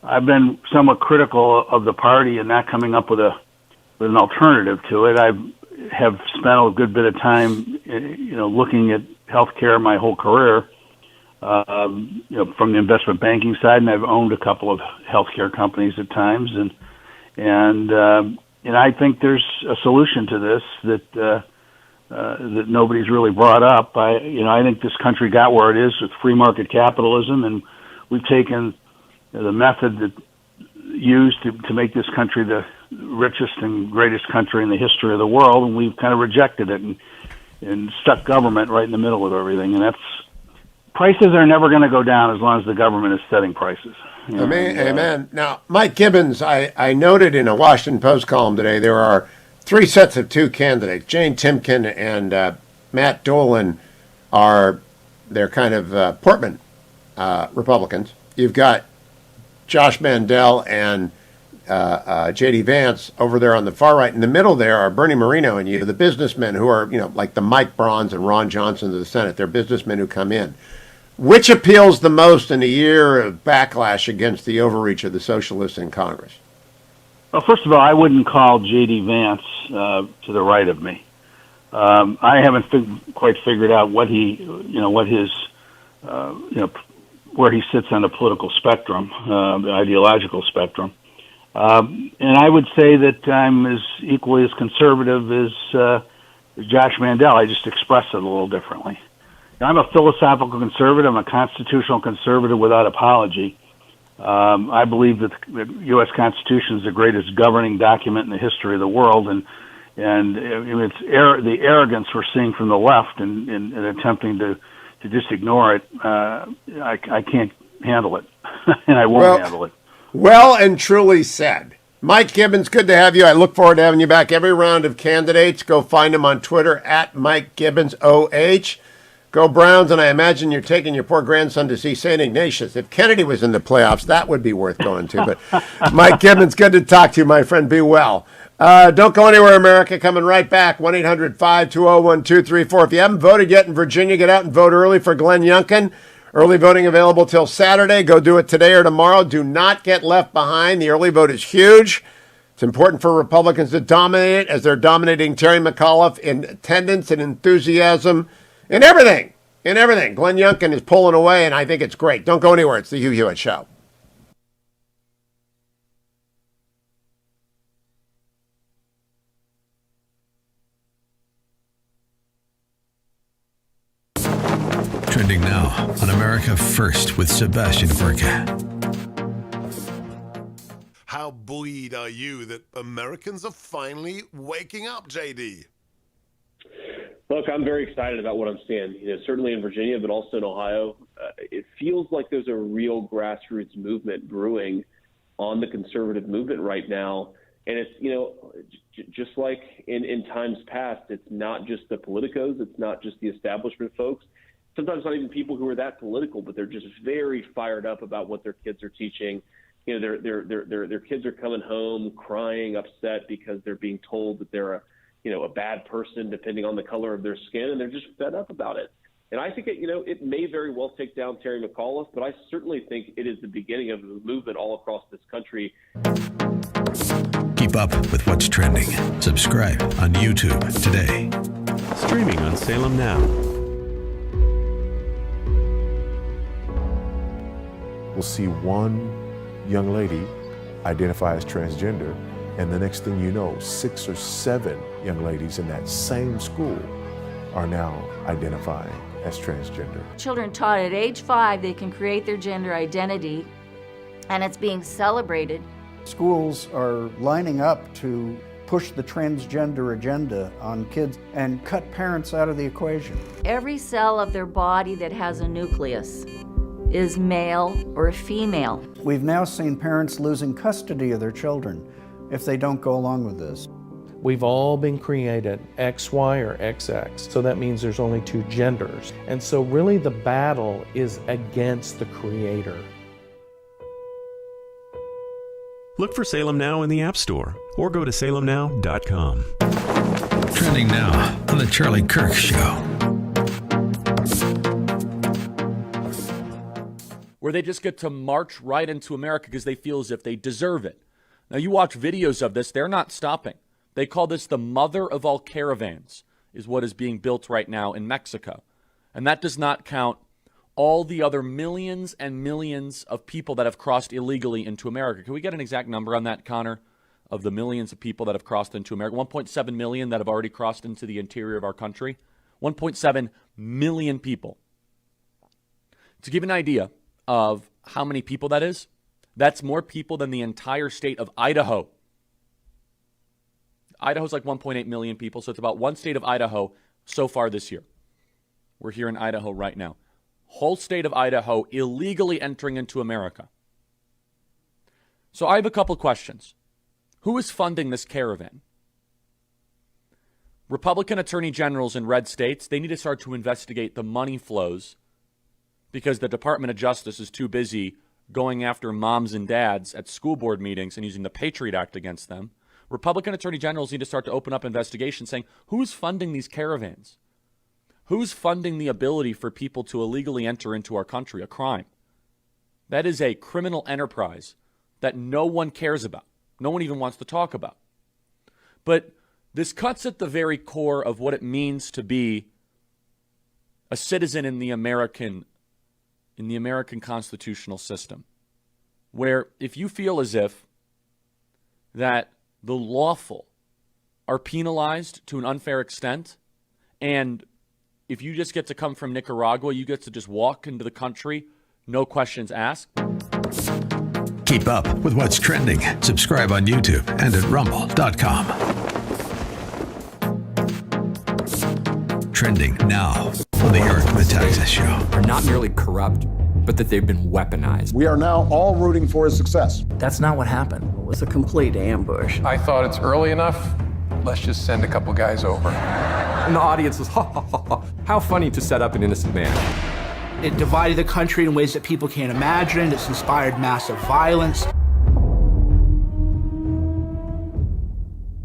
I've been somewhat critical of the party and not coming up with an alternative to it. I have spent a good bit of time, looking at healthcare my whole career, from the investment banking side, and I've owned a couple of healthcare companies at times, and I think there's a solution to this that nobody's really brought up. I think this country got where it is with free market capitalism, and we've taken the method that used to make this country the richest and greatest country in the history of the world, and we've kind of rejected it and stuck government right in the middle of everything. And prices are never going to go down as long as the government is setting prices. Amen. Now, Mike Gibbons, I noted in a Washington Post column today there are three sets of two candidates. Jane Timken and Matt Dolan they're kind of Portman Republicans. You've got Josh Mandel and J.D. Vance over there on the far right. In the middle there are Bernie Moreno and you, the businessmen who are, like the Mike Brauns and Ron Johnsons of the Senate. They're businessmen who come in. Which appeals the most in a year of backlash against the overreach of the socialists in Congress? Well, first of all, I wouldn't call J.D. Vance to the right of me. I haven't quite figured out what his where he sits on the political spectrum, the ideological spectrum. And I would say that I'm as equally as conservative as Josh Mandel. I just express it a little differently. I'm a philosophical conservative. I'm a constitutional conservative without apology. I believe that the U.S. Constitution is the greatest governing document in the history of the world, and it's the arrogance we're seeing from the left in attempting to just ignore it. I can't handle it, and I won't handle it. Well and truly said. Mike Gibbons, good to have you. I look forward to having you back every round of candidates. Go find him on Twitter at Mike Gibbons OH. Go Browns, and I imagine you're taking your poor grandson to see St. Ignatius. If Kennedy was in the playoffs, that would be worth going to. But Mike Gibbons, good to talk to you, my friend. Be well. Don't go anywhere, America. Coming right back. 1-800-520-1234. If you haven't voted yet in Virginia, get out and vote early for Glenn Youngkin. Early voting available till Saturday. Go do it today or tomorrow. Do not get left behind. The early vote is huge. It's important for Republicans to dominate it as they're dominating Terry McAuliffe in attendance and enthusiasm. In everything. Glenn Youngkin is pulling away, and I think it's great. Don't go anywhere. It's the Hugh Hewitt Show. Trending now on America First with Sebastian Gorka. How buoyed are you that Americans are finally waking up, JD? Look, I'm very excited about what I'm seeing. Certainly in Virginia, but also in Ohio. It feels like there's a real grassroots movement brewing on the conservative movement right now. And it's, just like in times past, it's not just the politicos, it's not just the establishment folks. Sometimes not even people who are that political, but they're just very fired up about what their kids are teaching. Their kids are coming home crying, upset because they're being told that they're a bad person depending on the color of their skin, and they're just fed up about it. And I think it may very well take down Terry McAuliffe, but I certainly think it is the beginning of a movement all across this country. Keep up with what's trending. Subscribe on YouTube today. Streaming on Salem Now. We'll see one young lady identify as transgender, and the next thing you know, 6 or 7 young ladies in that same school are now identifying as transgender. Children taught at age 5 they can create their gender identity, and it's being celebrated. Schools are lining up to push the transgender agenda on kids and cut parents out of the equation. Every cell of their body that has a nucleus is male or female. We've now seen parents losing custody of their children if they don't go along with this. We've all been created XY or XX, so that means there's only 2 genders. And so really the battle is against the creator. Look for Salem Now in the App Store or go to salemnow.com. Trending now on The Charlie Kirk Show. Where they just get to march right into America because they feel as if they deserve it. Now, you watch videos of this, they're not stopping. They call this the mother of all caravans, is what is being built right now in Mexico. And that does not count all the other millions and millions of people that have crossed illegally into America. Can we get an exact number on that, Connor, of the millions of people that have crossed into America? 1.7 million that have already crossed into the interior of our country. 1.7 million people. To give you an idea of how many people that is, that's more people than the entire state of Idaho. Idaho's like 1.8 million people, so it's about one state of Idaho so far this year. We're here in Idaho right now. Whole state of Idaho illegally entering into America. So I have a couple questions. Who is funding this caravan? Republican attorney generals in red states, they need to start to investigate the money flows because the Department of Justice is too busy going after moms and dads at school board meetings and using the Patriot Act against them. Republican attorney generals need to start to open up investigations saying, who's funding these caravans? Who's funding the ability for people to illegally enter into our country, a crime? That is a criminal enterprise that no one cares about. No one even wants to talk about. But this cuts at the very core of what it means to be a citizen in the American constitutional system, where if you feel as if that the lawful are penalized to an unfair extent, and if you just get to come from Nicaragua, you get to just walk into the country, no questions asked. Keep up with what's trending. Subscribe on YouTube and at rumble.com. Trending now on the Eric Metaxas Show. Are not merely corrupt, but that they've been weaponized. We are now all rooting for his success. That's not what happened. It was a complete ambush. I thought it's early enough. Let's just send a couple guys over. And the audience was, ha ha ha ha, how funny to set up an innocent man. It divided the country in ways that people can't imagine. It's inspired massive violence.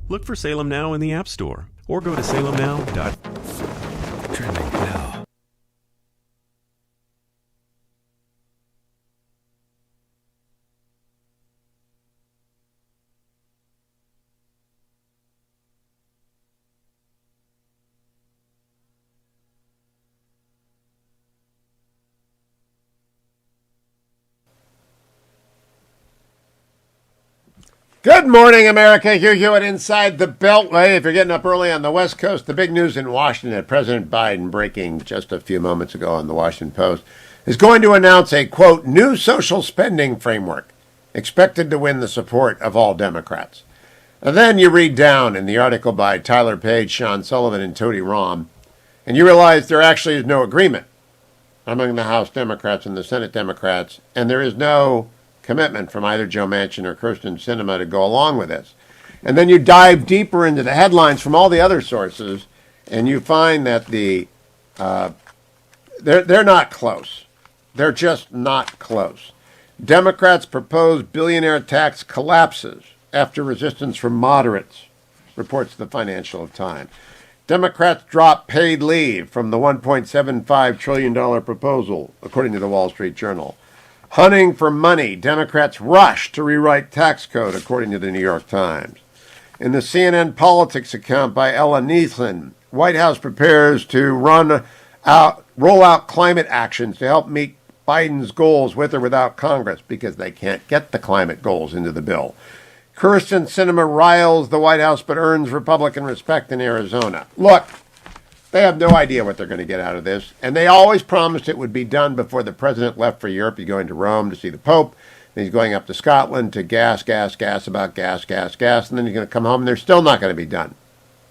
Look for Salem Now in the App Store or go to salemnow.com. Trending now. Good morning, America. Hugh Hewitt inside the Beltway. If you're getting up early on the West Coast, the big news in Washington, President Biden, breaking just a few moments ago on the Washington Post, is going to announce a, quote, new social spending framework expected to win the support of all Democrats. And then you read down in the article by Tyler Page, Sean Sullivan, and Tony Rahm, and you realize there actually is no agreement among the House Democrats and the Senate Democrats, and there is no commitment from either Joe Manchin or Kyrsten Sinema to go along with this. And then you dive deeper into the headlines from all the other sources, and you find that they're not close. They're just not close. Democrats' proposed billionaire tax collapses after resistance from moderates, reports the Financial Times. Democrats drop paid leave from the $1.75 trillion proposal, according to the Wall Street Journal. Hunting for money, Democrats rush to rewrite tax code, according to the New York Times. In the CNN Politics account by Ella Neeson, White House prepares to roll out climate actions to help meet Biden's goals with or without Congress, because they can't get the climate goals into the bill. Kyrsten Sinema riles the White House but earns Republican respect in Arizona. Look, they have no idea what they're going to get out of this, and they always promised it would be done before the president left for Europe. He's going to Rome to see the Pope, then he's going up to Scotland to gas about gas, and then he's going to come home, and they're still not going to be done.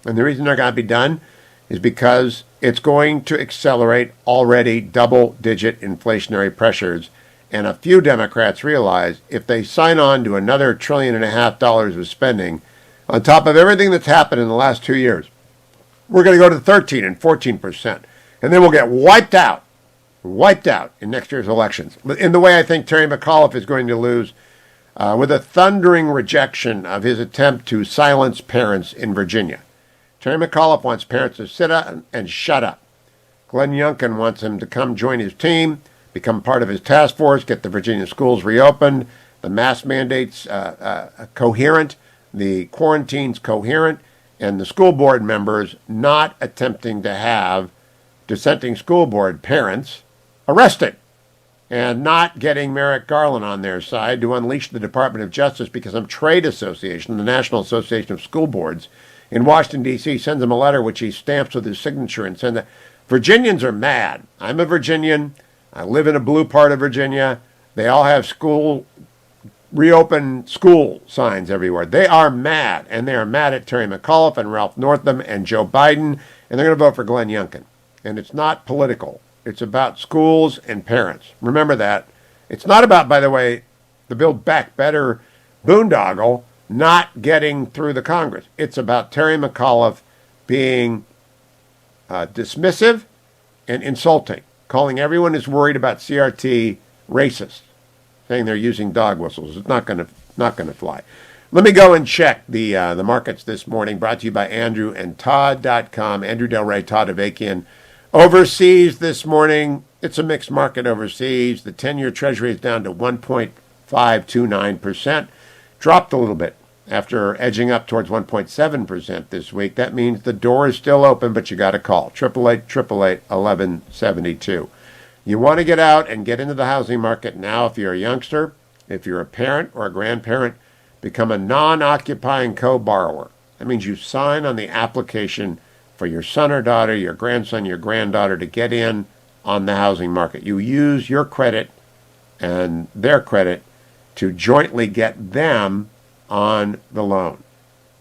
And the reason they're going to be done is because it's going to accelerate already double-digit inflationary pressures, and a few Democrats realize if they sign on to another $1.5 trillion of spending, on top of everything that's happened in the last 2 years, we're going to go to 13 and 14%. And then we'll get wiped out in next year's elections. In the way I think Terry McAuliffe is going to lose with a thundering rejection of his attempt to silence parents in Virginia. Terry McAuliffe wants parents to sit up and shut up. Glenn Youngkin wants him to come join his team, become part of his task force, get the Virginia schools reopened, the mask mandates coherent, the quarantines coherent, and the school board members not attempting to have dissenting school board parents arrested, and not getting Merrick Garland on their side to unleash the Department of Justice because some trade association, the National Association of School Boards in Washington, D.C., sends him a letter which he stamps with his signature and sends it. Virginians are mad. I'm a Virginian. I live in a blue part of Virginia. They all have reopen school signs everywhere. They are mad, and they are mad at Terry McAuliffe and Ralph Northam and Joe Biden, and they're going to vote for Glenn Youngkin. And it's not political. It's about schools and parents. Remember that. It's not about, by the way, the Build Back Better boondoggle not getting through the Congress. It's about Terry McAuliffe being dismissive and insulting, calling everyone who's worried about CRT racist, saying they're using dog whistles. It's not going to fly. Let me go and check the markets this morning, brought to you by AndrewandTodd.com. Andrew Del Rey, Todd Avakian. Overseas this morning, it's a mixed market overseas. The 10-year Treasury is down to 1.529%. Dropped a little bit after edging up towards 1.7% this week. That means the door is still open, but you got to call. 888-888-1172. You want to get out and get into the housing market now if you're a youngster, if you're a parent or a grandparent, become a non-occupying co-borrower. That means you sign on the application for your son or daughter, your grandson, your granddaughter to get in on the housing market. You use your credit and their credit to jointly get them on the loan.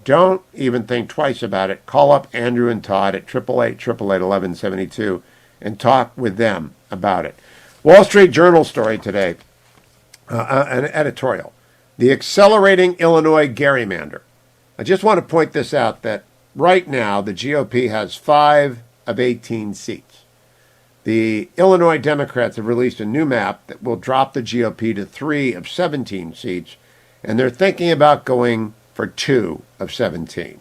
Don't even think twice about it. Call up Andrew and Todd at 888-888-1172 and talk with them about it. Wall Street Journal story today, an editorial. The accelerating Illinois gerrymander. I just want to point this out that right now, the GOP has 5 of 18 seats. The Illinois Democrats have released a new map that will drop the GOP to 3 of 17 seats, and they're thinking about going for 2 of 17.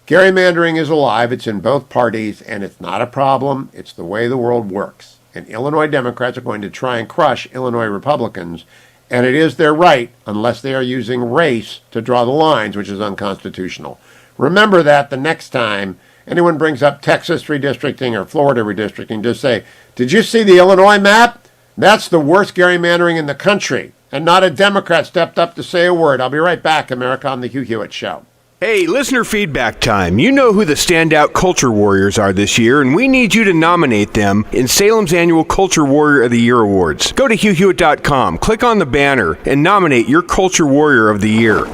Gerrymandering is alive. It's in both parties, and it's not a problem. It's the way the world works. And Illinois Democrats are going to try and crush Illinois Republicans, and it is their right, unless they are using race to draw the lines, which is unconstitutional. Remember that the next time anyone brings up Texas redistricting or Florida redistricting, just say, did you see the Illinois map? That's the worst gerrymandering in the country. And not a Democrat stepped up to say a word. I'll be right back, America, on the Hugh Hewitt Show. Hey, listener feedback time. You know who the standout culture warriors are this year, and we need you to nominate them in Salem's annual Culture Warrior of the Year Awards. Go to HughHewitt.com, click on the banner, and nominate your Culture Warrior of the Year.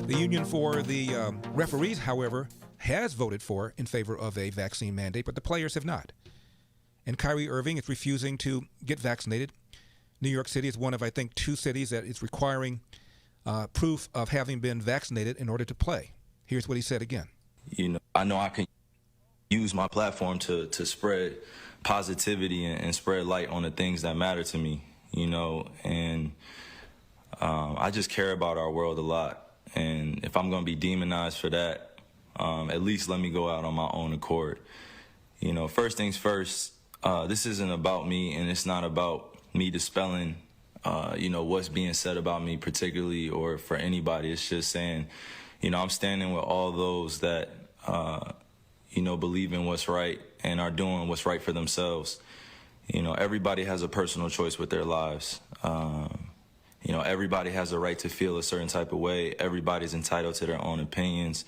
The Union for the Referees, however, has voted in favor of a vaccine mandate, but the players have not. And Kyrie Irving is refusing to get vaccinated. New York City is one of, I think, 2 cities that is requiring proof of having been vaccinated in order to play. Here's what he said again. I know I can use my platform to spread positivity and spread light on the things that matter to me, and I just care about our world a lot. And if I'm going to be demonized for that, at least let me go out on my own accord. First things first, this isn't about me, and it's not about me dispelling, what's being said about me particularly or for anybody. It's just saying, I'm standing with all those that, believe in what's right and are doing what's right for themselves. Everybody has a personal choice with their lives. Everybody has a right to feel a certain type of way. Everybody's entitled to their own opinions.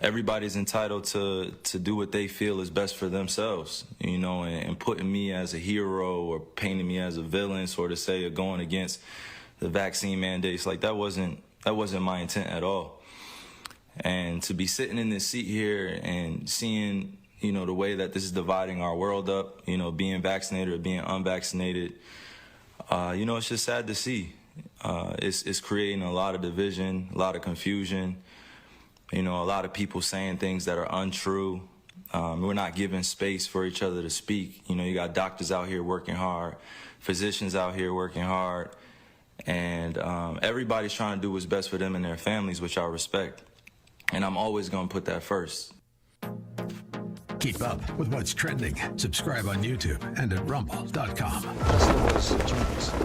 Everybody's entitled to do what they feel is best for themselves, and putting me as a hero or painting me as a villain, sort of say, or going against the vaccine mandates, like that wasn't my intent at all. And to be sitting in this seat here and seeing, the way that this is dividing our world up, being vaccinated or being unvaccinated, it's just sad to see. It's creating a lot of division, a lot of confusion, a lot of people saying things that are untrue. We're not giving space for each other to speak. You got doctors out here working hard, physicians out here working hard, and everybody's trying to do what's best for them and their families, which I respect. And I'm always going to put that first. Keep up with what's trending. Subscribe on YouTube and at rumble.com.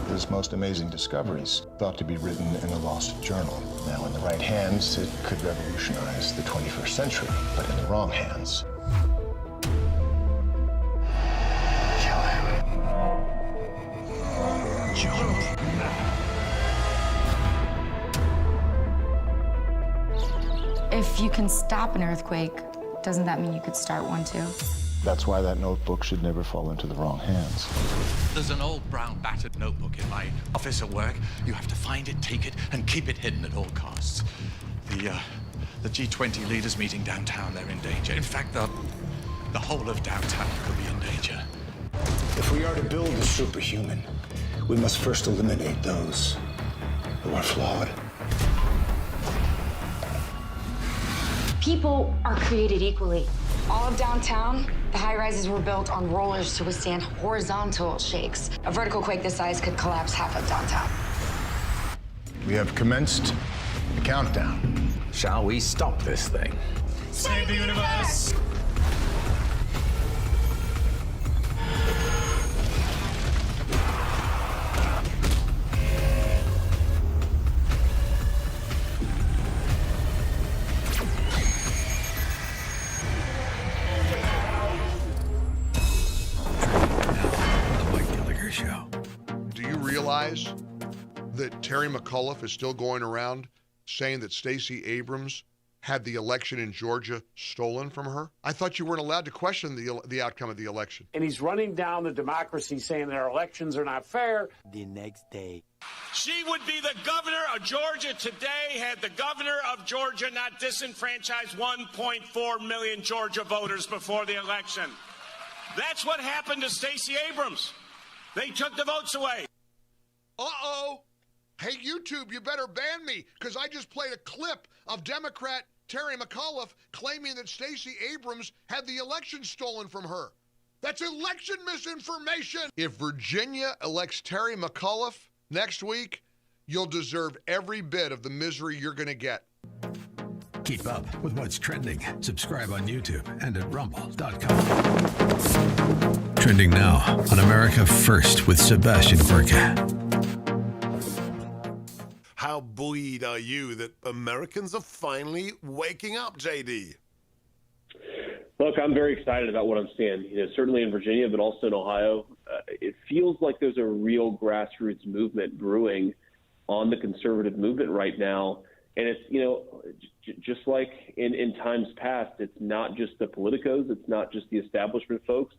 His most amazing discoveries thought to be written in a lost journal. Now, in the right hands, it could revolutionize the 21st century, but in the wrong hands, If you can stop an earthquake, doesn't that mean you could start one too? that's why that notebook should never fall into the wrong hands. There's an old brown battered notebook in my office at work. You have to find it, take it, and keep it hidden at all costs. The G20 leaders meeting downtown, they're in danger. In fact, the whole of downtown could be in danger. If we are to build a superhuman, we must first eliminate those who are flawed. People are created equally. All of downtown, the high-rises were built on rollers to withstand horizontal shakes. A vertical quake this size could collapse half of downtown. We have commenced the countdown. Shall we stop this thing? Save the universe! That Terry McAuliffe is still going around saying that Stacy Abrams had the election in Georgia stolen from her? I thought you weren't allowed to question the outcome of the election. And he's running down the democracy saying that our elections are not fair. The next day. She would be the governor of Georgia today had the governor of Georgia not disenfranchised 1.4 million Georgia voters before the election. That's what happened to Stacy Abrams. They took the votes away. Uh-oh. Hey, YouTube, you better ban me, because I just played a clip of Democrat Terry McAuliffe claiming that Stacy Abrams had the election stolen from her. That's election misinformation. If Virginia elects Terry McAuliffe next week, you'll deserve every bit of the misery you're going to get. Keep up with what's trending. Subscribe on YouTube and at rumble.com. Trending now on America First with Sebastian Gorka. How buoyed are you that Americans are finally waking up, JD? Look, I'm very excited about what I'm seeing. Certainly in Virginia, but also in Ohio. It feels like there's a real grassroots movement brewing on the conservative movement right now. And it's, just like in times past, it's not just the politicos, it's not just the establishment folks.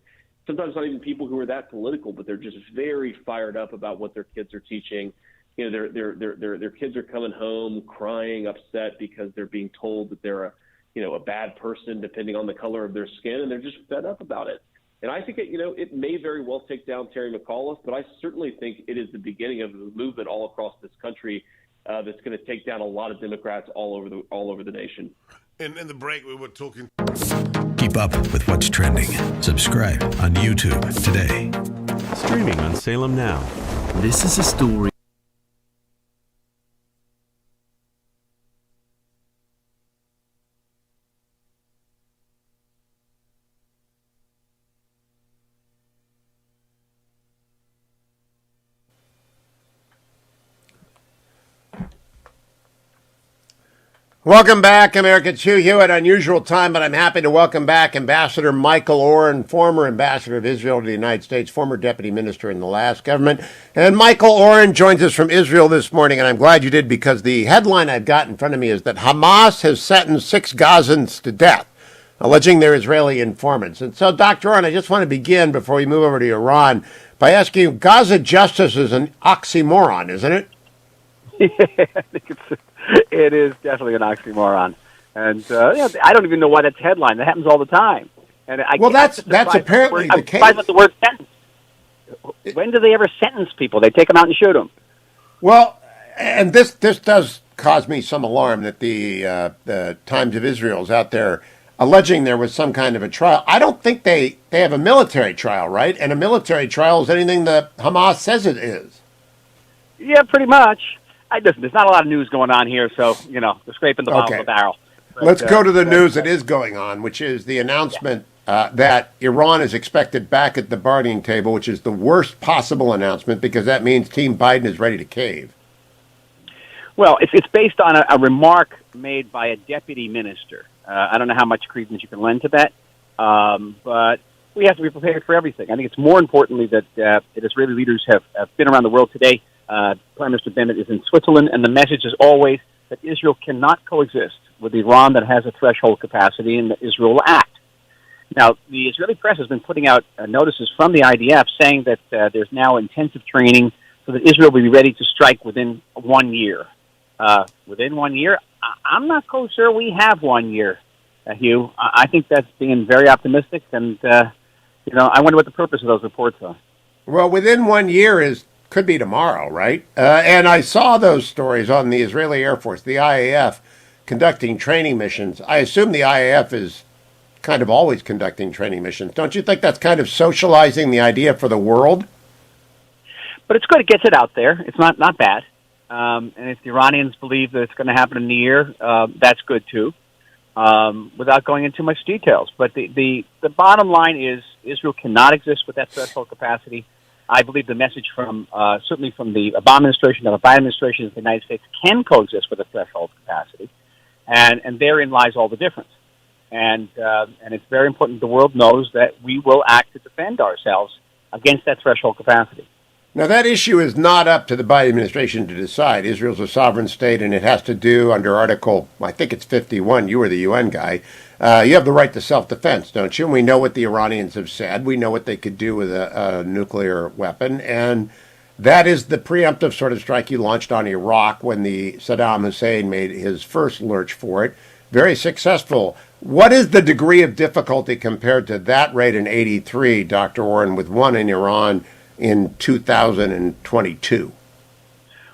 Sometimes not even people who are that political, but they're just very fired up about what their kids are teaching. Their kids are coming home crying, upset because they're being told that they're a bad person depending on the color of their skin, and they're just fed up about it. And I think it may very well take down Terry McAuliffe, but I certainly think it is the beginning of a movement all across this country that's going to take down a lot of Democrats all over the nation. In the break, we were talking. Keep up with what's trending. Subscribe on YouTube today. Streaming on Salem Now. This is a story. Welcome back, America. It's Hugh Hewitt. Unusual time, but I'm happy to welcome back Ambassador Michael Oren, former ambassador of Israel to the United States, former deputy minister in the last government. And Michael Oren joins us from Israel this morning, and I'm glad you did, because the headline I've got in front of me is that Hamas has sentenced 6 Gazans to death, alleging they're Israeli informants. And so, Dr. Oren, I just want to begin, before we move over to Iran, by asking you, Gaza justice is an oxymoron, isn't it? Yeah, I think it is definitely an oxymoron, and I don't even know why that's headline. That happens all the time. And that's apparently the case. I'm surprised at the word sentence. When do they ever sentence people? They take them out and shoot them. Well, and this does cause me some alarm that the Times of Israel is out there alleging there was some kind of a trial. I don't think they have a military trial, right? And a military trial is anything that Hamas says it is. Yeah, pretty much. Listen, there's not a lot of news going on here, so, they're scraping the bottom of the barrel. But, let's go to the news that is going on, which is the announcement that Iran is expected back at the bargaining table, which is the worst possible announcement, because that means Team Biden is ready to cave. Well, it's based on a remark made by a deputy minister. I don't know how much credence you can lend to that, but we have to be prepared for everything. I think it's more importantly that Israeli leaders have been around the world today. Prime Minister Bennett is in Switzerland, and the message is always that Israel cannot coexist with Iran that has a threshold capacity, and that Israel will act. Now, the Israeli press has been putting out notices from the IDF saying that there's now intensive training so that Israel will be ready to strike within 1 year. Within 1 year? I'm not so sure we have 1 year, Hugh. I think that's being very optimistic, and, I wonder what the purpose of those reports are. Well, within 1 year could be tomorrow, right? And I saw those stories on the Israeli Air Force, the IAF, conducting training missions. I assume the IAF is kind of always conducting training missions. Don't you think that's kind of socializing the idea for the world? But it's good. It gets it out there. It's not bad. And if the Iranians believe that it's going to happen in a year, that's good too, without going into too much details. But the bottom line is Israel cannot exist with that threshold capacity. I believe the message from certainly from the Obama administration and the Biden administration is the United States can coexist with a threshold capacity, and therein lies all the difference. And it's very important the world knows that we will act to defend ourselves against that threshold capacity. Now, that issue is not up to the Biden administration to decide. Israel's a sovereign state, and it has to do under Article, I think it's 51. You were the UN guy. You have the right to self-defense, don't you? And we know what the Iranians have said. We know what they could do with a nuclear weapon. And That is the preemptive sort of strike you launched on Iraq when the Saddam Hussein made his first lurch for it. Very successful. What is the degree of difficulty compared to that rate in 83, Dr. Oren, with one in Iran in 2022?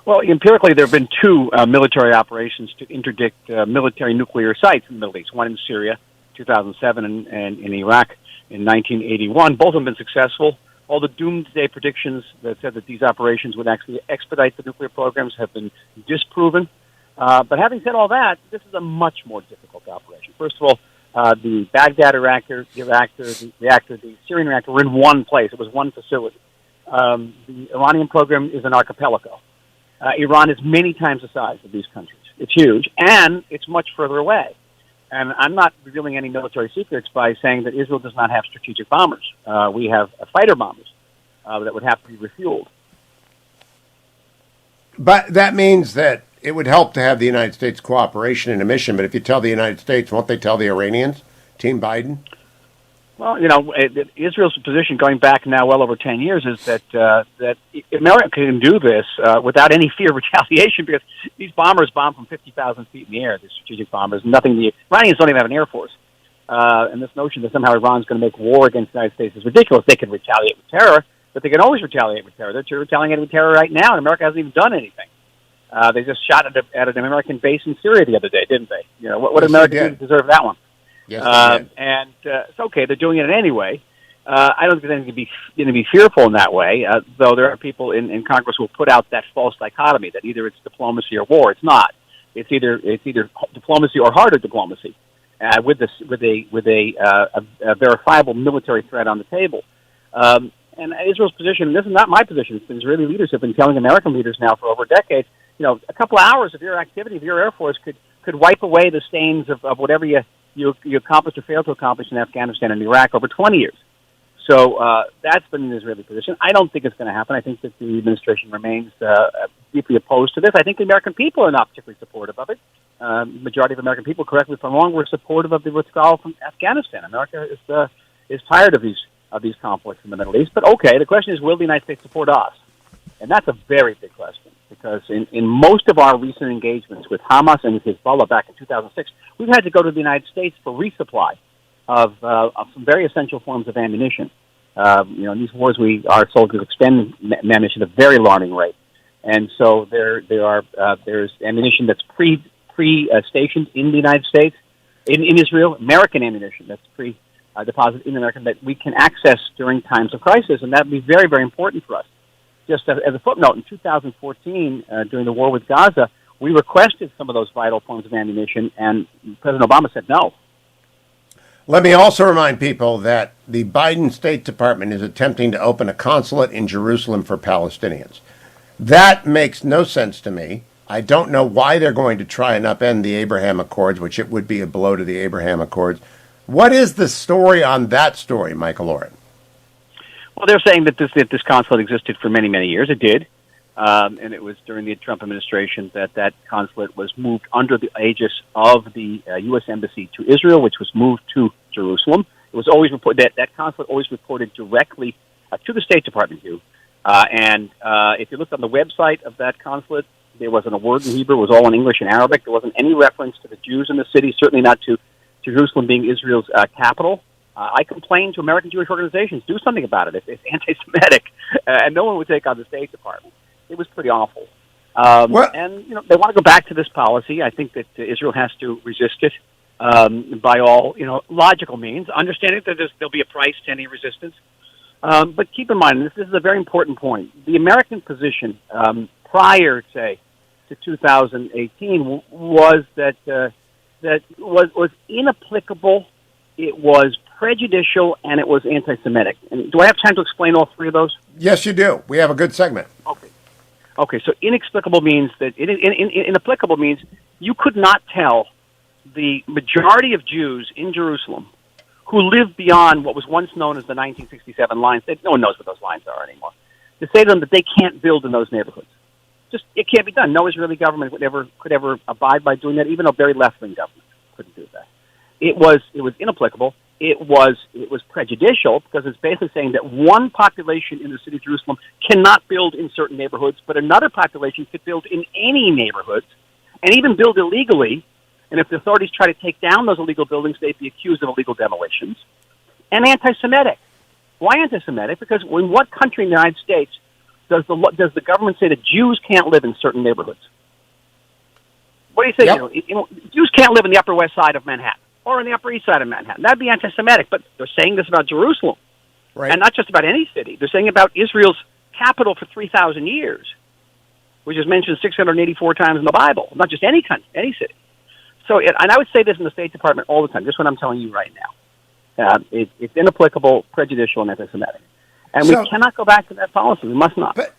Well, empirically, there have been two military operations to interdict military nuclear sites in the Middle East, one in Syria, 2007, and in Iraq in 1981. Both have been successful. All the doomsday predictions that said that these operations would actually expedite the nuclear programs have been disproven. But having said all that, this is a much more difficult operation. First of all, the Baghdad reactor, the Syrian reactor were in one place. It was one facility. The Iranian program is an archipelago. Iran is many times the size of these countries. It's huge, and it's much further away. And I'm not revealing any military secrets by saying that Israel does not have strategic bombers. We have fighter bombers that would have to be refueled. But that means that it would help to have the United States cooperation in a mission. But if you tell the United States, won't they tell the Iranians, Team Biden? Well, Israel's position going back now well over 10 years is that America can do this without any fear of retaliation because these bombers bomb from 50,000 feet in the air, these strategic bombers. The Iranians don't even have an air force. And this notion that somehow Iran's going to make war against the United States is ridiculous. They can retaliate with terror, but they can always retaliate with terror. They're retaliating with terror right now, and America hasn't even done anything. They just shot at an American base in Syria the other day, didn't they? What would America do to deserve that one? Yes, and it's okay. They're doing it anyway. I don't think there's anything to be fearful in that way, though there are people in Congress who will put out that false dichotomy that either it's diplomacy or war. It's not. It's either diplomacy or harder diplomacy with a verifiable military threat on the table. And Israel's position, and this is not my position, it's been Israeli leaders have been telling American leaders now for over a decade, a couple of hours of your activity, of your Air Force could wipe away the stains of whatever you accomplished or failed to accomplish in Afghanistan and Iraq over 20 years. So that's been the Israeli position. I don't think it's going to happen. I think that the administration remains deeply opposed to this. I think the American people are not particularly supportive of it. Majority of American people, correct me if I'm wrong, were supportive of the withdrawal from Afghanistan. America is tired of these conflicts in the Middle East. But okay, the question is, will the United States support us? And that's a very big question, because in most of our recent engagements with Hamas and with Hezbollah back in 2006, we've had to go to the United States for resupply of some very essential forms of ammunition. In these wars, our soldiers expend ammunition at a very alarming rate, and so there's ammunition that's pre-stationed in the United States, in Israel, American ammunition that's deposited in America that we can access during times of crisis, and that would be very, very important for us. Just as a footnote, in 2014, during the war with Gaza, we requested some of those vital forms of ammunition, and President Obama said no. Let me also remind people that the Biden State Department is attempting to open a consulate in Jerusalem for Palestinians. That makes no sense to me. I don't know why they're going to try and upend the Abraham Accords, which it would be a blow to the Abraham Accords. What is the story on that story, Michael Oren? Well, they're saying that this consulate existed for many, many years. It did. And it was during the Trump administration that consulate was moved under the aegis of the U.S. Embassy to Israel, which was moved to Jerusalem. It was always reported that consulate always reported directly to the State Department, Hugh. And if you looked on the website of that consulate, there wasn't a word in Hebrew. It was all in English and Arabic. There wasn't any reference to the Jews in the city, certainly not to Jerusalem being Israel's capital. I complained to American Jewish organizations, do something about it. It's anti-Semitic, and no one would take on the State Department. It was pretty awful. And they want to go back to this policy. I think that Israel has to resist it by all logical means, understanding that there'll be a price to any resistance. But keep in mind, this is a very important point. The American position prior, say, to 2018 was that was inapplicable. It was prejudicial, and it was anti-Semitic. And do I have time to explain all three of those? Yes, you do. We have a good segment. Okay. So inexplicable means that inapplicable means you could not tell the majority of Jews in Jerusalem who lived beyond what was once known as the 1967 lines. No one knows what those lines are anymore. To say to them that they can't build in those neighborhoods, it can't be done. No Israeli government could ever abide by doing that. Even a very left-wing government couldn't do that. It was inapplicable. it was prejudicial because it's basically saying that one population in the city of Jerusalem cannot build in certain neighborhoods, but another population could build in any neighborhoods and even build illegally. And if the authorities try to take down those illegal buildings, they'd be accused of illegal demolitions. And anti-Semitic. Why anti-Semitic? Because in what country in the United States does the government say that Jews can't live in certain neighborhoods? What do you say? Yep. Jews can't live in the Upper West Side of Manhattan or in the Upper East Side of Manhattan. That'd be anti-Semitic. But they're saying this about Jerusalem. Right. And not just about any city. They're saying about Israel's capital for 3,000 years, which is mentioned 684 times in the Bible. Not just any country, any city. So, and I would say this in the State Department all the time, just what I'm telling you right now. It's inapplicable, prejudicial, and anti-Semitic. And we cannot go back to that policy. We must not. But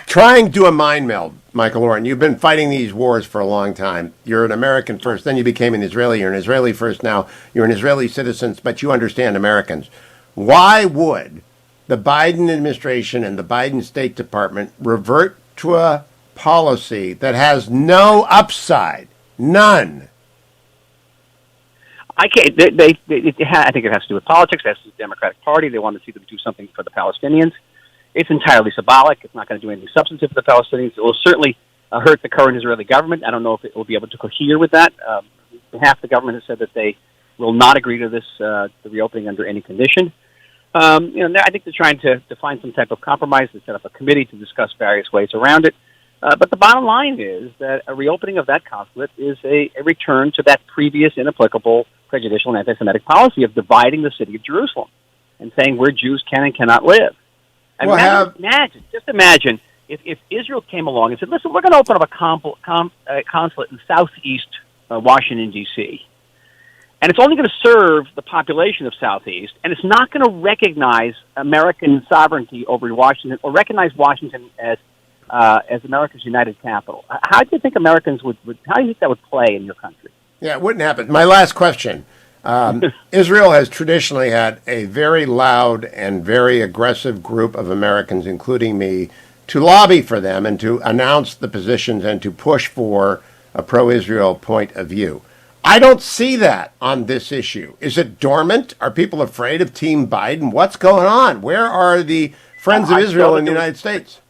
trying to do a mind meld, Michael Oren, you've been fighting these wars for a long time. You're an American first, then you became an Israeli. You're an Israeli first now. You're an Israeli citizen, but you understand Americans. Why would the Biden administration and the Biden State Department revert to a policy that has no upside? None. I can't. I think it has to do with politics. It has to do with the Democratic Party. They want to see them do something for the Palestinians. It's entirely symbolic. It's not going to do anything substantive for the Palestinians. It will certainly hurt the current Israeli government. I don't know if it will be able to cohere with that. Half the government has said that they will not agree to this, the reopening under any condition. I think they're trying to find some type of compromise. They set up a committee to discuss various ways around it. But the bottom line is that a reopening of that consulate is a return to that previous inapplicable, prejudicial, and anti-Semitic policy of dividing the city of Jerusalem and saying where Jews can and cannot live. And just imagine if Israel came along and said, listen, we're going to open up a consulate in southeast Washington, D.C., and it's only going to serve the population of Southeast, and it's not going to recognize American sovereignty over Washington or recognize Washington as America's united capital. How do you think Americans how do you think that would play in your country? Yeah, it wouldn't happen. My last question. Israel has traditionally had a very loud and very aggressive group of Americans, including me, to lobby for them and to announce the positions and to push for a pro-Israel point of view. I don't see that on this issue. Is it dormant? Are people afraid of Team Biden? What's going on? Where are the friends of Israel in the United States?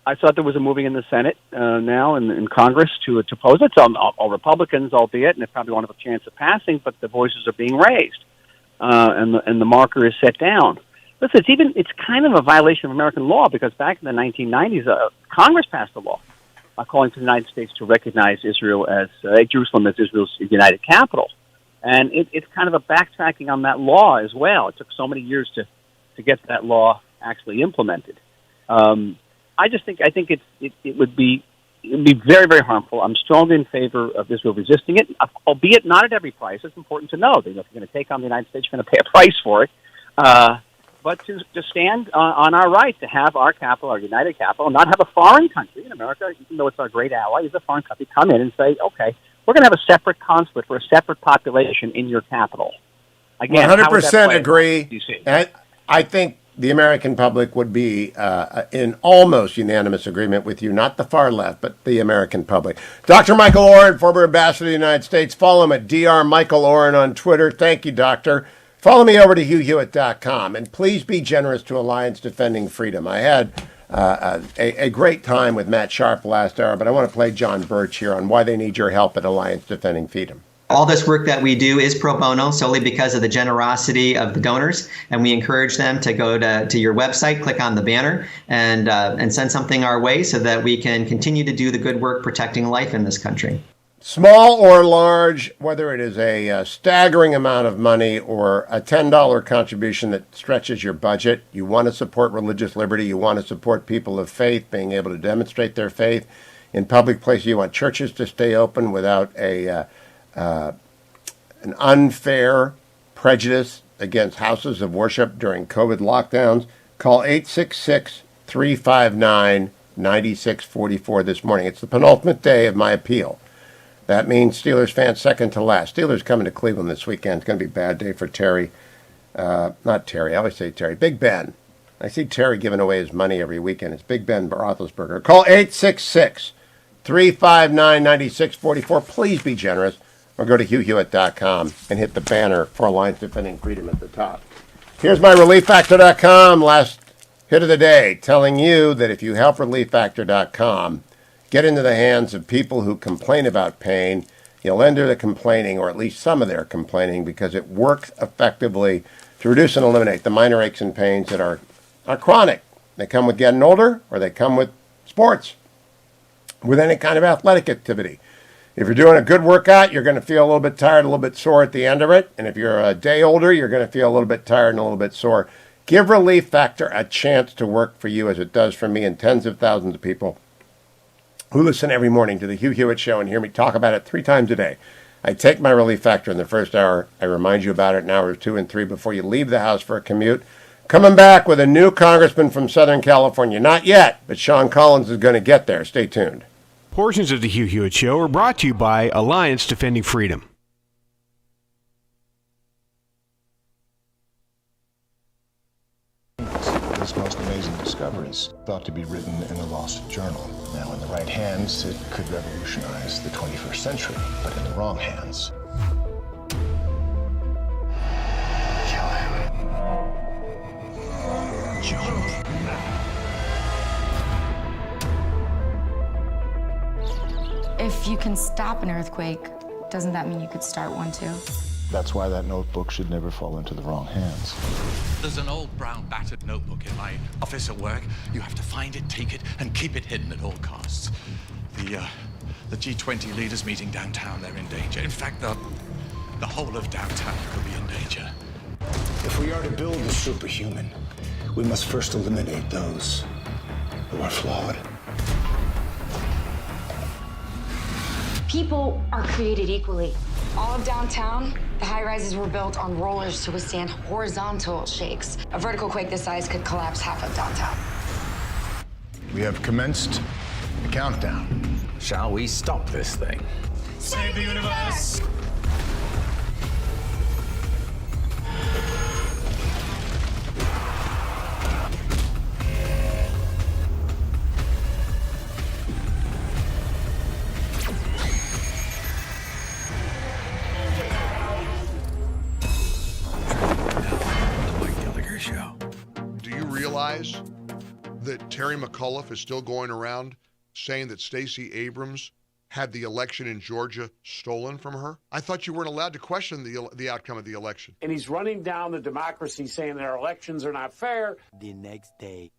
I thought there was a moving in the Senate now in Congress to oppose it. So all Republicans, albeit, and they probably won't have a chance of passing, but the voices are being raised, and the marker is set down. Listen, it's kind of a violation of American law because back in the 1990s, Congress passed a law calling for the United States to recognize Israel as Jerusalem as Israel's united capital, and it's kind of a backtracking on that law as well. It took so many years to get that law actually implemented. I think it would be very, very harmful. I'm strongly in favor of Israel resisting it, albeit not at every price. It's important to know that if you're going to take on the United States, you're going to pay a price for it. But to stand on our right to have our capital, our united capital, and not have a foreign country in America, even though it's our great ally, is a foreign country, come in and say, okay, we're going to have a separate consulate for a separate population in your capital. Again, 100% agree. And I think the American public would be in almost unanimous agreement with you, not the far left, but the American public. Dr. Michael Oren, former ambassador to the United States. Follow him at Dr. Michael Oren on Twitter. Thank you, Doctor. Follow me over to HughHewitt.com, and please be generous to Alliance Defending Freedom. I had a great time with Matt Sharp last hour, but I want to play John Birch here on why they need your help at Alliance Defending Freedom. All this work that we do is pro bono solely because of the generosity of the donors, and we encourage them to go to your website, click on the banner, and send something our way so that we can continue to do the good work protecting life in this country. Small or large, whether it is a staggering amount of money or a $10 contribution that stretches your budget, you want to support religious liberty, you want to support people of faith being able to demonstrate their faith in public places, you want churches to stay open without an unfair prejudice against houses of worship during COVID lockdowns, call 866-359-9644 this morning. It's the penultimate day of my appeal. That means Steelers fans second to last. Steelers coming to Cleveland this weekend. It's going to be a bad day for Terry. Not Terry. I always say Terry. Big Ben. I see Terry giving away his money every weekend. It's Big Ben Roethlisberger. Call 866-359-9644. Please be generous. or go to HughHewitt.com and hit the banner for Alliance Defending Freedom at the top. Here's my ReliefFactor.com last hit of the day, telling you that if you help ReliefFactor.com get into the hands of people who complain about pain, you'll end their complaining, or at least some of their complaining, because it works effectively to reduce and eliminate the minor aches and pains that are chronic. They come with getting older, or they come with sports, with any kind of athletic activity. If you're doing a good workout, you're going to feel a little bit tired, a little bit sore at the end of it. And if you're a day older, you're going to feel a little bit tired and a little bit sore. Give Relief Factor a chance to work for you, as it does for me and tens of thousands of people who listen every morning to the Hugh Hewitt Show and hear me talk about it 3 times a day. I take my Relief Factor in the first hour. I remind you about it in hours 2 and 3 before you leave the house for a commute. Coming back with a new congressman from Southern California. Not yet, but Shawn Collins is going to get there. Stay tuned. Portions of the Hugh Hewitt Show are brought to you by Alliance Defending Freedom. This most amazing discoveries, thought to be written in a lost journal. Now, in the right hands, it could revolutionize the 21st century, but in the wrong hands. If you can stop an earthquake, doesn't that mean you could start one too? That's why that notebook should never fall into the wrong hands. There's an old brown battered notebook in my office at work. You have to find it, take it, and keep it hidden at all costs. The G20 leaders meeting downtown, they're in danger. In fact, the whole of downtown could be in danger. If we are to build the superhuman, we must first eliminate those who are flawed. People are created equally. All of downtown, the high-rises were built on rollers to withstand horizontal shakes. A vertical quake this size could collapse half of downtown. We have commenced the countdown. Shall we stop this thing? Save the universe! Do you realize that Terry McAuliffe is still going around saying that Stacy Abrams had the election in Georgia stolen from her? I thought you weren't allowed to question the outcome of the election. And he's running down the democracy, saying that our elections are not fair. The next day.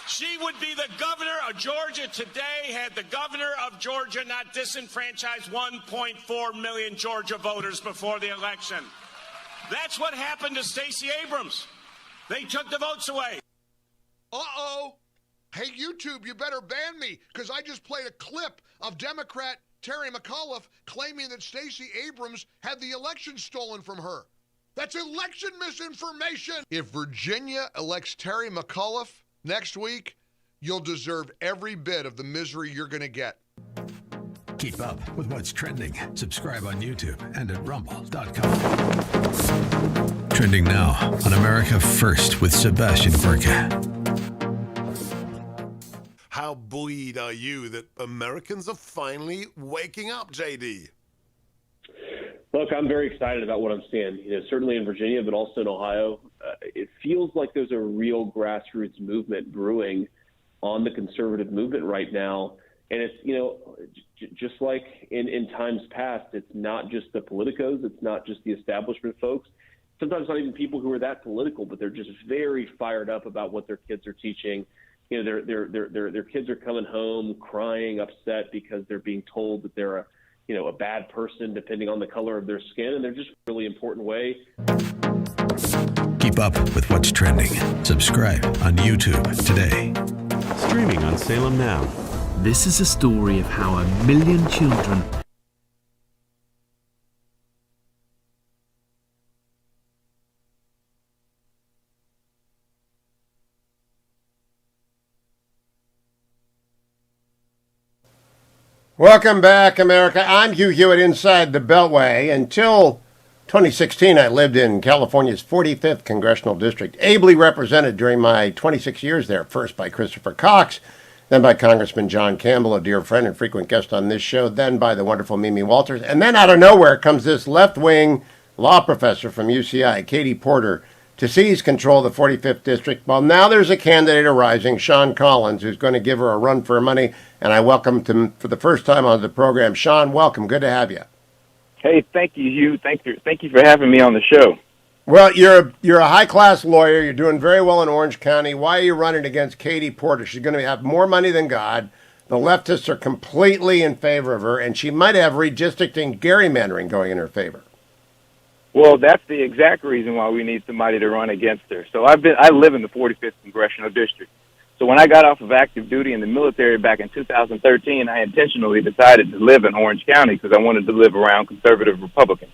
She would be the governor of Georgia today had the governor of Georgia not disenfranchised 1.4 million Georgia voters before the election. That's what happened to Stacy Abrams. They took the votes away. Uh-oh. Hey, YouTube, you better ban me, because I just played a clip of Democrat Terry McAuliffe claiming that Stacy Abrams had the election stolen from her. That's election misinformation. If Virginia elects Terry McAuliffe next week, you'll deserve every bit of the misery you're going to get. Keep up with what's trending. Subscribe on YouTube and at rumble.com. Trending now on America First with Sebastian Gorka. How buoyed are you that Americans are finally waking up, JD? Look, I'm very excited about what I'm seeing. Certainly in Virginia, but also in Ohio. It feels like there's a real grassroots movement brewing on the conservative movement right now. And it's, just like in times past, it's not just the politicos, it's not just the establishment folks. Sometimes not even people who are that political, but they're just very fired up about what their kids are teaching. Their kids are coming home crying, upset because they're being told that they're a bad person depending on the color of their skin, and they're just a really important way. Keep up with what's trending. Subscribe on YouTube today. Streaming on Salem Now. This is a story of how 1 million children Welcome back, America. I'm Hugh Hewitt inside the Beltway. Until 2016, I lived in California's 45th Congressional District, ably represented during my 26 years there, first by Christopher Cox, then by Congressman John Campbell, a dear friend and frequent guest on this show, then by the wonderful Mimi Walters, and then out of nowhere comes this left-wing law professor from UCI, Katie Porter, to seize control of the 45th District. Well, now there's a candidate arising, Shawn Collins, who's going to give her a run for her money, and I welcomed him for the first time on the program. Shawn, welcome. Good to have you. Hey, thank you, Hugh. Thank you for having me on the show. Well, you're a high-class lawyer. You're doing very well in Orange County. Why are you running against Katie Porter? She's going to have more money than God. The leftists are completely in favor of her, and she might have redistricting, gerrymandering going in her favor. Well, that's the exact reason why we need somebody to run against her. So I live in the 45th Congressional District. So when I got off of active duty in the military back in 2013, I intentionally decided to live in Orange County because I wanted to live around conservative Republicans.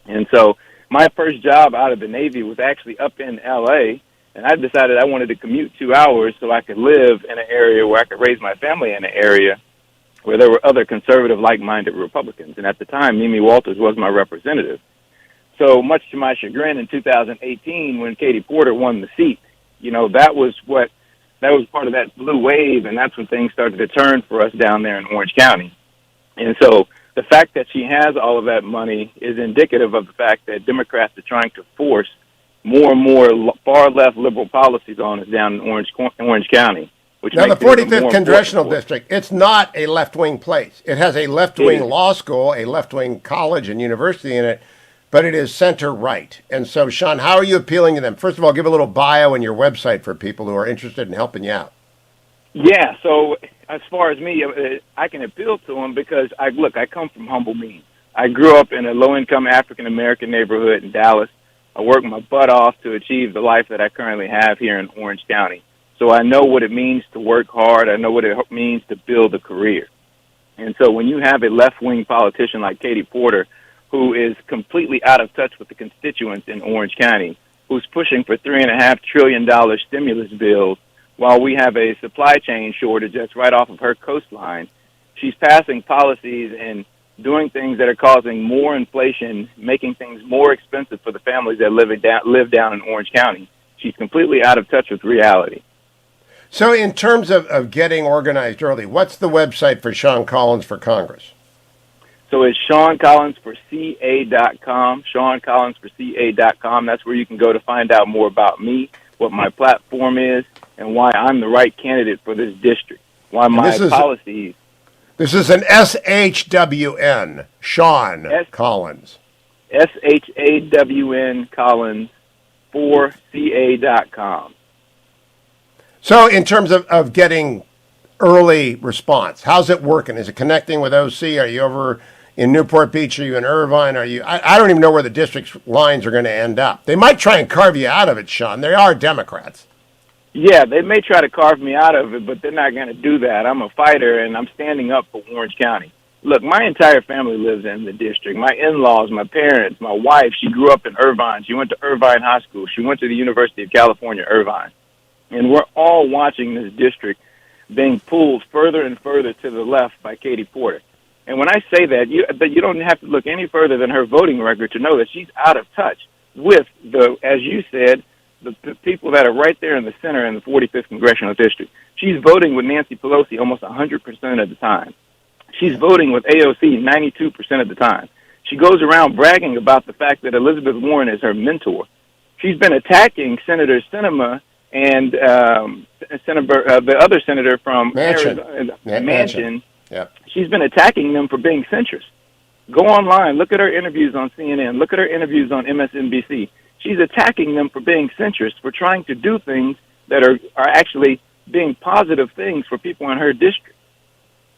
And so my first job out of the Navy was actually up in L.A., and I decided I wanted to commute 2 hours so I could live in an area where I could raise my family in an area where there were other conservative, like-minded Republicans. And at the time, Mimi Walters was my representative. So much to my chagrin, in 2018, when Katie Porter won the seat, that was part of that blue wave, and that's when things started to turn for us down there in Orange County. And so the fact that she has all of that money is indicative of the fact that Democrats are trying to force more and more far-left liberal policies on us down in Orange County. Which now, the 45th Congressional District, it's not a left-wing place. It has a left-wing law school, a left-wing college and university in it, but it is center-right. And so, Shawn, how are you appealing to them? First of all, give a little bio and your website for people who are interested in helping you out. Yeah, so as far as me, I can appeal to them because, I come from humble means. I grew up in a low-income African-American neighborhood in Dallas. I worked my butt off to achieve the life that I currently have here in Orange County. So I know what it means to work hard. I know what it means to build a career. And so when you have a left-wing politician like Katie Porter, who is completely out of touch with the constituents in Orange County, who's pushing for $3.5 trillion stimulus bills while we have a supply chain shortage that's right off of her coastline. She's passing policies and doing things that are causing more inflation, making things more expensive for the families that live down in Orange County. She's completely out of touch with reality. So in terms of getting organized early, what's the website for Shawn Collins for Congress? So it's ShawnCollinsForCA.com, ShawnCollinsForCA.com. That's where you can go to find out more about me, what my platform is, and why I'm the right candidate for this district, why my policies. This is an SHWN, Shawn Collins. SHAWN Collins for CA.com. So in terms of getting early response, how's it working? Is it connecting with OC? Are you over in Newport Beach? Are you in Irvine? I don't even know where the district's lines are going to end up. They might try and carve you out of it, Shawn. They are Democrats. Yeah, they may try to carve me out of it, but they're not going to do that. I'm a fighter, and I'm standing up for Orange County. Look, my entire family lives in the district. My in-laws, my parents, my wife, she grew up in Irvine. She went to Irvine High School. She went to the University of California, Irvine. And we're all watching this district being pulled further and further to the left by Katie Porter. And when I say that, you don't have to look any further than her voting record to know that she's out of touch with as you said, the people that are right there in the center in the 45th Congressional District. She's voting with Nancy Pelosi almost 100% of the time. She's voting with AOC 92% of the time. She goes around bragging about the fact that Elizabeth Warren is her mentor. She's been attacking Senator Sinema and the other senator from Arizona, Manchin. Yep. She's been attacking them for being centrist. Go online, look at her interviews on CNN, look at her interviews on MSNBC. She's attacking them for being centrist, for trying to do things that are actually being positive things for people in her district.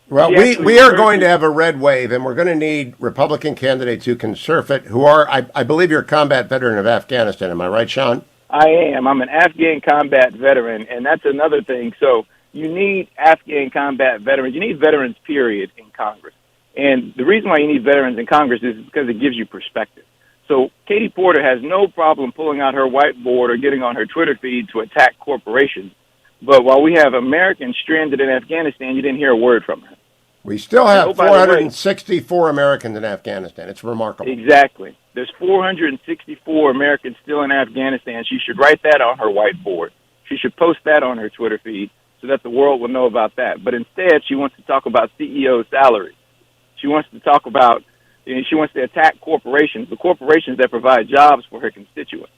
Well, we are going to have a red wave, and we're going to need Republican candidates who can surf it, who are, I believe you're a combat veteran of Afghanistan. Am I right, Shawn? I am. I'm an Afghan combat veteran, and that's another thing. So you need Afghan combat veterans. You need veterans, period, in Congress. And the reason why you need veterans in Congress is because it gives you perspective. So Katie Porter has no problem pulling out her whiteboard or getting on her Twitter feed to attack corporations. But while we have Americans stranded in Afghanistan, you didn't hear a word from her. We still have 464 Americans in Afghanistan. It's remarkable. Exactly. There's 464 Americans still in Afghanistan. She should write that on her whiteboard. She should post that on her Twitter feed. so that the world will know about that. But instead, she wants to talk about CEO salaries. She wants to talk about, she wants to attack corporations, the corporations that provide jobs for her constituents.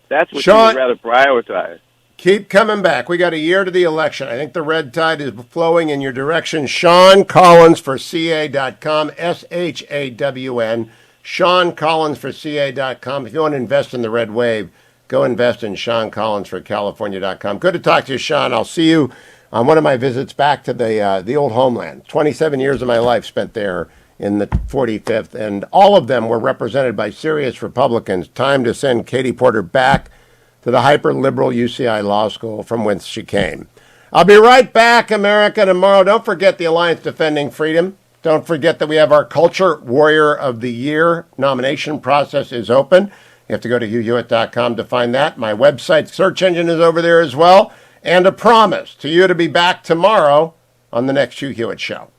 That's what Shawn, she would rather prioritize. Keep coming back. We got a year to the election. I think the red tide is flowing in your direction. Shawn Collins for CA.com, SHAWN. Shawn Collins for CA.com. If you want to invest in the red wave, go invest in Shawn Collins for California.com. Good to talk to you, Shawn. I'll see you on one of my visits back to the old homeland. 27 years of my life spent there in the 45th, and all of them were represented by serious Republicans. Time to send Katie Porter back to the hyper-liberal UCI Law School from whence she came. I'll be right back, America, tomorrow. Don't forget the Alliance Defending Freedom. Don't forget that we have our Culture Warrior of the Year. Nomination process is open. You have to go to HughHewitt.com to find that. My website search engine is over there as well. And a promise to you to be back tomorrow on the next Hugh Hewitt Show.